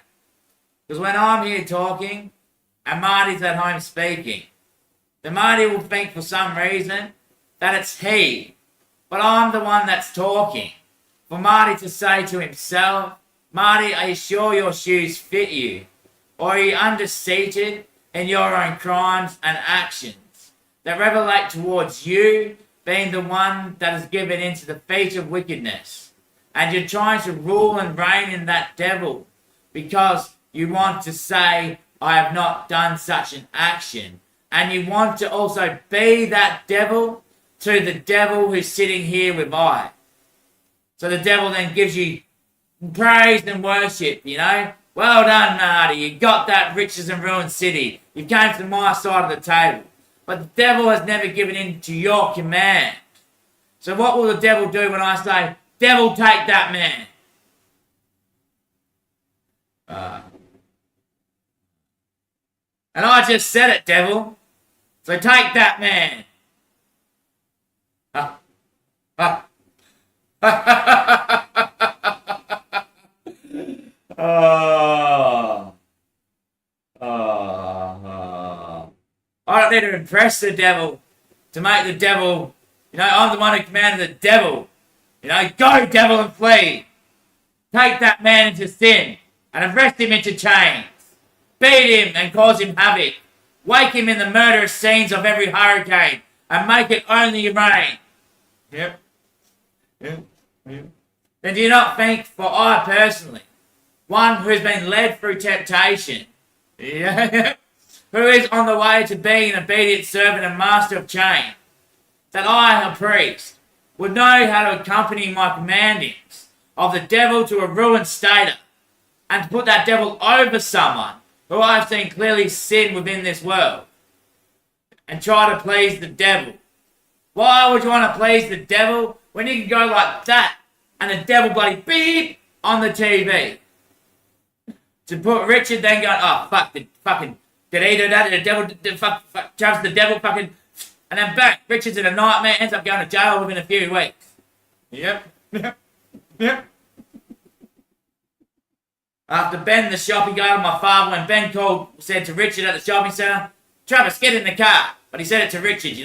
S1: Because when I'm here talking, and Marty's at home speaking, the Marty will think for some reason that it's he. But I'm the one that's talking. For Marty to say to himself, Marty, are you sure your shoes fit you? Or are you underseated in your own crimes and actions that revelate towards you being the one that is given into the feet of wickedness? And you're trying to rule and reign in that devil because you want to say, I have not done such an action. And you want to also be that devil to the devil who's sitting here with I. So the devil then gives you praise and worship, you know. Well done, Marty. You got that riches and ruined city. You came to my side of the table. But the devil has never given in to your command. So what will the devil do when I say, devil, take that man? And I just said it, devil. So take that man. I don't need to impress the devil to make the devil, I'm the one who commanded the devil. Go devil and flee. Take that man into sin and arrest him into chains. Beat him and cause him havoc. Wake him in the murderous scenes of every hurricane and make it only rain. Yep. Then do you not think, for I personally, one who's been led through temptation, who is on the way to being an obedient servant and master of change, that I, a priest, would know how to accompany my commandings of the devil to a ruined stater, and to put that devil over someone who I've seen clearly sin within this world, and try to please the devil. Why would you want to please the devil when you can go like that and the devil bloody beep on the TV? To put Richard then going, oh fuck, did he do that? Did the devil, fuck, Travis the devil fucking, and then bang, Richard's in a nightmare, ends up going to jail within a few weeks. Yep. After Ben the shopping guy, my father, when Ben said to Richard at the shopping centre, Travis, get in the car. But he said it to Richard,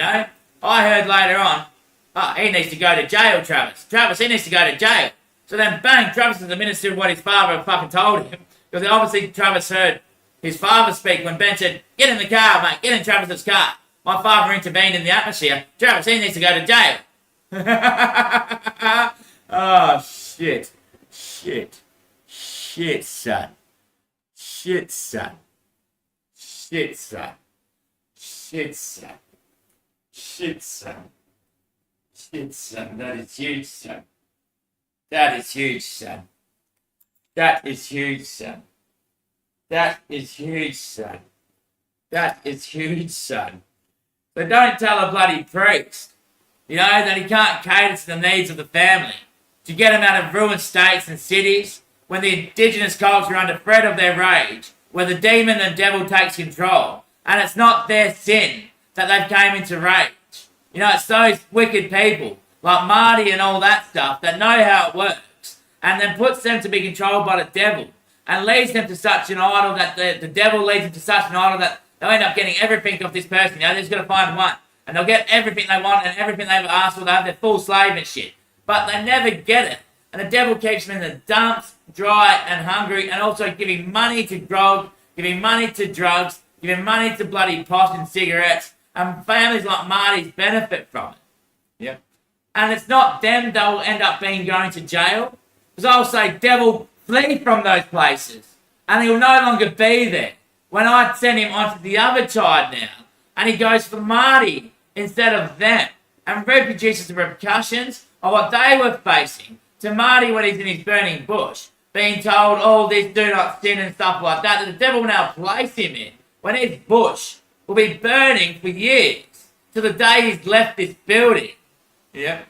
S1: I heard later on, he needs to go to jail, Travis. Travis, he needs to go to jail. So then bang, Travis is administered what his father fucking told him. Because obviously Travis heard his father speak when Ben said, get in the car, mate, get in Travis's car. My father intervened in the atmosphere. Travis, he needs to go to jail. Oh, shit, son. That is huge, son. That is huge, son. That is huge, son. That is huge, son. That is huge, son. But don't tell a bloody priest, that he can't cater to the needs of the family, to get them out of ruined states and cities, when the indigenous culture are under threat of their rage, where the demon and devil takes control, and it's not their sin that they've came into rage. It's those wicked people, like Marty and all that stuff, that know how it works, and then puts them to be controlled by the devil and leads them to such an idol that the devil leads them to such an idol that they'll end up getting everything off this person. They're just going to find one, and they'll get everything they want and everything they've asked for. They'll have their full slave and shit. But they never get it. And the devil keeps them in the dumps, dry and hungry, and also giving money to grog, giving money to drugs, giving money to bloody pot and cigarettes, and families like Marty's benefit from it. Yep. And it's not them that will end up going to jail. Because I'll say, devil, flee from those places. And he'll no longer be there. When I send him onto the other side now, and he goes for Marty instead of them, and reproduces the repercussions of what they were facing to Marty when he's in his burning bush, being told all this do not sin and stuff like that the devil will now place him in, when his bush will be burning for years, till the day he's left this building. Yep.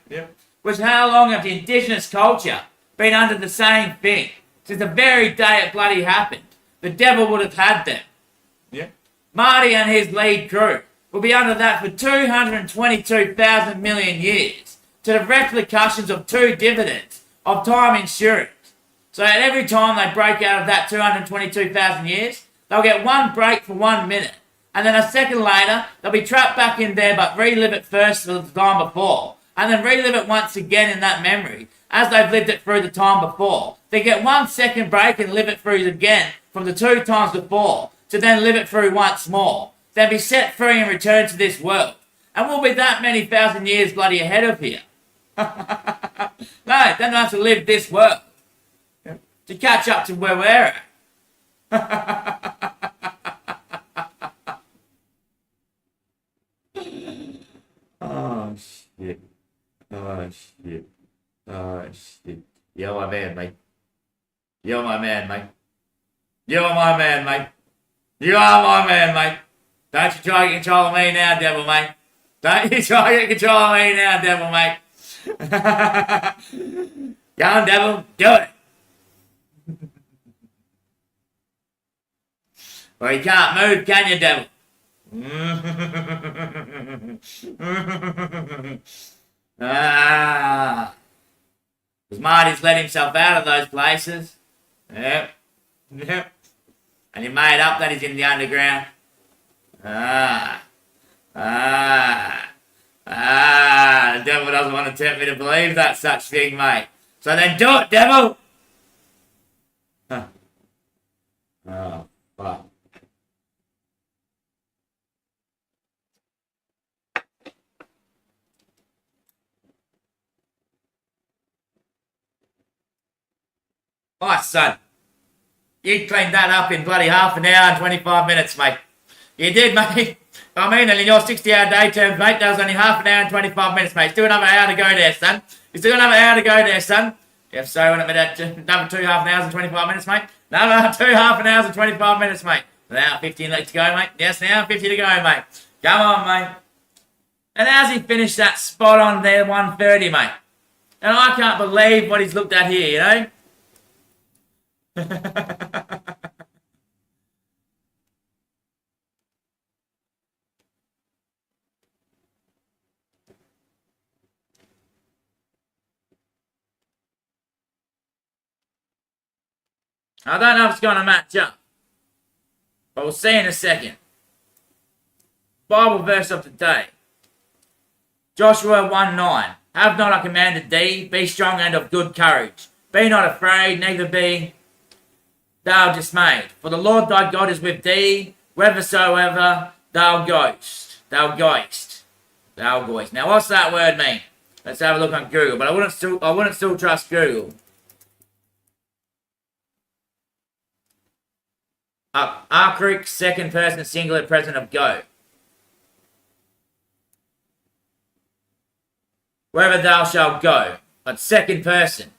S1: Which how long have the indigenous culture been under the same thing? Since the very day it bloody happened. The devil would have had them. Yep. Marty and his lead crew will be under that for 222,000 million years, to the repercussions of 2 dividends of time insurance. So at every time they break out of that 222,000 years, they'll get 1 break for 1 minute. And then a second later, they'll be trapped back in there but relive it first for the time before. And then relive it once again in that memory, as they've lived it through the time before. They get 1 second break and live it through again from the 2 times before, to then live it through once more. Then be set free and return to this world. And we'll be that many thousand years bloody ahead of here. No, they don't have to live this world to catch up to where we're at. Oh shit. Oh shit. Oh shit. You're my man, mate. You're my man, mate. You're my man, mate. You are my man, mate. Don't you try to get control of me now, devil, mate. Don't you try to get control of me now, devil, mate. Go on, devil, do it. Well, you can't move, can you, devil? Because Marty's let himself out of those places. Yep. And he made up that he's in the underground. The devil doesn't want to tempt me to believe that such thing, mate. So then do it, devil! Huh. Oh, fuck. My son, you cleaned that up in bloody half an hour and 25 minutes, mate. You did, mate. I mean, and in your 60-hour day terms, mate, that was only half an hour and 25 minutes, mate. Still another hour to go there, son. You still got another hour to go there, son. If so, wouldn't it be that another 2 half an hours and 25 minutes, mate? Another 2 half an hours and 25 minutes, mate. An hour 50 to go, mate. Yes, an hour 50 to go, mate. Come on, mate. And how's he finished that spot on there, 130, mate? And I can't believe what he's looked at here, you know? I don't know if it's going to match up, but we'll see in a second. Bible verse of the day. Joshua 1:9. Have not I commanded thee? Be strong and of good courage. Be not afraid, neither be thou dismayed. For the Lord thy God is with thee, whithersoever thou goest. Thou goest. Thou goest. Now what's that word mean? Let's have a look on Google, but I wouldn't still trust Google. Archaic second person singular present of go. Wherever thou shalt go, but second person.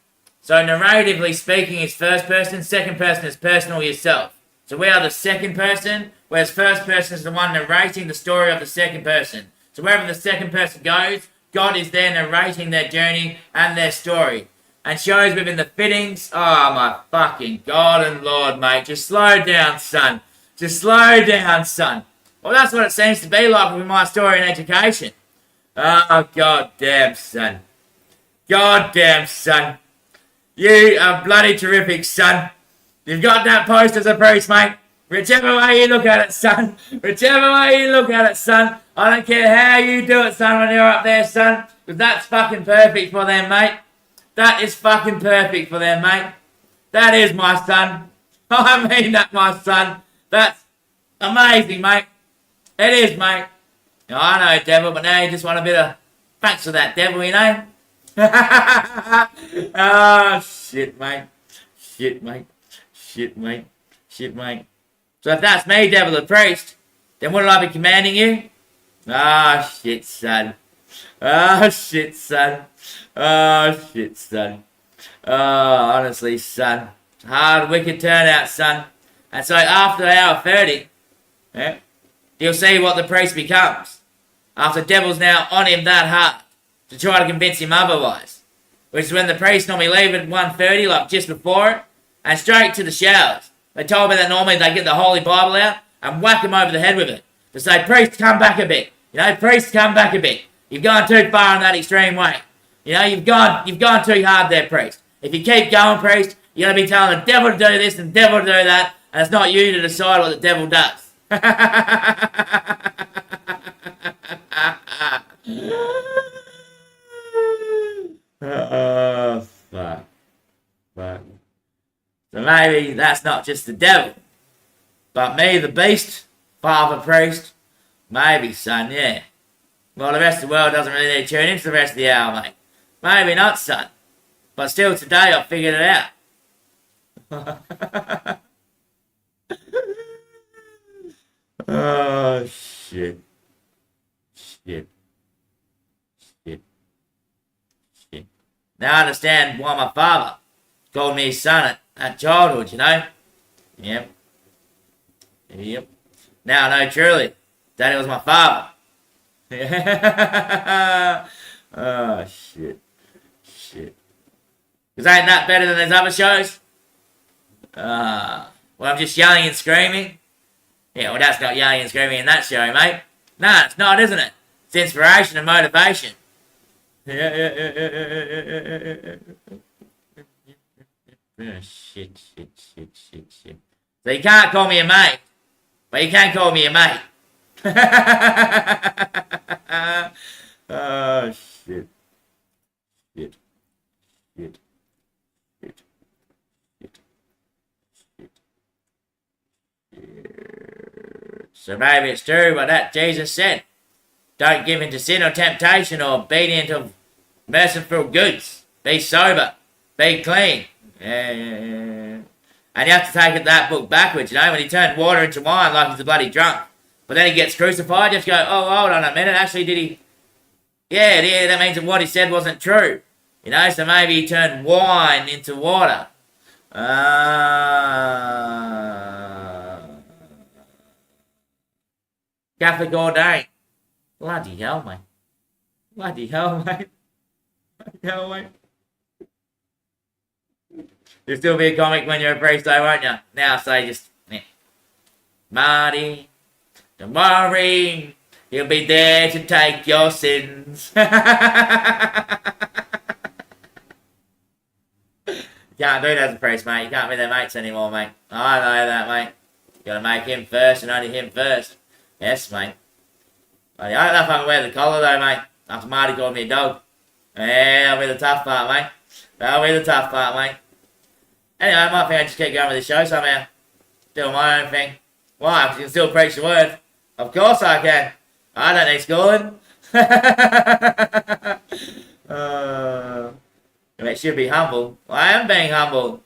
S1: So narratively speaking is first person, second person is personal yourself. So we are the second person, whereas first person is the one narrating the story of the second person. So wherever the second person goes, God is there narrating their journey and their story. And shows within the fittings. Oh my fucking God and Lord, mate. Just slow down, son. Just slow down, son. Well, that's what it seems to be like with my story in education. Oh, goddamn, son. Goddamn, son. You are bloody terrific, son. You've got that post as a priest, mate. Whichever way you look at it, son. Whichever way you look at it, son. I don't care how you do it, son, when you're up there, son. Because that's fucking perfect for them, mate. That is fucking perfect for them, mate. That is my son. I mean that, my son. That's amazing, mate. It is, mate. I know, devil, but now you just want a bit of thanks for that, devil, you know? Oh, shit, mate. Shit, mate. Shit, mate. Shit, mate. So if that's me, devil the priest, then wouldn't I be commanding you? Oh, shit, son. Oh, shit, son. Oh, shit, son. Oh, honestly, son. Hard, wicked turnout, son. And so after hour 30, yeah, you'll see what the priest becomes. After devil's now on him that hard to try to convince him otherwise. Which is when the priest normally leave at 1:30, like just before it, and straight to the showers. They told me that normally they get the Holy Bible out and whack him over the head with it. To say, priest, come back a bit. You know, priest, come back a bit. You've gone too far in that extreme way. You know, you've gone too hard there, priest. If you keep going, priest, you're going to be telling the devil to do this and the devil to do that, and it's not you to decide what the devil does. Oh, fuck. Fuck. So maybe that's not just the devil, but me, the beast, father priest, maybe, son, yeah. Well, the rest of the world doesn't really need to tune into the rest of the hour, mate. Maybe not, son. But still, today I figured it out. Oh, shit. Shit. Shit. Shit. Now I understand why my father called me his son at childhood, you know? Yep. Yep. Now I know truly that it was my father. Oh, shit. Shit. Because ain't that better than those other shows? Well, I'm just yelling and screaming. Yeah, well, that's not yelling and screaming in that show, mate. No, it's not, isn't it? It's inspiration and motivation. Shit. So you can't call me a mate, but you can call me a mate. Oh, shit. Shit. Shit. Shit. Shit. Shit. Shit. So maybe it's true what that Jesus said. Don't give in to sin or temptation or obedient of merciful goods. Be sober. Be clean. Yeah. And you have to take that book backwards, you know, when he turned water into wine like he's a bloody drunk. But then he gets crucified, just go, oh, hold on a minute, actually did he... Yeah, that means that what he said wasn't true. You know, so maybe he turned wine into water. Catholic Ordain. Bloody hell, mate. Bloody hell, mate. Bloody hell, mate. You'll still be a comic when you're a priest, though, won't you? Now, say just... Yeah. Marty, don't worry. He'll be there to take your sins. You can't do that as a priest, mate. You can't be their mates anymore, mate. I know that, mate. You gotta make him first and only him first. Yes, mate. I don't know if I can wear the collar, though, mate. After Marty called me a dog. Yeah, that'll be the tough part, mate. That'll be the tough part, mate. Anyway, I might think I just keep going with the show somehow. Doing my own thing. Why? Because you can still preach the word. Of course I can. I don't need schooling. It should be humble. Well, I am being humble.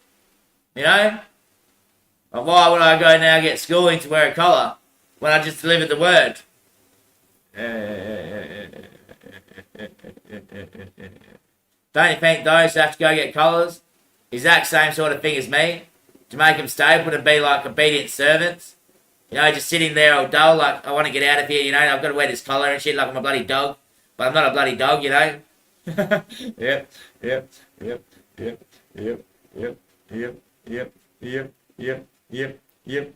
S1: You know? But why would I go now get schooling to wear a collar when I just delivered the word? Don't you think those who have to go get collars, exact same sort of thing as me, to make them stable, to be like obedient servants? You know, just sitting there all dull, like, I want to get out of here, you know, I've got to wear this collar and shit like I'm a bloody dog. But I'm not a bloody dog, you know. Yep.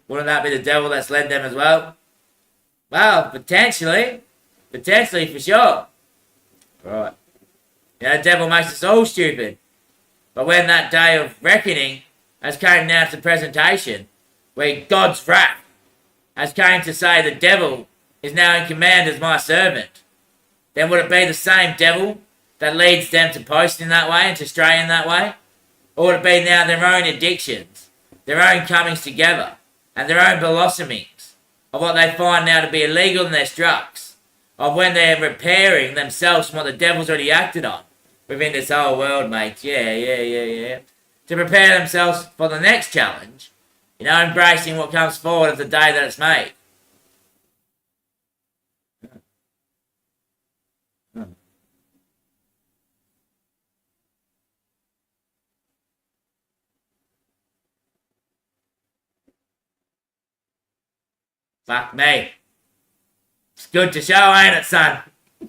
S1: Wouldn't that be the devil that's led them as well? Well, potentially for sure. Right. You know, the devil makes us all stupid. But when that day of reckoning has came now to presentation, where God's wrath has came to say the devil is now in command as my servant, then would it be the same devil that leads them to post in that way and to stray in that way? Or would it be now their own addictions, their own comings together, and their own blossomings of what they find now to be illegal in their drugs, of when they're repairing themselves from what the devil's already acted on within this whole world, mate. Yeah. To prepare themselves for the next challenge, embracing what comes forward of the day that it's made. Fuck me. It's good to show, ain't it, son?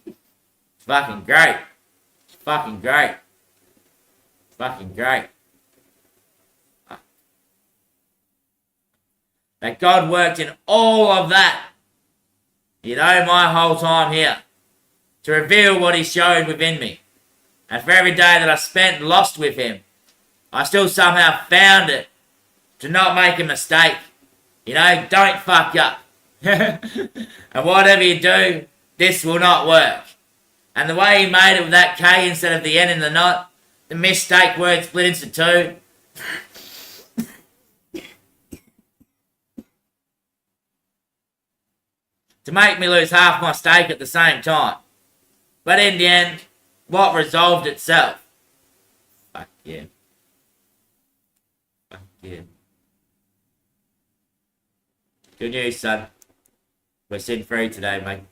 S1: It's fucking great. It's fucking great. It's fucking great. That God worked in all of that, my whole time here, to reveal what he showed within me. And for every day that I spent lost with him, I still somehow found it to not make a mistake. Don't fuck up. And whatever you do, this will not work. And the way he made it with that K instead of the N in the knot, the mistake word split into two. To make me lose half my stake at the same time. But in the end, what resolved itself? Fuck yeah. Fuck yeah. Good news, son. We're sin free today, mate.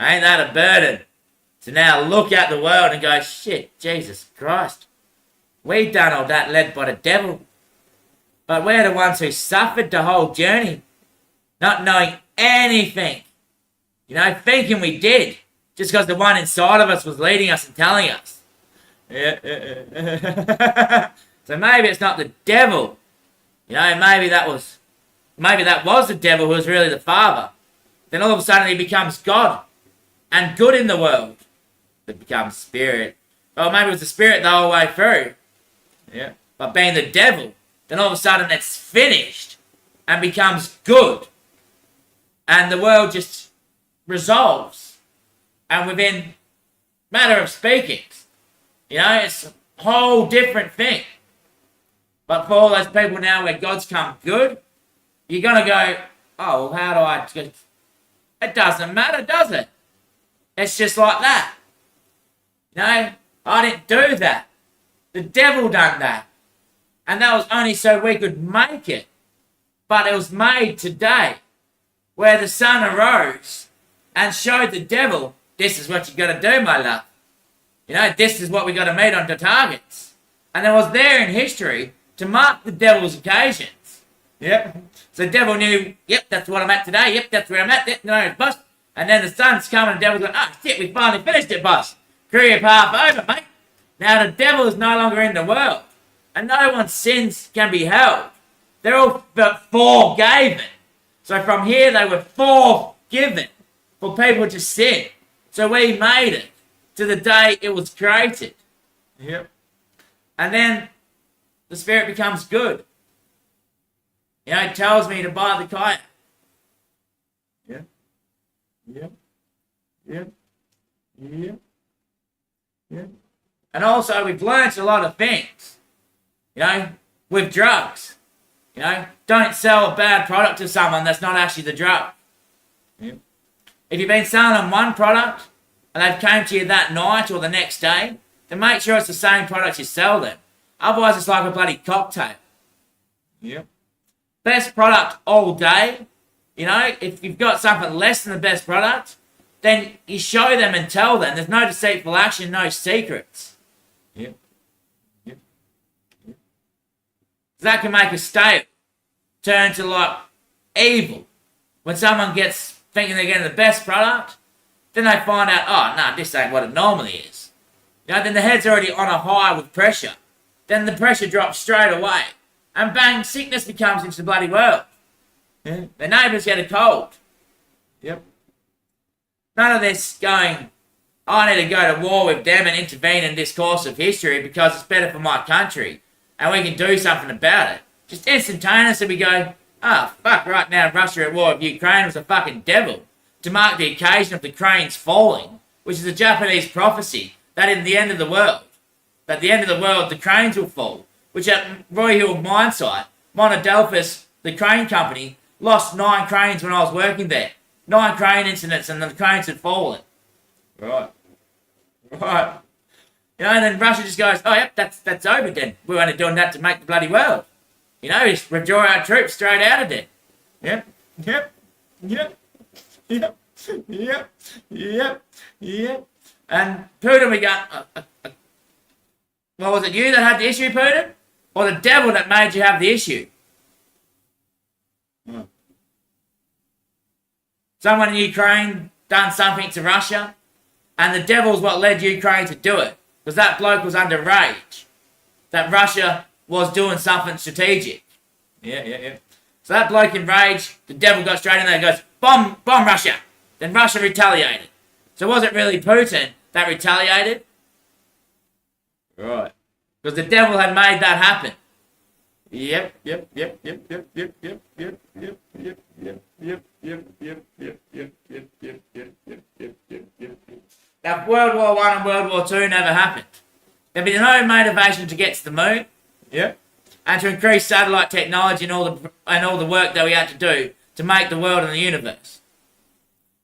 S1: Ain't that a burden? To now look at the world and go, shit, Jesus Christ. We done all that led by the devil. But we're the ones who suffered the whole journey. Not knowing anything. Thinking we did. Just because the one inside of us was leading us and telling us. So maybe it's not the devil. Maybe that was the devil who was really the father. Then all of a sudden he becomes God and good in the world. It becomes spirit. Well, maybe it was the spirit the whole way through. Yeah. But being the devil, then all of a sudden it's finished and becomes good. And the world just resolves. And within matter of speaking, it's a whole different thing. But for all those people now where God's come good, you're going to go, oh, well, how do I... It doesn't matter, does it? It's just like that. I didn't do that. The devil done that. And that was only so we could make it. But it was made today, where the sun arose and showed the devil, this is what you got to do, my love. This is what we got to meet on the targets. And it was there in history to mark the devil's occasions. Yep. So the devil knew, yep, that's what I'm at today. Yep, that's where I'm at. Yep, no, it's boss. And then the sun's coming and the devil's going, shit, we finally finished it, boss. Career path over, mate. Now the devil is no longer in the world. And no one's sins can be held. They're all forgiven. So from here they were forgiven for people to sin. So we made it to the day it was created. Yep. And then the spirit becomes good. It tells me to buy the kayak. Yeah. Yeah. Yeah. Yeah. Yeah. And also we've learnt a lot of things. With drugs. Don't sell a bad product to someone that's not actually the drug. Yeah. If you've been selling them one product and they've came to you that night or the next day, then make sure it's the same product you sell them. Otherwise it's like a bloody cocktail. Yeah. Best product all day. If you've got something less than the best product, then you show them and tell them. There's no deceitful action, no secrets. Yeah. Yeah. Yeah. That can make a state turn to like evil. When someone gets thinking they're getting the best product, then they find out, oh, no, this ain't what it normally is. Then the head's already on a high with pressure. Then the pressure drops straight away. And bang, sickness becomes into the bloody world. Yeah. The neighbours get a cold. Yep. None of this going, I need to go to war with them and intervene in this course of history because it's better for my country. And we can do something about it. Just instantaneously we go, fuck, right now Russia at war with Ukraine was a fucking devil. To mark the occasion of the cranes falling, which is a Japanese prophecy that in the end of the world, the cranes will fall. Which at Roy Hill mine site, Monadelphous, the crane company, lost 9 cranes when I was working there. 9 crane incidents and the cranes had fallen. Right. You know, and then Russia just goes, oh, yep, that's over then. We're only doing that to make the bloody world. You know, just withdraw our troops straight out of there. Yep. And Putin, we go, well, was it you that had the issue, Putin? Or the devil that made you have the issue? Someone in Ukraine done something to Russia, and the devil's what led Ukraine to do it. Because that bloke was under rage. That Russia was doing something strategic. Yeah. So that bloke in rage, the devil got straight in there and goes, bomb Russia. Then Russia retaliated. So it wasn't really Putin that retaliated. Right. Because the devil had made that happen. Yep. That World War I and World War II never happened. There'd be no motivation to get to the moon. Yep. And to increase satellite technology and all the work that we had to do to make the world and the universe.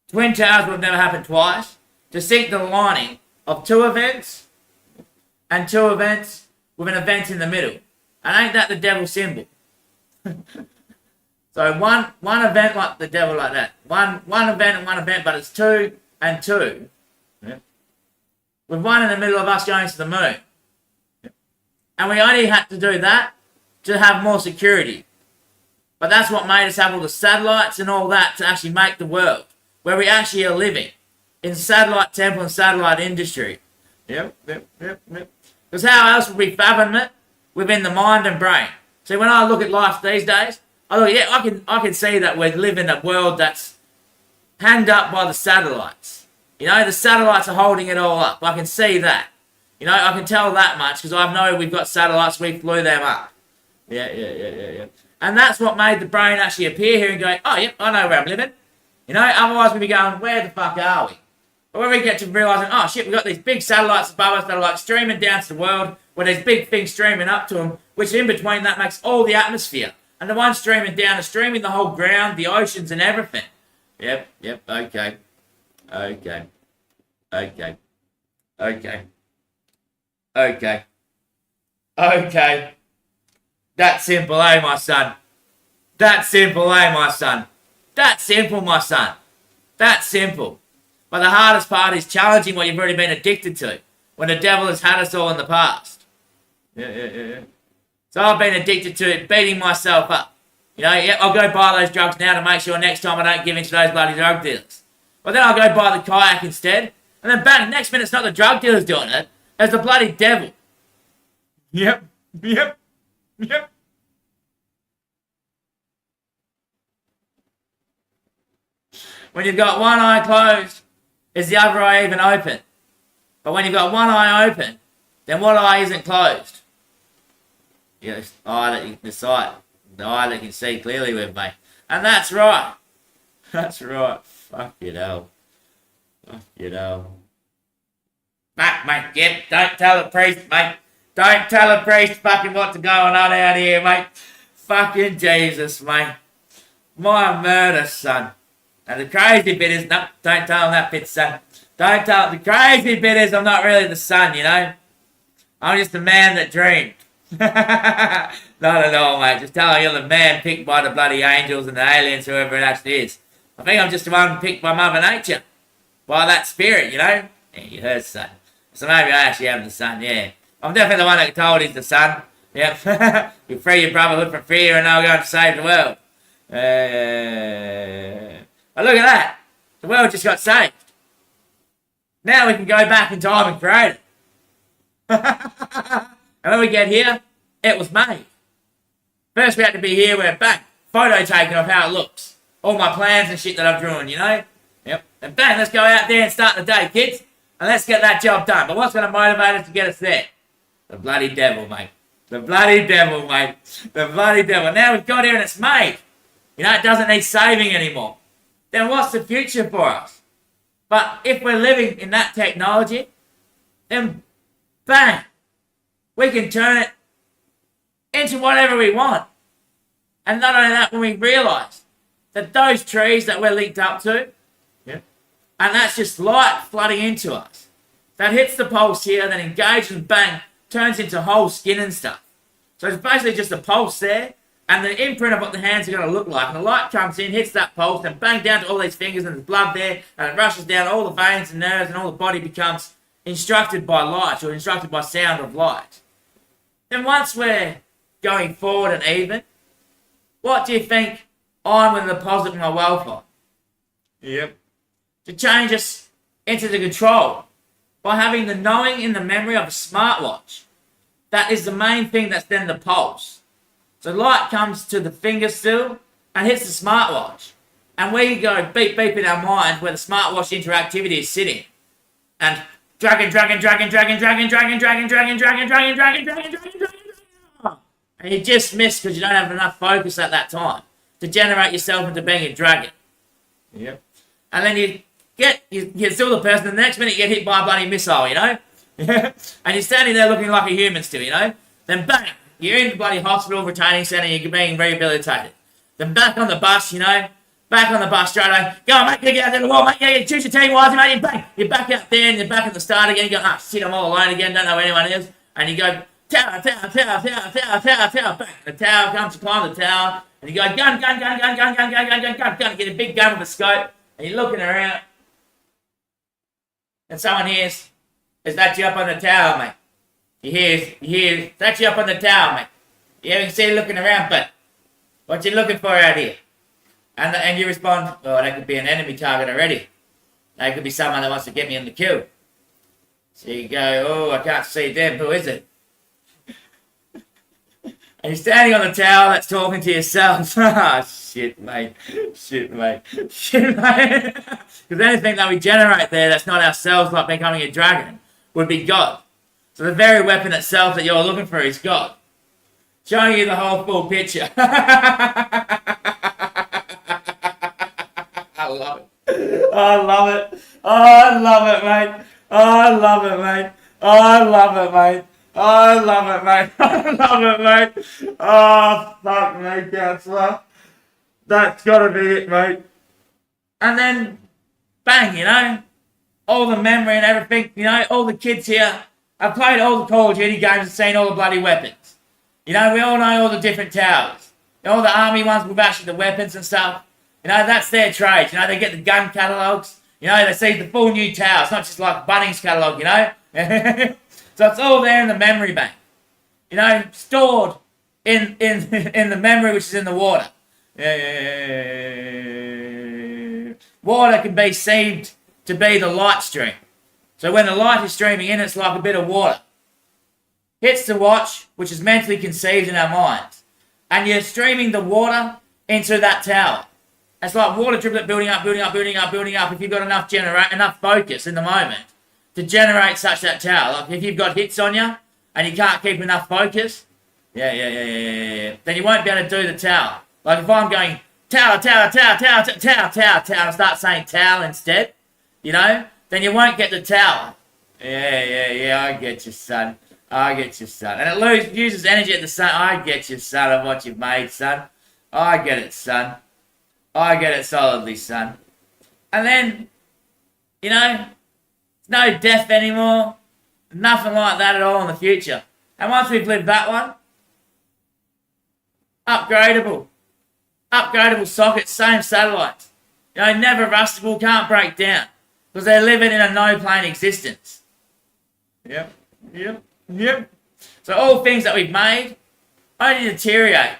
S1: Twin Towers would have never happened twice. To sync the lining of 2 events and 2 events with an event in the middle. And ain't that the devil's symbol? So one event like the devil like that. One event and one event, but it's 2 and 2. Yeah. With one in the middle of us going to the moon. Yeah. And we only had to do that to have more security. But that's what made us have all the satellites and all that to actually make the world. Where we actually are living. In satellite temple and satellite industry. Yep. Because how else would we fathom it? Within the mind and brain. See, when I look at life these days, I can see that we live in a world that's hanged up by the satellites. You know, the satellites are holding it all up. I can see that. You know, I can tell that much because I know we've got satellites, we flew them up. Yeah. And that's what made the brain actually appear here and go, oh, yep, I know where I'm living. You know, otherwise we'd be going, where the fuck are we? But when we get to realising, oh shit, we've got these big satellites above us that are like streaming down to the world, where there's big things streaming up to them, which in between that makes all the atmosphere. And the one streaming down is streaming the whole ground, the oceans and everything. Yep, okay. That simple, eh, my son? That simple, eh, my son? That simple, my son. That simple. But the hardest part is challenging what you've already been addicted to, when the devil has had us all in the past. Yeah. So I've been addicted to beating myself up. You know, I'll go buy those drugs now to make sure next time I don't give in to those bloody drug dealers. But then I'll go buy the kayak instead, and then bang, next minute it's not the drug dealers doing it, it's the bloody devil. Yep. When you've got one eye closed, is the other eye even open? But when you've got one eye open, then what eye isn't closed? Yes, the eye that can see clearly with, mate. And that's right. That's right. Fuck you know. Fuck, mate. Yep, don't tell the priest, mate. Don't tell the priest fucking what's going on out here, mate. Fucking Jesus, mate. My murder, son. And the crazy bit is, no, don't tell him that bit, son. Don't tell him. The crazy bit is I'm not really the son, you know. I'm just the man that dreamed. Not at all, mate. Just tell him you're the man picked by the bloody angels and the aliens, whoever it actually is. I think I'm just the one picked by Mother Nature. By that spirit, you know. Yeah, you heard, son. So maybe I actually am the son, yeah. I'm definitely the one that told he's the son. Yep. You free your brotherhood from fear and I'll go and save the world. But look at that. The world just got saved. Now we can go back in time and create it. And when we get here, it was made. First we had to be here where, bang, photo taken of how it looks. All my plans and shit that I've drawn, you know? Yep. And bang, let's go out there and start the day, kids. and let's get that job done. But what's going to motivate us to get us there? The bloody devil, mate. The bloody devil, mate. The bloody devil. Now we've got here and it's made. You know, it doesn't need saving anymore. Then what's the future for us? But if we're living in that technology, then bang, we can turn it into whatever we want. And not only that, when we realise that those trees that we're linked up to, and that's just light flooding into us, that hits the pulse here, then engages and bang, turns into whole skin and stuff. So it's basically just a pulse there, and the imprint of what the hands are going to look like. And the light comes in, hits that pulse, and bang down to all these fingers, and there's blood there, and it rushes down all the veins and nerves, and all the body becomes instructed by light, or instructed by sound of light. Then once we're going forward and even, what do you think I'm going to deposit my wealth on? Yep. To change us into the control by having the knowing in the memory of a smartwatch. That is the main thing that's then the pulse. So light comes to the finger still and hits the smartwatch. And we go beep beep in our mind where the smartwatch interactivity is sitting. And dragon. And you just miss because you don't have enough focus at that time to generate yourself into being a dragon. Yep. And then you still the person, and the next minute you get hit by a bloody missile, you know? And you're standing there looking like a human still, you know? Then bang, you're in the bloody hospital retaining centre, you're being rehabilitated. Then back on the bus, you know? Back on the bus straight away. Go on, mate, get out there to the wall, mate. Yeah, choose your team wisely, mate. Bang, you're back out there and you're back at the start again. You go, shit, I'm all alone again, don't know who anyone is. And you go, tower. Bang, the tower comes, you climb the tower. And you go, gun. Get a big gun with a scope. And you're looking around. And someone hears, is that you up on the tower, mate? You hear, that's you up on the tower, mate. You can see looking around, but what you looking for out here? And you respond, oh, that could be an enemy target already. That could be someone that wants to get me in the kill. So you go, oh, I can't see them. Who is it? And you're standing on the tower that's talking to yourself. Shit, mate. Because anything that we generate there that's not ourselves, like becoming a dragon, would be God. So the very weapon itself that you're looking for is God. Showing you the whole full picture. I love it. I love it, mate. I love it, mate. Oh, fuck me, counselor. That's gotta be it, mate. And then, bang, you know, all the memory and everything, you know, all the kids here have played all the Call of Duty games and seen all the bloody weapons. You know, we all know all the different towers. All the army ones with actually the weapons and stuff. You know, that's their trade. You know, they get the gun catalogues. You know, they see the full new towers, not just like Bunnings catalogue, you know. So it's all there in the memory bank. You know, stored in the memory which is in the water. Water can be seen to be the light stream. So when the light is streaming in, it's like a bit of water. Hits the watch, which is mentally conceived in our minds. And you're streaming the water into that tower. It's like water driblet building up. If you've got enough focus in the moment to generate such that tower. Like if you've got hits on you and you can't keep enough focus, then you won't be able to do the tower. Like if I'm going tower, and start saying tower instead, you know, then you won't get the tower. I get you, son. And it uses energy at the sun. I get you, son, of what you've made, son. I get it, son. I get it solidly, son. And then, you know, no death anymore. Nothing like that at all in the future. And once we've lived that one, upgradable sockets, same satellites. You know, never rustable, can't break down. Because they're living in a no-plane existence. Yep. So all things that we've made only deteriorate.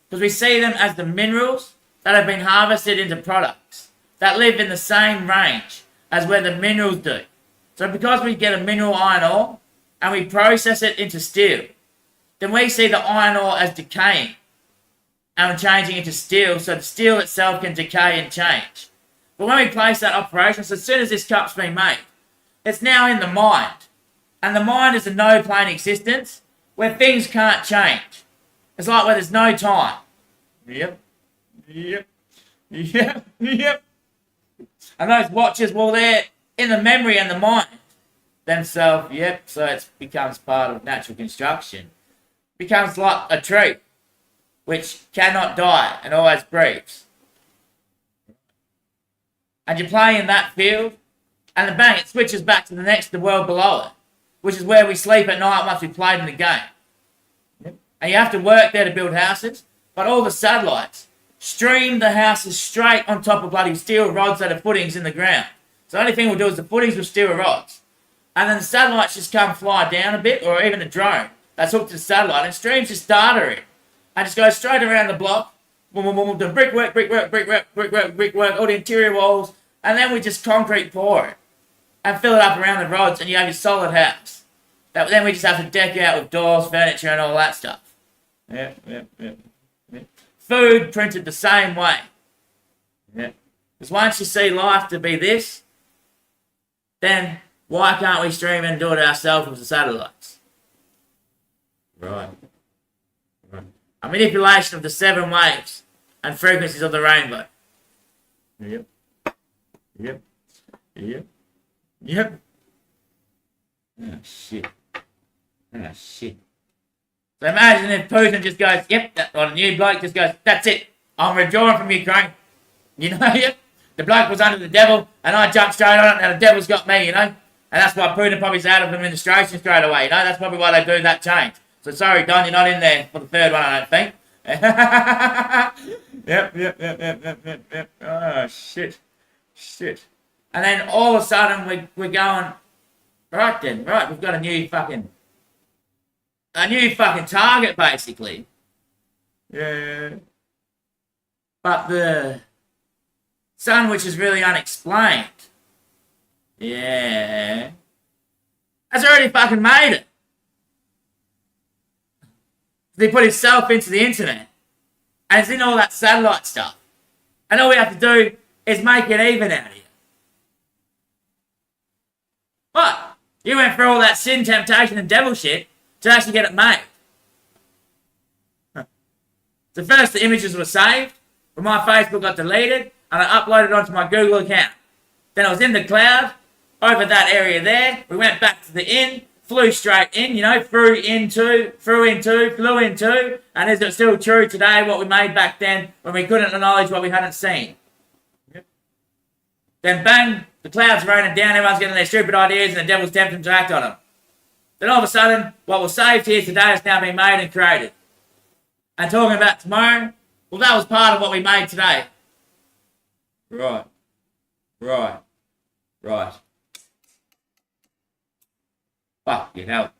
S1: Because we see them as the minerals that have been harvested into products that live in the same range as where the minerals do. So because we get a mineral iron ore and we process it into steel, then we see the iron ore as decaying and changing into steel, so the steel itself can decay and change. But when we place that operation, so as soon as this cup's been made, It's now in the mind. And the mind is a no-plane existence where things can't change. It's like where there's no time. Yep. Yep. Yep. Yep. And those watches, well, they're in the memory and the mind themselves. Yep. So it becomes part of natural construction. Becomes like a tree which cannot die and always breathes. And you play in that field, and then bang, it switches back to the world below it, which is where we sleep at night once we've played in the game. Yep. And you have to work there to build houses, but all the satellites stream the houses straight on top of bloody steel rods that are footings in the ground. So the only thing we'll do is the footings with steel rods. And then the satellites just come fly down a bit, or even a drone that's hooked to the satellite, and streams just data in. And just goes straight around the block, the brickwork, all the interior walls, and then we just concrete pour it and fill it up around the rods, and you have your solid house. Then we just have to deck out with doors, furniture, and all that stuff. Yep. Food printed the same way. Yep. Because once you see life to be this, then why can't we stream and do it ourselves with the satellites? Right. A manipulation of the 7 waves and frequencies of the rainbow. Yep. Oh, shit. So imagine if Putin just goes, yep, or the new bloke just goes, that's it, I'm withdrawing from Ukraine. You know, yep. The bloke was under the devil, and I jumped straight on it, and the devil's got me, you know. And that's why Putin probably's out of administration straight away, you know. That's probably why they do that change. So sorry, Don, you're not in there for the third one, I don't think. Yep. Oh, shit. And then all of a sudden we're going, right, we've got a new fucking target, basically. Yeah. But the sun, which is really unexplained, yeah, has already fucking made it. He put himself into the internet, and it's in all that satellite stuff. And all we have to do is make it even out here. What? You went through all that sin, temptation, and devil shit to actually get it made. So first the images were saved, but my Facebook got deleted, and I uploaded it onto my Google account. Then it was in the cloud, over that area there. We went back to the inn, flew straight in, you know, flew into, and is it still true today what we made back then when we couldn't acknowledge what we hadn't seen? Yep. Then bang, the clouds raining down, everyone's getting their stupid ideas, and the devil's tempting to act on them. Then all of a sudden, what was saved here today has now been made and created. And talking about tomorrow, well, that was part of what we made today. Right. Fucking hell.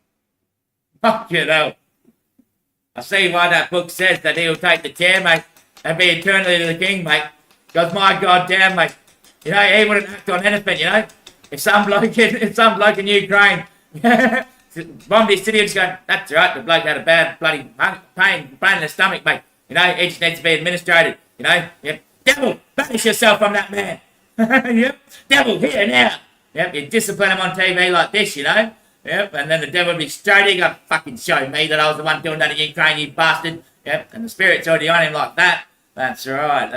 S1: I see why that book says that he'll take the chair, mate, and be eternally the king, mate. Because my goddamn, mate, you know, he wouldn't act on anything, you know. If some bloke in Ukraine bombed his city and just going, that's right, the bloke had a bad bloody pain in the stomach, mate. You know, he just needs to be administrated, you know. Yep. Devil, banish yourself from that man. Yep. Devil, here now. Yep, you discipline him on TV like this, you know. Yep, and then the devil would be straight, he got fucking show me that I was the one doing that in Ukraine, you bastard. Yep, and the spirit's already on him like that. That's right.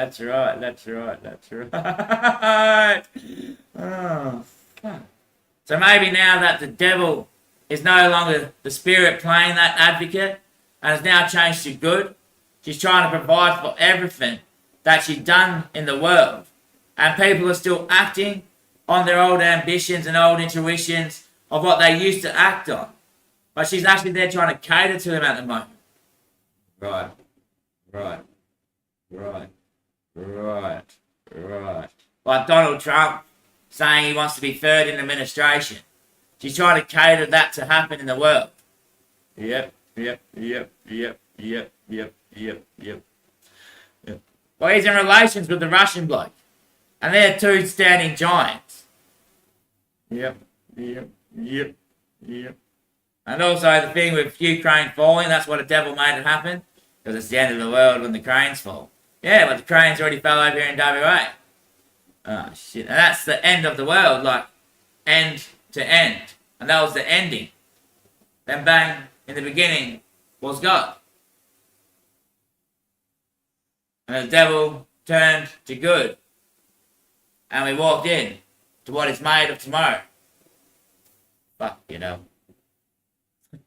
S1: Oh, fuck. So maybe now that the devil is no longer the spirit playing that advocate and has now changed to good, she's trying to provide for everything that she's done in the world. And people are still acting on their old ambitions and old intuitions of what they used to act on. But she's actually there trying to cater to them at the moment. Right. Like Donald Trump saying he wants to be third in administration. She's trying to cater that to happen in the world. Yep. Well, he's in relations with the Russian bloke. And they're two standing giants. Yep. And also the thing with Ukraine falling, that's what the devil made it happen. Because it's the end of the world when the cranes fall. Yeah, but the cranes already fell over here in WA. Oh, shit. And that's the end of the world. Like, end to end. And that was the ending. Then bang, in the beginning was God. And the devil turned to good. And we walked in to what is made of tomorrow. Fuck, you know.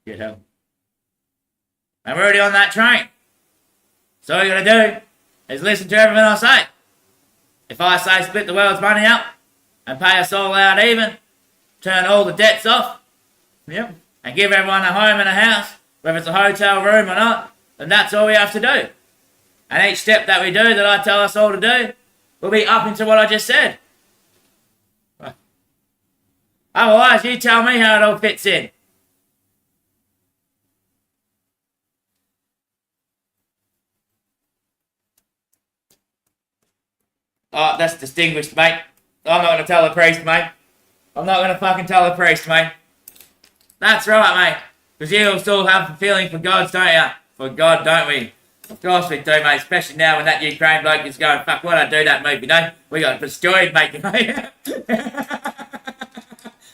S1: You know. And we're already on that train. So all you gotta do is listen to everything I say. If I say split the world's money up and pay us all out even, turn all the debts off, yep, and give everyone a home and a house, whether it's a hotel room or not, then that's all we have to do. And each step that we do that I tell us all to do will be up into what I just said. Otherwise, you tell me how it all fits in. Oh, that's distinguished, mate. I'm not going to tell the priest, mate. I'm not going to fucking tell the priest, mate. That's right, mate. Because you still have a feeling for God, don't you? For God, don't we? Of course we do, mate. Especially now when that Ukraine bloke is going, fuck, why'd I do that move, you know? We got destroyed, mate, you know?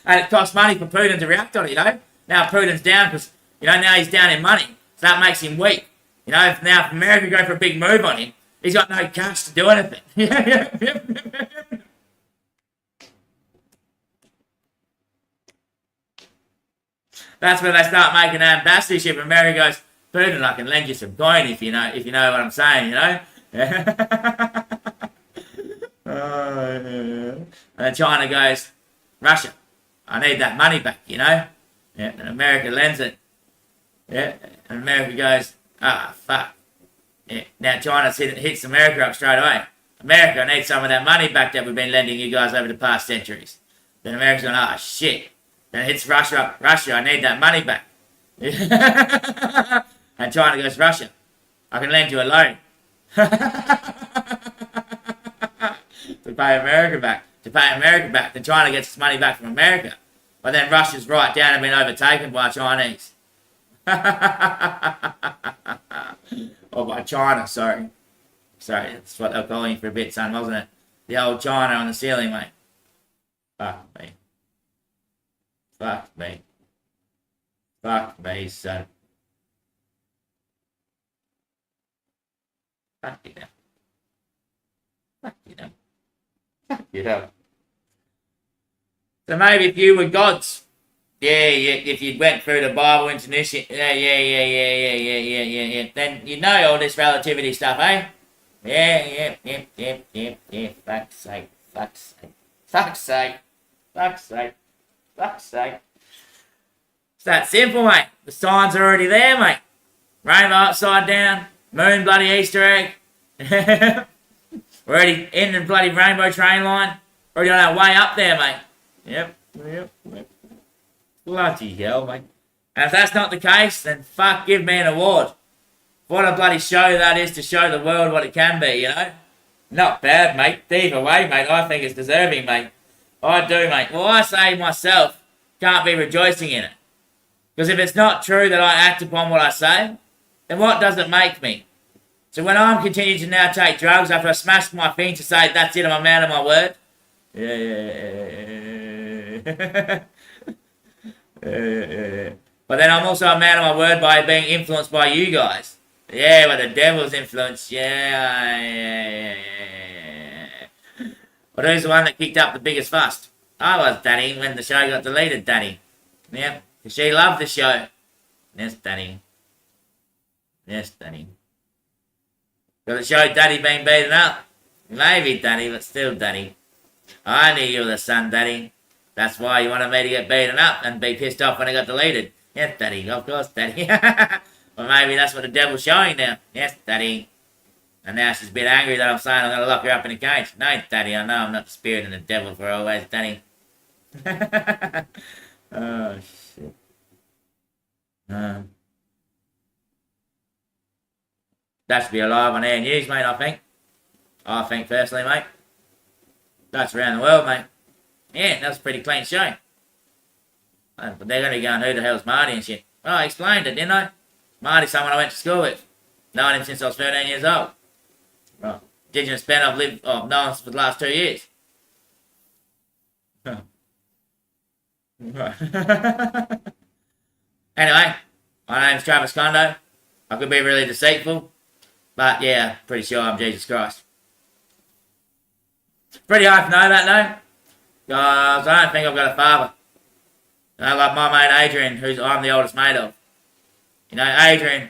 S1: And it costs money for Putin to react on it, you know? Now Putin's down because, you know, now he's down in money. So that makes him weak. You know, now if America go for a big move on him, he's got no cash to do anything. That's when they start making an ambassadorship. America goes, Putin, I can lend you some coin if you know what I'm saying, you know? And then China goes, Russia, I need that money back, you know? Yeah, and America lends it. Yeah, and America goes, fuck. Yeah, now China hits America up straight away. America, I need some of that money back that we've been lending you guys over the past centuries. Then America's going, shit. Then it hits Russia up. Russia, I need that money back. And China goes, Russia, I can lend you a loan. To pay America back. Then China gets its money back from America. But then Russia's right down and been overtaken by Chinese. Or by China, sorry. Sorry, that's what they were calling you for a bit, son, wasn't it? The old China on the ceiling, mate. Fuck me. Fuck me. Fuck me, son. Fuck you now. Fuck you now. Fuck you now. So maybe if you were gods, if you went through the Bible intuition, then you know all this relativity stuff, eh? Yeah. Fuck's sake. It's that simple, mate. The signs are already there, mate. Rainbow upside down, moon bloody Easter egg. We're already in the bloody rainbow train line. Already on our way up there, mate. Yep. Bloody hell, mate. And if that's not the case, then fuck, give me an award. What a bloody show that is to show the world what it can be, you know? Not bad, mate. Either way, mate, I think it's deserving, mate. I do, mate. Well, I say myself, can't be rejoicing in it. Because if it's not true that I act upon what I say, then what does it make me? So when I'm continuing to now take drugs after I smashed my thing to say, that's it, I'm a man of my word. But then I'm also a man of my word by being influenced by you guys. Yeah, by the devil's influence. Yeah. But who's the one that kicked up the biggest fuss? I was, Daddy, when the show got deleted, Daddy. Yep, because she loved the show. Yes, Daddy. Got the show Daddy being beaten up? Maybe, Daddy, but still, Daddy. I knew you were the son, Daddy. That's why you wanted me to get beaten up and be pissed off when it got deleted. Yes, Daddy, of course, Daddy. Well, maybe that's what the devil's showing now. Yes, Daddy. And now she's a bit angry that I'm saying I'm going to lock her up in a cage. No, Daddy, I know I'm not the spirit and the devil for always, Daddy. Oh, shit. That should be alive on air news, mate, I think. I think personally, mate. That's around the world, mate. Yeah, that was a pretty clean show. But they're going to be going, who the hell's Marty and shit? Well, I explained it, didn't I? Marty's someone I went to school with. Known him since I was 13 years old. Right. Indigenous band I've known for the last 2 years. Anyway, my name's Travis Condo. I could be really deceitful, but yeah, pretty sure I'm Jesus Christ. Pretty hard to know that though, because I don't think I've got a father. Like my mate Adrian, who's I'm the oldest mate of. Adrian,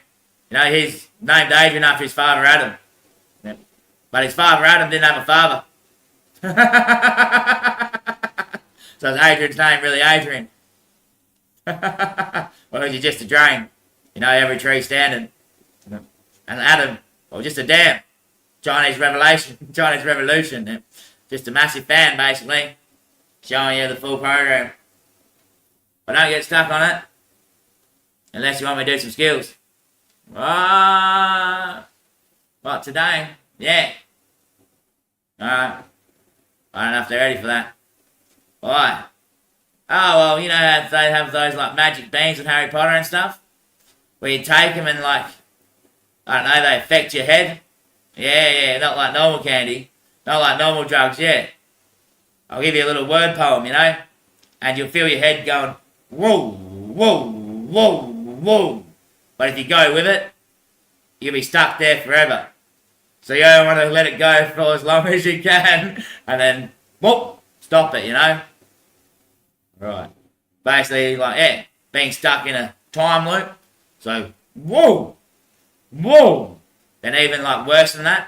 S1: he's named Adrian after his father Adam. Yep. But his father Adam didn't have a father. So is Adrian's name really Adrian? Or is he just a drain? Every tree standing. And Adam, or just a dam. Chinese Revolution. Yep. Just a massive fan, basically. Showing you the full program. But don't get stuck on it. Unless you want me to do some skills. What today? Yeah. Alright. I don't know if they're ready for that. Why? Oh, well, how they have those, like, magic beans in Harry Potter and stuff? Where you take them and, like, I don't know, they affect your head? Yeah, not like normal candy. Not like normal drugs, yeah. I'll give you a little word poem, and you'll feel your head going, whoa, whoa, whoa, whoa. But if you go with it, you'll be stuck there forever. So you don't want to let it go for as long as you can, and then, whoop, stop it, Right. Basically, being stuck in a time loop. So, whoa, whoa. Then even, worse than that.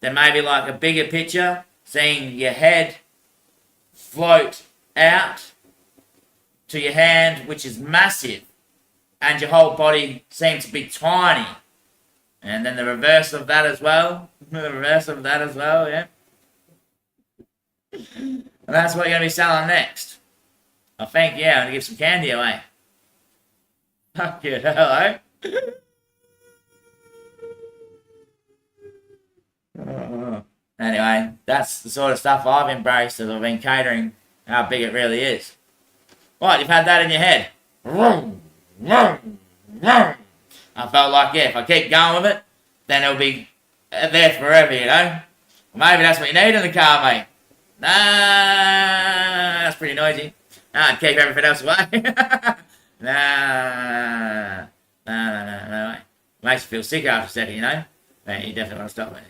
S1: Then maybe, a bigger picture, seeing your head float out to your hand, which is massive, and your whole body seems to be tiny. And then the reverse of that as well. Yeah. And that's what you're going to be selling next. I think, yeah, I'm going to give some candy away. Fuck you, hello. Anyway, that's the sort of stuff I've embraced as I've been catering how big it really is. What, you've had that in your head? I felt like, if I keep going with it, then it'll be there forever, Maybe that's what you need in the car, mate. Nah, that's pretty noisy. Nah, keep everything else away. No. Makes you feel sick after a second, Man, you definitely want to stop it.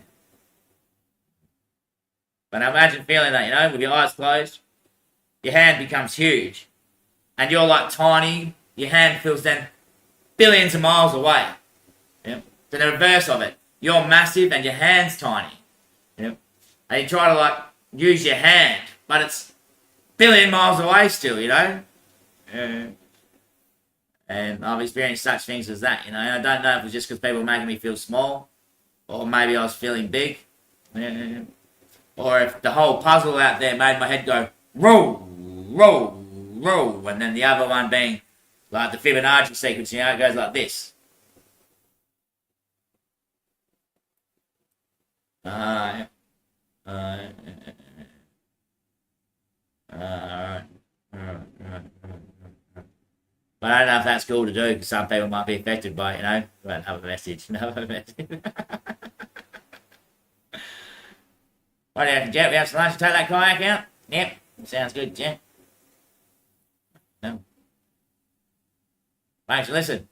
S1: But imagine feeling that, with your eyes closed, your hand becomes huge. And you're tiny, your hand feels then billions of miles away. Yep. Then the reverse of it. You're massive and your hand's tiny. Yep. And you try to use your hand, but it's billion miles away still, And I've experienced such things as that, I don't know if it was just because people were making me feel small, or maybe I was feeling big, or if the whole puzzle out there made my head go, roll, roll, roll, and then the other one being the Fibonacci sequence, it goes like this. Alright. But I don't know if that's cool to do, because some people might be affected by it, But another message. What do you reckon, Jet? We have some lunch to take that kayak out? Yep. Sounds good, Jet. No. Thanks, listen.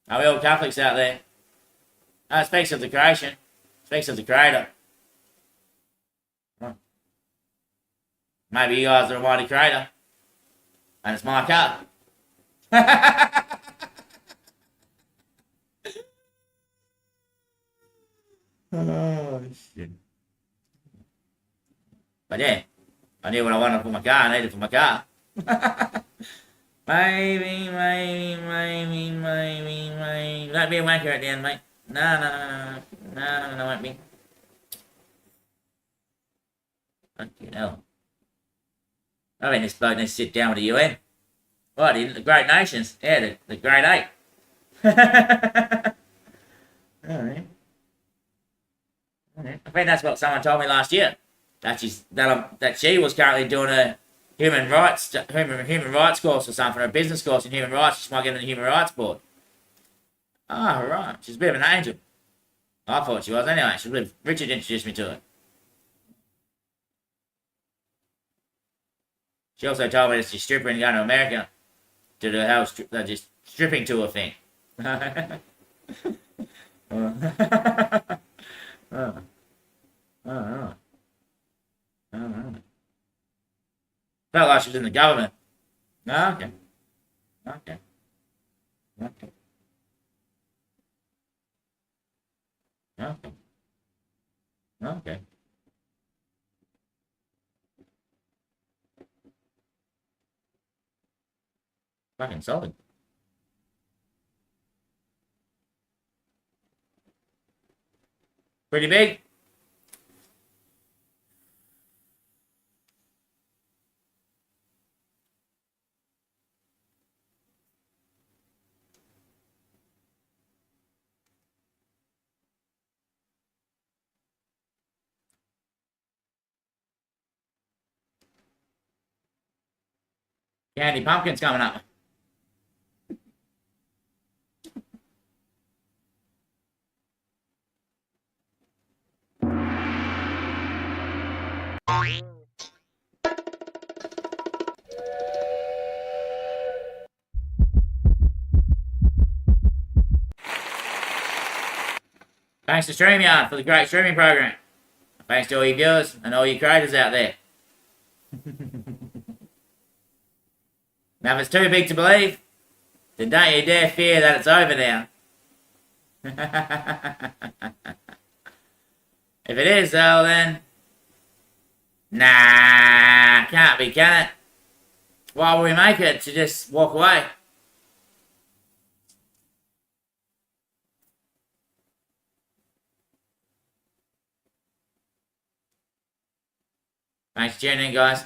S1: Are we all Catholics out there? No, it speaks of the creation. It speaks of the Creator. Maybe you guys are a mighty Creator. And it's my car. Oh, shit. But yeah, I knew what I wanted for my car. I needed it for my car. maybe. Don't be a wanker at the end, mate. No, won't be. Fucking hell. I mean, this bloke needs to sit down with the UN. What, the Great Nations? Yeah, the Great Eight. Alright. I think that's what someone told me last year. That she was currently doing a human rights course or something, or a business course in human rights. She might get in the Human Rights Board. Oh, right. She's a bit of an angel. I thought she was anyway. Richard introduced me to her. She also told me that she's stripping and going to America to do the whole just stripping tour thing. Oh, oh, oh. Felt like she was in the government. Oh, okay. Okay. Okay. Okay. Okay. Fucking solid. Pretty big. Candy pumpkins coming up. Thanks to StreamYard for the great streaming program. Thanks to all you viewers and all you creators out there. Now, if it's too big to believe, then don't you dare fear that it's over now. If it is, though, then... Nah, can't be, can it? Why would we make it to just walk away? Thanks for tuning in, guys.